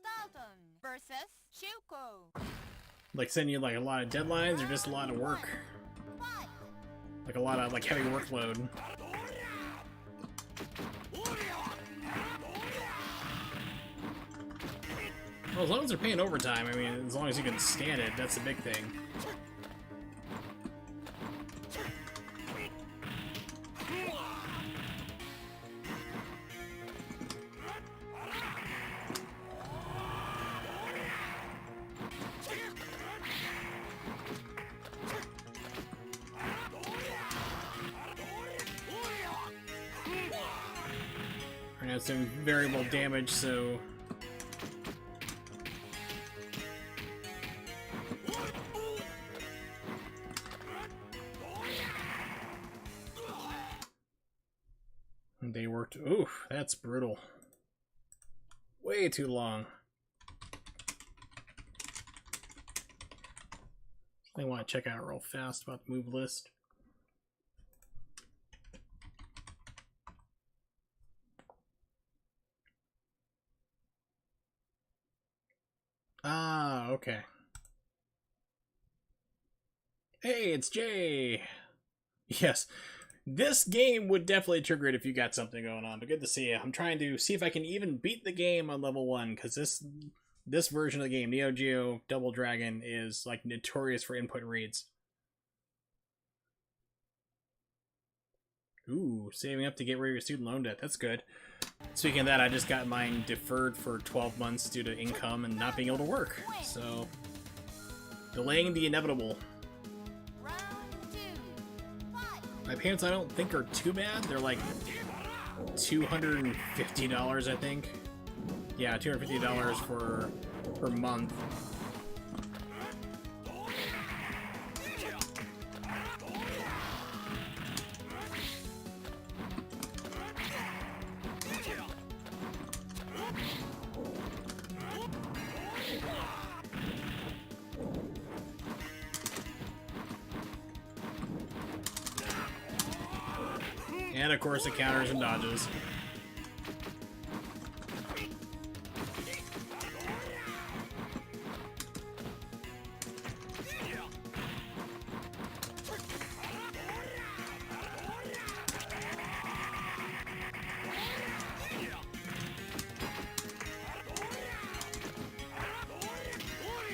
S4: Dalton versus Shuko.
S1: Like sending you like a lot of deadlines or just a lot of work?
S4: Fight.
S1: Like a lot of like heavy workload. Well, as long as they're paying overtime, I mean, as long as you can stand it, that's the big thing. We're gonna have some variable damage, so they worked. Oof, that's brutal. Way too long. I want to check out real fast about the move list. Ah, okay. Hey, it's Jay! Yes, this game would definitely trigger it if you got something going on, but good to see you. I'm trying to see if I can even beat the game on level 1, because this version of the game, Neo Geo Double Dragon, is like notorious for input reads. Ooh, saving up to get rid of your student loan debt. That's good. Speaking of that, I just got mine deferred for 12 months due to income and not being able to work. So, delaying the inevitable.
S4: Round 2. Fight.
S1: My payments I don't think are too bad. They're like $250, I think. Yeah, $250 per month. And of course the counters and dodges.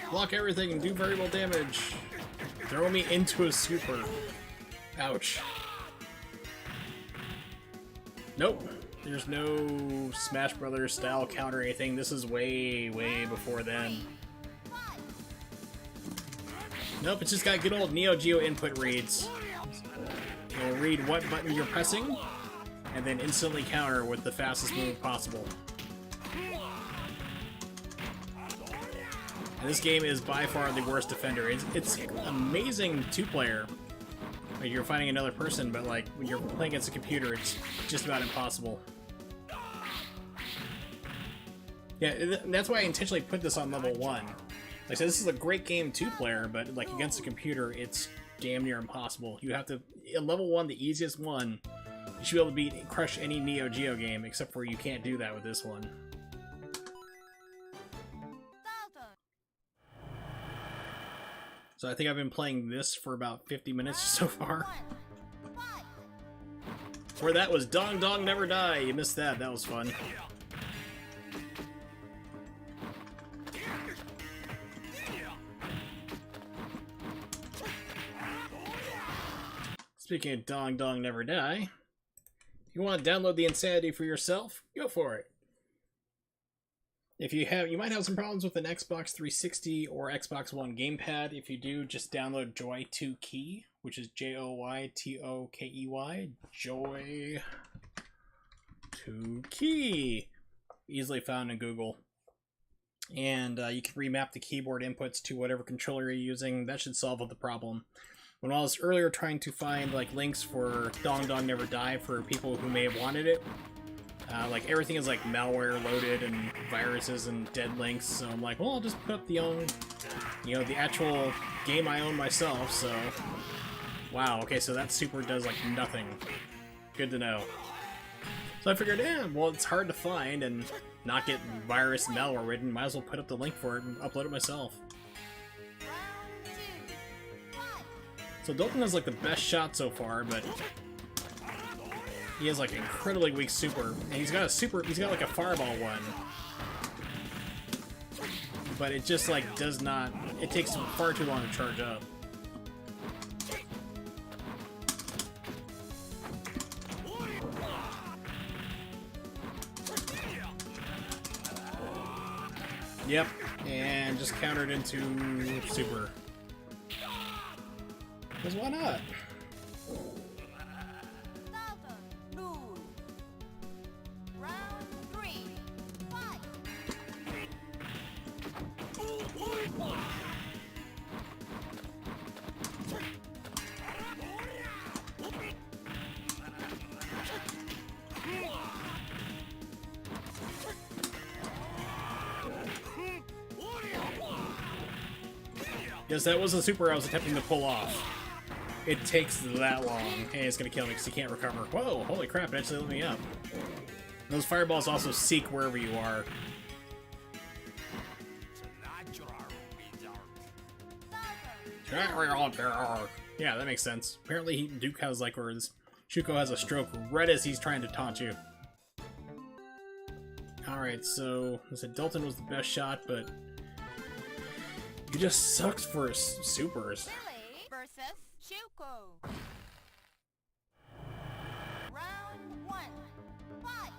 S1: Block everything and do variable damage. Throw me into a super. Ouch. Nope. There's no Smash Brothers style counter or anything. This is way, way before then. Nope, it's just got good old Neo Geo input reads. It'll read what button you're pressing, and then instantly counter with the fastest move possible. And this game is by far the worst defender. It's amazing two-player. Like you're fighting another person, but like when you're playing against a computer, it's just about impossible. Yeah, that's why I intentionally put this on level 1. Like I said, this is a great game two-player, but like against a computer, it's damn near impossible. You have to, at level 1, the easiest one, you should be able to crush any Neo Geo game, except for you can't do that with this one. So I think I've been playing this for about 50 minutes so far. Where that was Dong Dong Never Die. You missed that. That was fun. Speaking of Dong Dong Never Die, if you want to download the insanity for yourself, go for it. If you might have some problems with an Xbox 360 or Xbox One gamepad. If you do, just download Joy2Key, which is Joytokey. Joy2Key. Easily found in Google. And you can remap the keyboard inputs to whatever controller you're using. That should solve the problem. When I was earlier trying to find like links for Dong Dong Never Die for people who may have wanted it, like everything is like malware loaded and viruses and dead links, so I'm like, well, I'll just put up the own You know, the actual game I own myself, so... Wow, okay, so that super does, like, nothing. Good to know. So I figured, well, it's hard to find and not get virus and malware ridden. Might as well put up the link for it and upload it myself. So Dalton has, like, the best shot so far, but... he has, like, incredibly weak super. And he's got like, a fireball one. But it just, like, does not... it takes far too long to charge up. Yep, and just countered into super. Because why not?
S6: Round 3, fight!
S1: Yes, that was the super I was attempting to pull off. It takes that long, and it's gonna kill me because he can't recover. Whoa, holy crap, it actually lit me up. Those fireballs also seek wherever you are. Yeah, that makes sense. Apparently Duke has, like, where Shuko has a stroke right as he's trying to taunt you. Alright, so I said Dalton was the best shot, but he just sucks for his supers.
S6: Billy versus Shuko. Round 1, fight!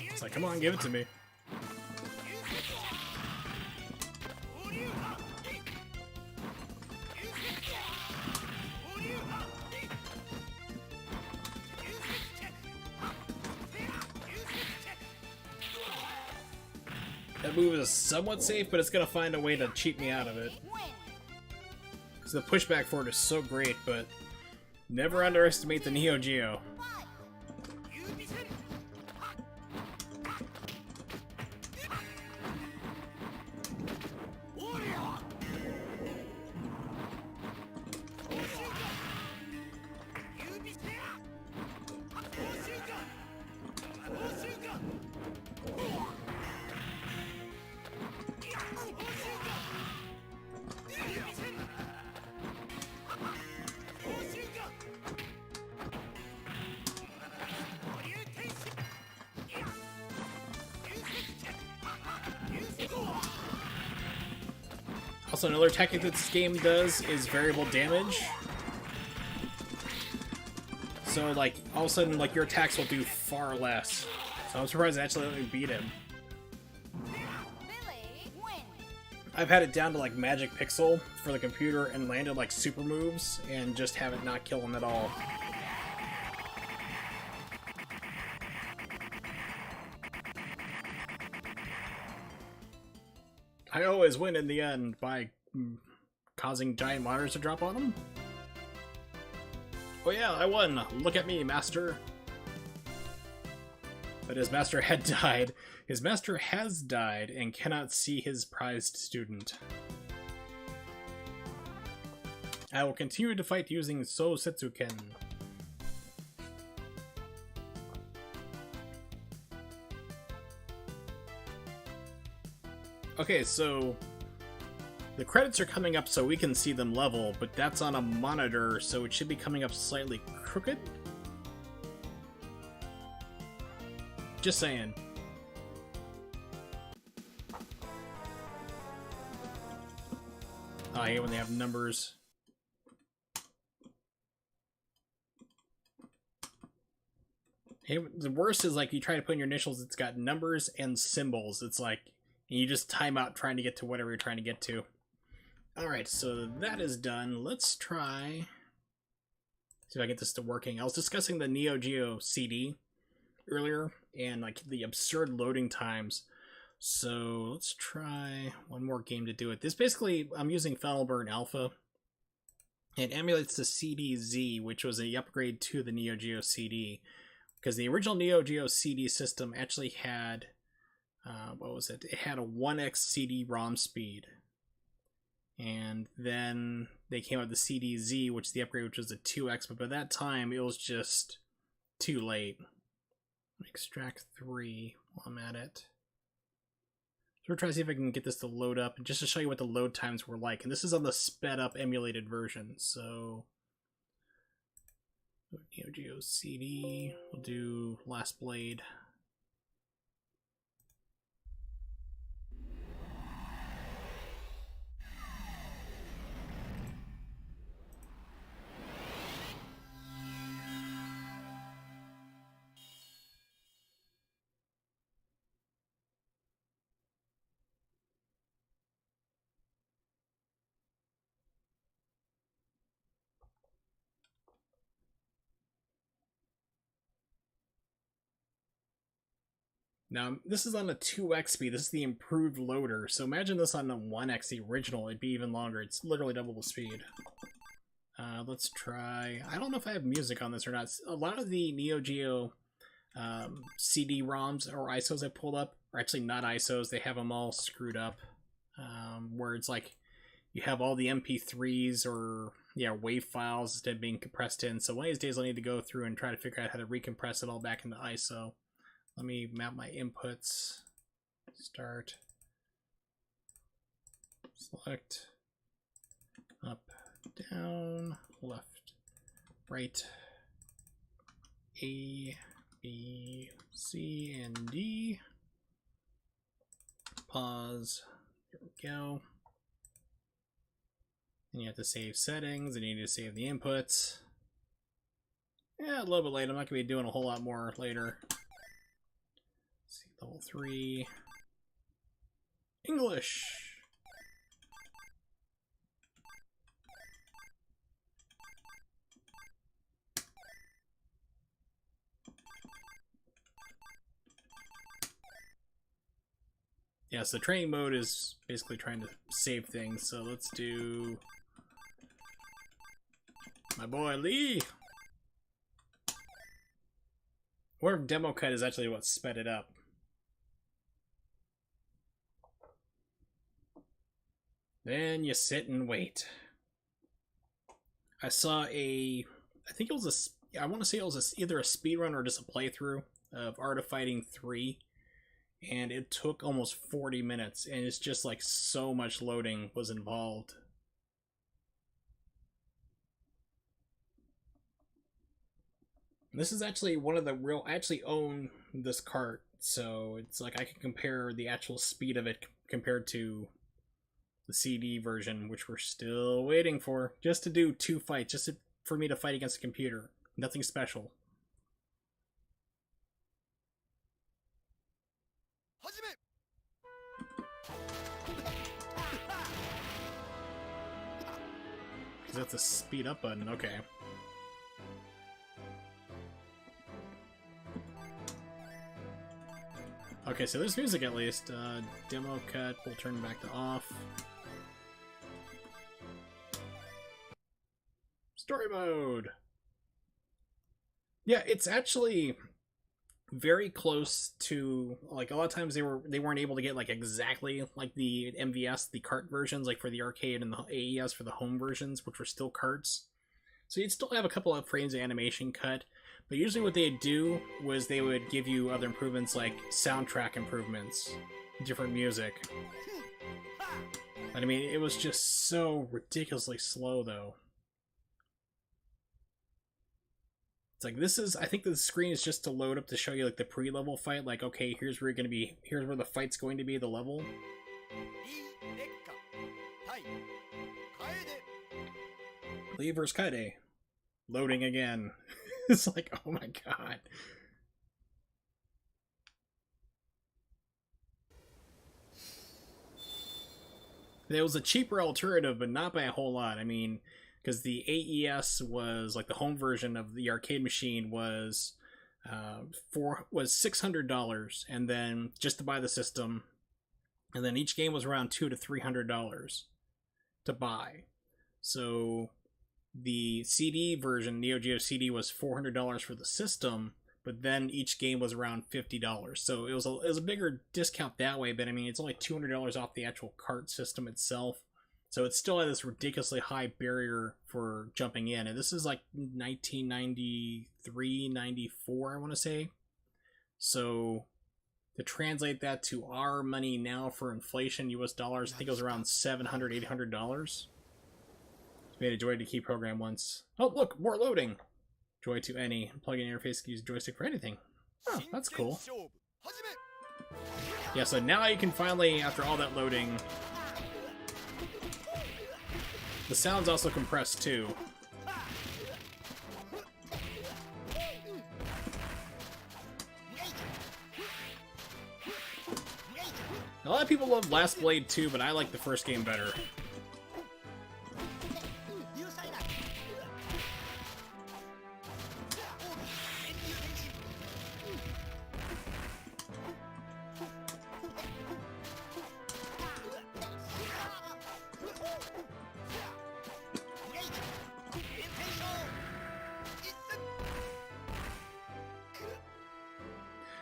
S1: It's like, come on, give it to me. That move is somewhat safe, but it's gonna find a way to cheat me out of it. So the pushback for it is so great, but never underestimate the Neo Geo. Also, another tactic that this game does is variable damage. So, like, all of a sudden, like, your attacks will do far less. So I'm surprised it actually let me beat him.
S6: Billy wins.
S1: I've had it down to, like, Magic Pixel for the computer and landed, like, super moves and just have it not kill him at all. I always win in the end by causing giant monitors to drop on them. Oh yeah, I won! Look at me, master! But his master had died. His master has died and cannot see his prized student. I will continue to fight using So Setsuken. Okay, so the credits are coming up so we can see them level, but that's on a monitor, so it should be coming up slightly crooked? Just saying. I hate when they have numbers. Hey, the worst is, like, you try to put in your initials, it's got numbers and symbols. It's like, and you just time out trying to get to whatever you're trying to get to. Alright, so that is done. Let's try... see if I get this to working. I was discussing the Neo Geo CD, earlier, and like the absurd loading times. So let's try one more game to do it. This basically, I'm using Fallburn Alpha. It emulates the CD-Z, which was a upgrade to the Neo Geo CD, because the original Neo Geo CD system actually had, what was it? It had a 1x CD-ROM speed. And then they came out with the CD-Z, which is the upgrade, which was a 2x, but by that time it was just too late. Extract 3 while I'm at it. So we're trying to see if I can get this to load up, just to show you what the load times were like. And this is on the sped up emulated version, so Neo Geo CD, we'll do Last Blade. Now, this is on a 2x speed. This is the improved loader. So imagine this on the 1x, the original. It'd be even longer. It's literally double the speed. Let's try... I don't know if I have music on this or not. A lot of the Neo Geo CD-ROMs or ISOs I pulled up are actually not ISOs. They have them all screwed up. Where it's like you have all the MP3s or WAV files instead of being compressed in. So one of these days I'll need to go through and try to figure out how to recompress it all back into ISO. Let me map my inputs. Start. Select. Up, down, left, right. A, B, C, and D. Pause. Here we go. And you have to save settings, and you need to save the inputs. Yeah, a little bit late. I'm not going to be doing a whole lot more later. See, level 3. English. Yeah, so training mode is basically trying to save things, so let's do my boy Lee. Or demo cut is actually what sped it up. Then you sit and wait. I saw I think it was I want to say it was either a speedrun or just a playthrough of Art of Fighting 3. And it took almost 40 minutes, and it's just like so much loading was involved. This is actually one of the real... I actually own this cart, so it's like I can compare the actual speed of it compared to the CD version, which we're still waiting for. Just to do 2 fights, for me to fight against a computer. Nothing special. That's a speed up button, okay. Okay, so there's music at least. Demo cut, we'll turn back to off. Story mode! Yeah, it's actually very close to, like, a lot of times they weren't able to get like exactly like the MVS, the cart versions, like for the arcade, and the AES for the home versions, which were still carts. So you'd still have a couple of frames of animation cut, but usually what they'd do was they would give you other improvements like soundtrack improvements, different music. But I mean, it was just so ridiculously slow though. It's like, this is, I think the screen is just to load up to show you like the pre-level fight, like, okay, here's where you're gonna be, here's where the fight's going to be, the level. Lee vs. Kaede. Loading again. It's like, oh my god. There was a cheaper alternative, but not by a whole lot. I mean, because the AES was, like, the home version of the arcade machine was was $600, and then just to buy the system, and then each game was around $200 to $300 to buy. So the CD version, Neo Geo CD, was $400 for the system, but then each game was around $50. So it was a bigger discount that way, but I mean, it's only $200 off the actual cart system itself. So it's still at this ridiculously high barrier for jumping in. And this is like 1993, 94, I want to say. So to translate that to our money now for inflation, US dollars, I think it was around $700, $800. Made a Joy to Key program once. Oh, look, more loading. Joy to any. Plug-in interface can use joystick for anything. Oh, that's cool. Yeah, so now you can finally, after all that loading... The sound's also compressed too. A lot of people love Last Blade 2, but I like the first game better.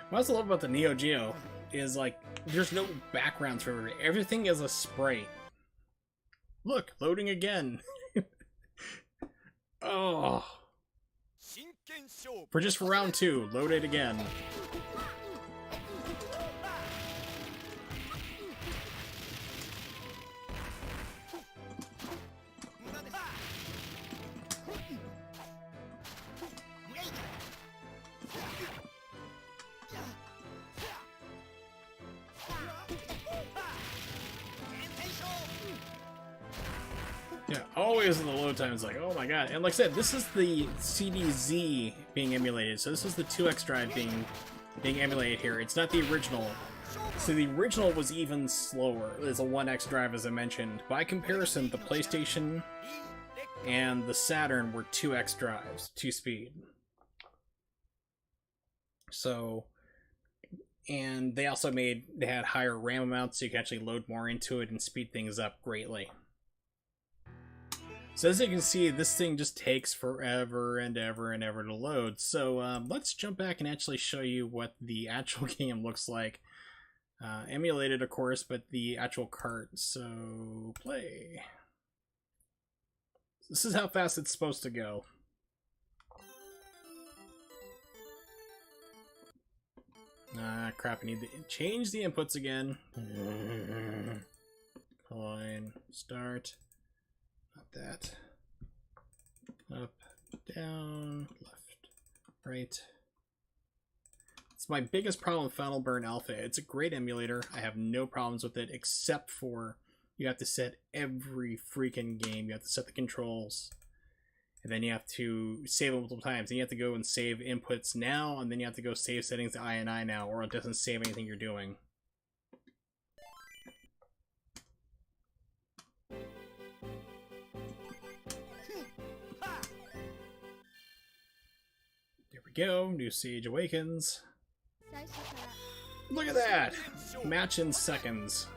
S1: What I also love about the Neo Geo is, like, there's no backgrounds for everything is a spray. Look, loading again. Oh. For round 2, load it again. Yeah, always in the load time, it's like, oh my god. And like I said, this is the CDZ being emulated, so this is the 2X drive being emulated here. It's not the original. So the original was even slower. It's a 1X drive, as I mentioned. By comparison, the PlayStation and the Saturn were 2X drives, 2-speed. So, and they also they had higher RAM amounts, so you can actually load more into it and speed things up greatly. So as you can see, this thing just takes forever and ever and ever to load. So let's jump back and actually show you what the actual game looks like. Emulated, of course, but the actual cart. So play. This is how fast it's supposed to go. Ah, crap, I need to change the inputs again. Coin, start. Not that. Up, down, left, right. It's my biggest problem with Final Burn Alpha. It's a great emulator. I have no problems with it, except for you have to set every freaking game. You have to set the controls. And then you have to save it multiple times. Then you have to go and save inputs now, and then you have to go save settings to INI now, or it doesn't save anything you're doing. There we go, New Siege Awakens. Look at that! Match in seconds.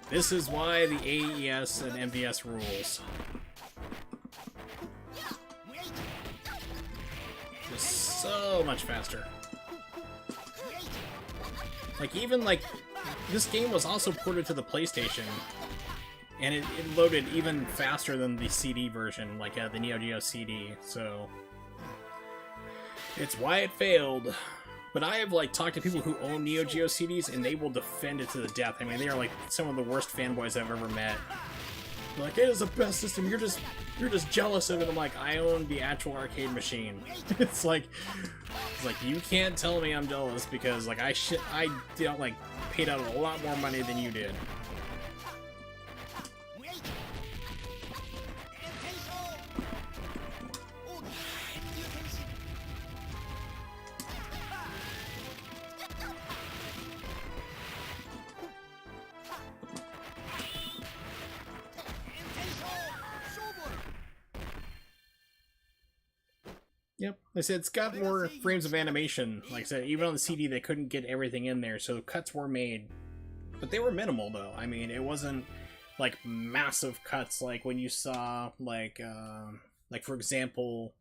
S1: This is why the AES and MVS rules. Just so much faster. Like, even like, this game was also ported to the PlayStation, and it loaded even faster than the CD version, like the Neo Geo CD, so it's why it failed. But I have, like, talked to people who own Neo Geo CDs, and they will defend it to the death. I mean, they are, like, some of the worst fanboys I've ever met. They're like, it is the best system, you're just jealous of it. I'm like, I own the actual arcade machine. It's like, you can't tell me I'm jealous, because, like, I like, paid out a lot more money than you did. I said, it's got more frames of animation. Like I said, even on the CD, they couldn't get everything in there, so cuts were made. But they were minimal, though. I mean, it wasn't, like, massive cuts, like when you saw, like for example,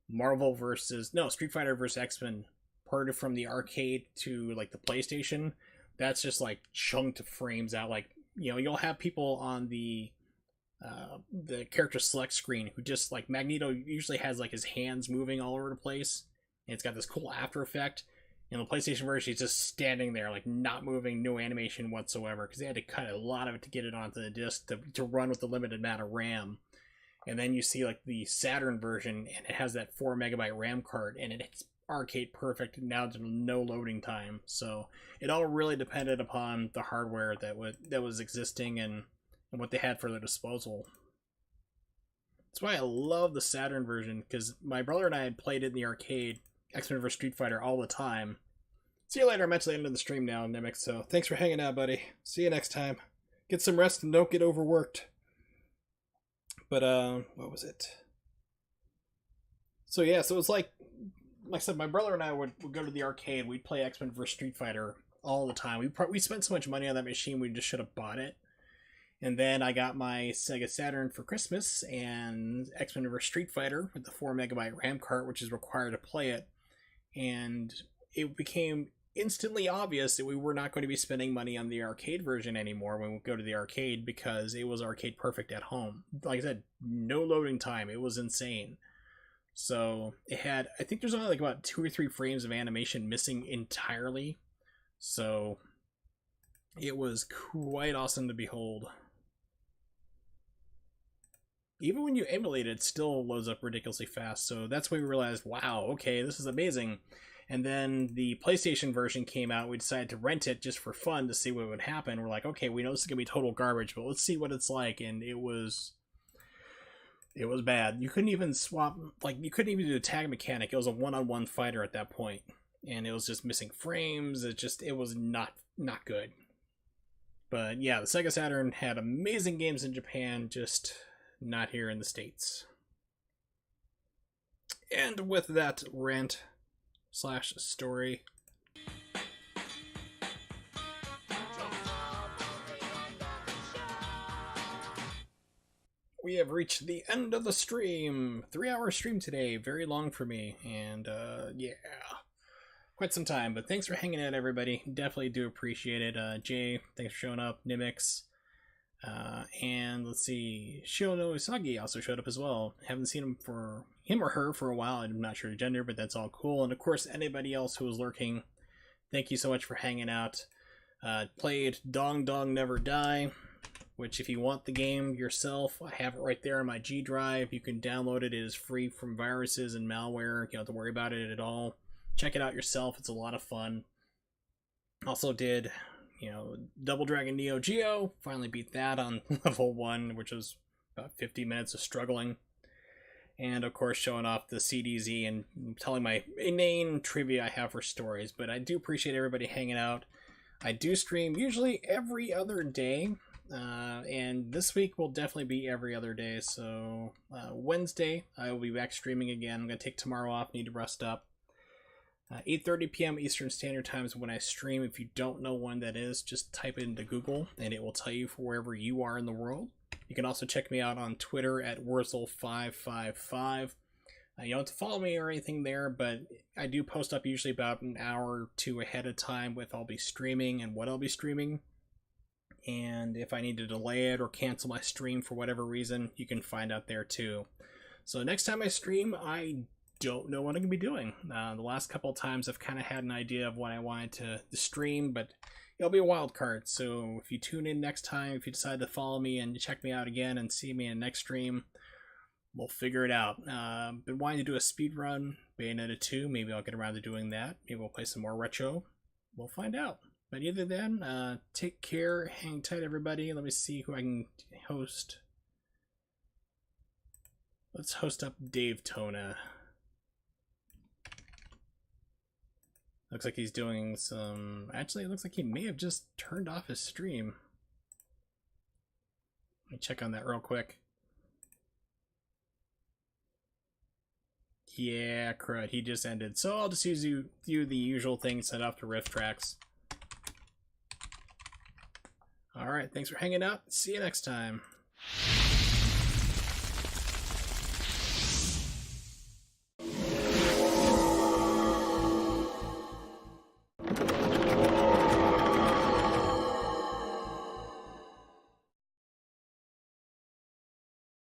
S1: Street Fighter versus X-Men, ported from the arcade to, like, the PlayStation. That's just, like, chunked frames out. Like, you know, you'll have people on the character select screen who just, like, Magneto usually has, like, his hands moving all over the place, and it's got this cool after effect. In the PlayStation version, he's just standing there, like, not moving, no animation whatsoever, because they had to cut a lot of it to get it onto the disc to run with the limited amount of RAM. And then you see, like, the Saturn version, and it has that 4 megabyte RAM card, and it's arcade perfect, now to no loading time. So it all really depended upon the hardware that was existing and what they had for their disposal. That's why I love the Saturn version, because my brother and I had played it in the arcade, X-Men vs. Street Fighter, all the time. See you later. I'm at the end of the stream now, Nimic, so thanks for hanging out, buddy. See you next time. Get some rest and don't get overworked. But, what was it? So yeah, so it's like I said, my brother and I would go to the arcade, we'd play X-Men vs. Street Fighter all the time. We spent so much money on that machine, we just should have bought it. And then I got my Sega Saturn for Christmas, and X-Men vs. Street Fighter with the 4 megabyte RAM card, which is required to play it. And it became instantly obvious that we were not going to be spending money on the arcade version anymore when we go to the arcade, because it was arcade perfect at home. Like I said, no loading time. It was insane. So it had, I think there's only like about 2 or 3 frames of animation missing entirely. So it was quite awesome to behold. Even when you emulate it, it still loads up ridiculously fast. So that's when we realized, wow, okay, this is amazing. And then the PlayStation version came out. We decided to rent it just for fun to see what would happen. We're like, okay, we know this is going to be total garbage, but let's see what it's like. And it was bad. You couldn't even swap, like, you couldn't even do a tag mechanic. It was a one-on-one fighter at that point. And it was just missing frames. It was not good. But yeah, the Sega Saturn had amazing games in Japan, just not here in the States. And with that rant / story, we have reached the end of the stream. 3-hour stream today, very long for me, and yeah, quite some time. But thanks for hanging out, everybody. Definitely do appreciate it. Jay, thanks for showing up. Nimix, and let's see, Shiono Usagi also showed up as well. Haven't seen him or her for a while. I'm not sure the gender, but that's all cool. And of course, anybody else who was lurking, thank you so much for hanging out. Played Dong Dong Never Die, which if you want the game yourself, I have it right there on my G Drive. You can download it. It is free from viruses and malware. You don't have to worry about it at all. Check it out yourself. It's a lot of fun. Also did, Double Dragon Neo Geo. Finally beat that on level 1, which was about 50 minutes of struggling. And of course showing off the CDZ and telling my inane trivia I have for stories. But I do appreciate everybody hanging out. I do stream usually every other day. And this week will definitely be every other day. So Wednesday I will be back streaming again. I'm going to take tomorrow off. Need to rest up. 8:30 p.m. Eastern Standard Time is when I stream. If you don't know when that is, just type it into Google and it will tell you for wherever you are in the world. You can also check me out on Twitter at Wurzel555. You don't have to follow me or anything there, but I do post up usually about an hour or two ahead of time with I'll be streaming and what I'll be streaming. And if I need to delay it or cancel my stream for whatever reason, you can find out there too. So next time I stream, I don't know what I'm going to be doing. The last couple of times I've kind of had an idea of what I wanted to stream, but it'll be a wild card. So if you tune in next time, if you decide to follow me and check me out again and see me in the next stream, we'll figure it out. Been wanting to do a speed run, Bayonetta 2. Maybe I'll get around to doing that. Maybe we'll play some more retro. We'll find out. But either then, take care, hang tight, everybody. Let me see who I can host. Let's host up Dave Tona. Looks like he's doing some... Actually, it looks like he may have just turned off his stream. Let me check on that real quick. Yeah, crud, he just ended. So I'll just do the usual thing, set off to riff tracks. Alright, thanks for hanging out. See you next time.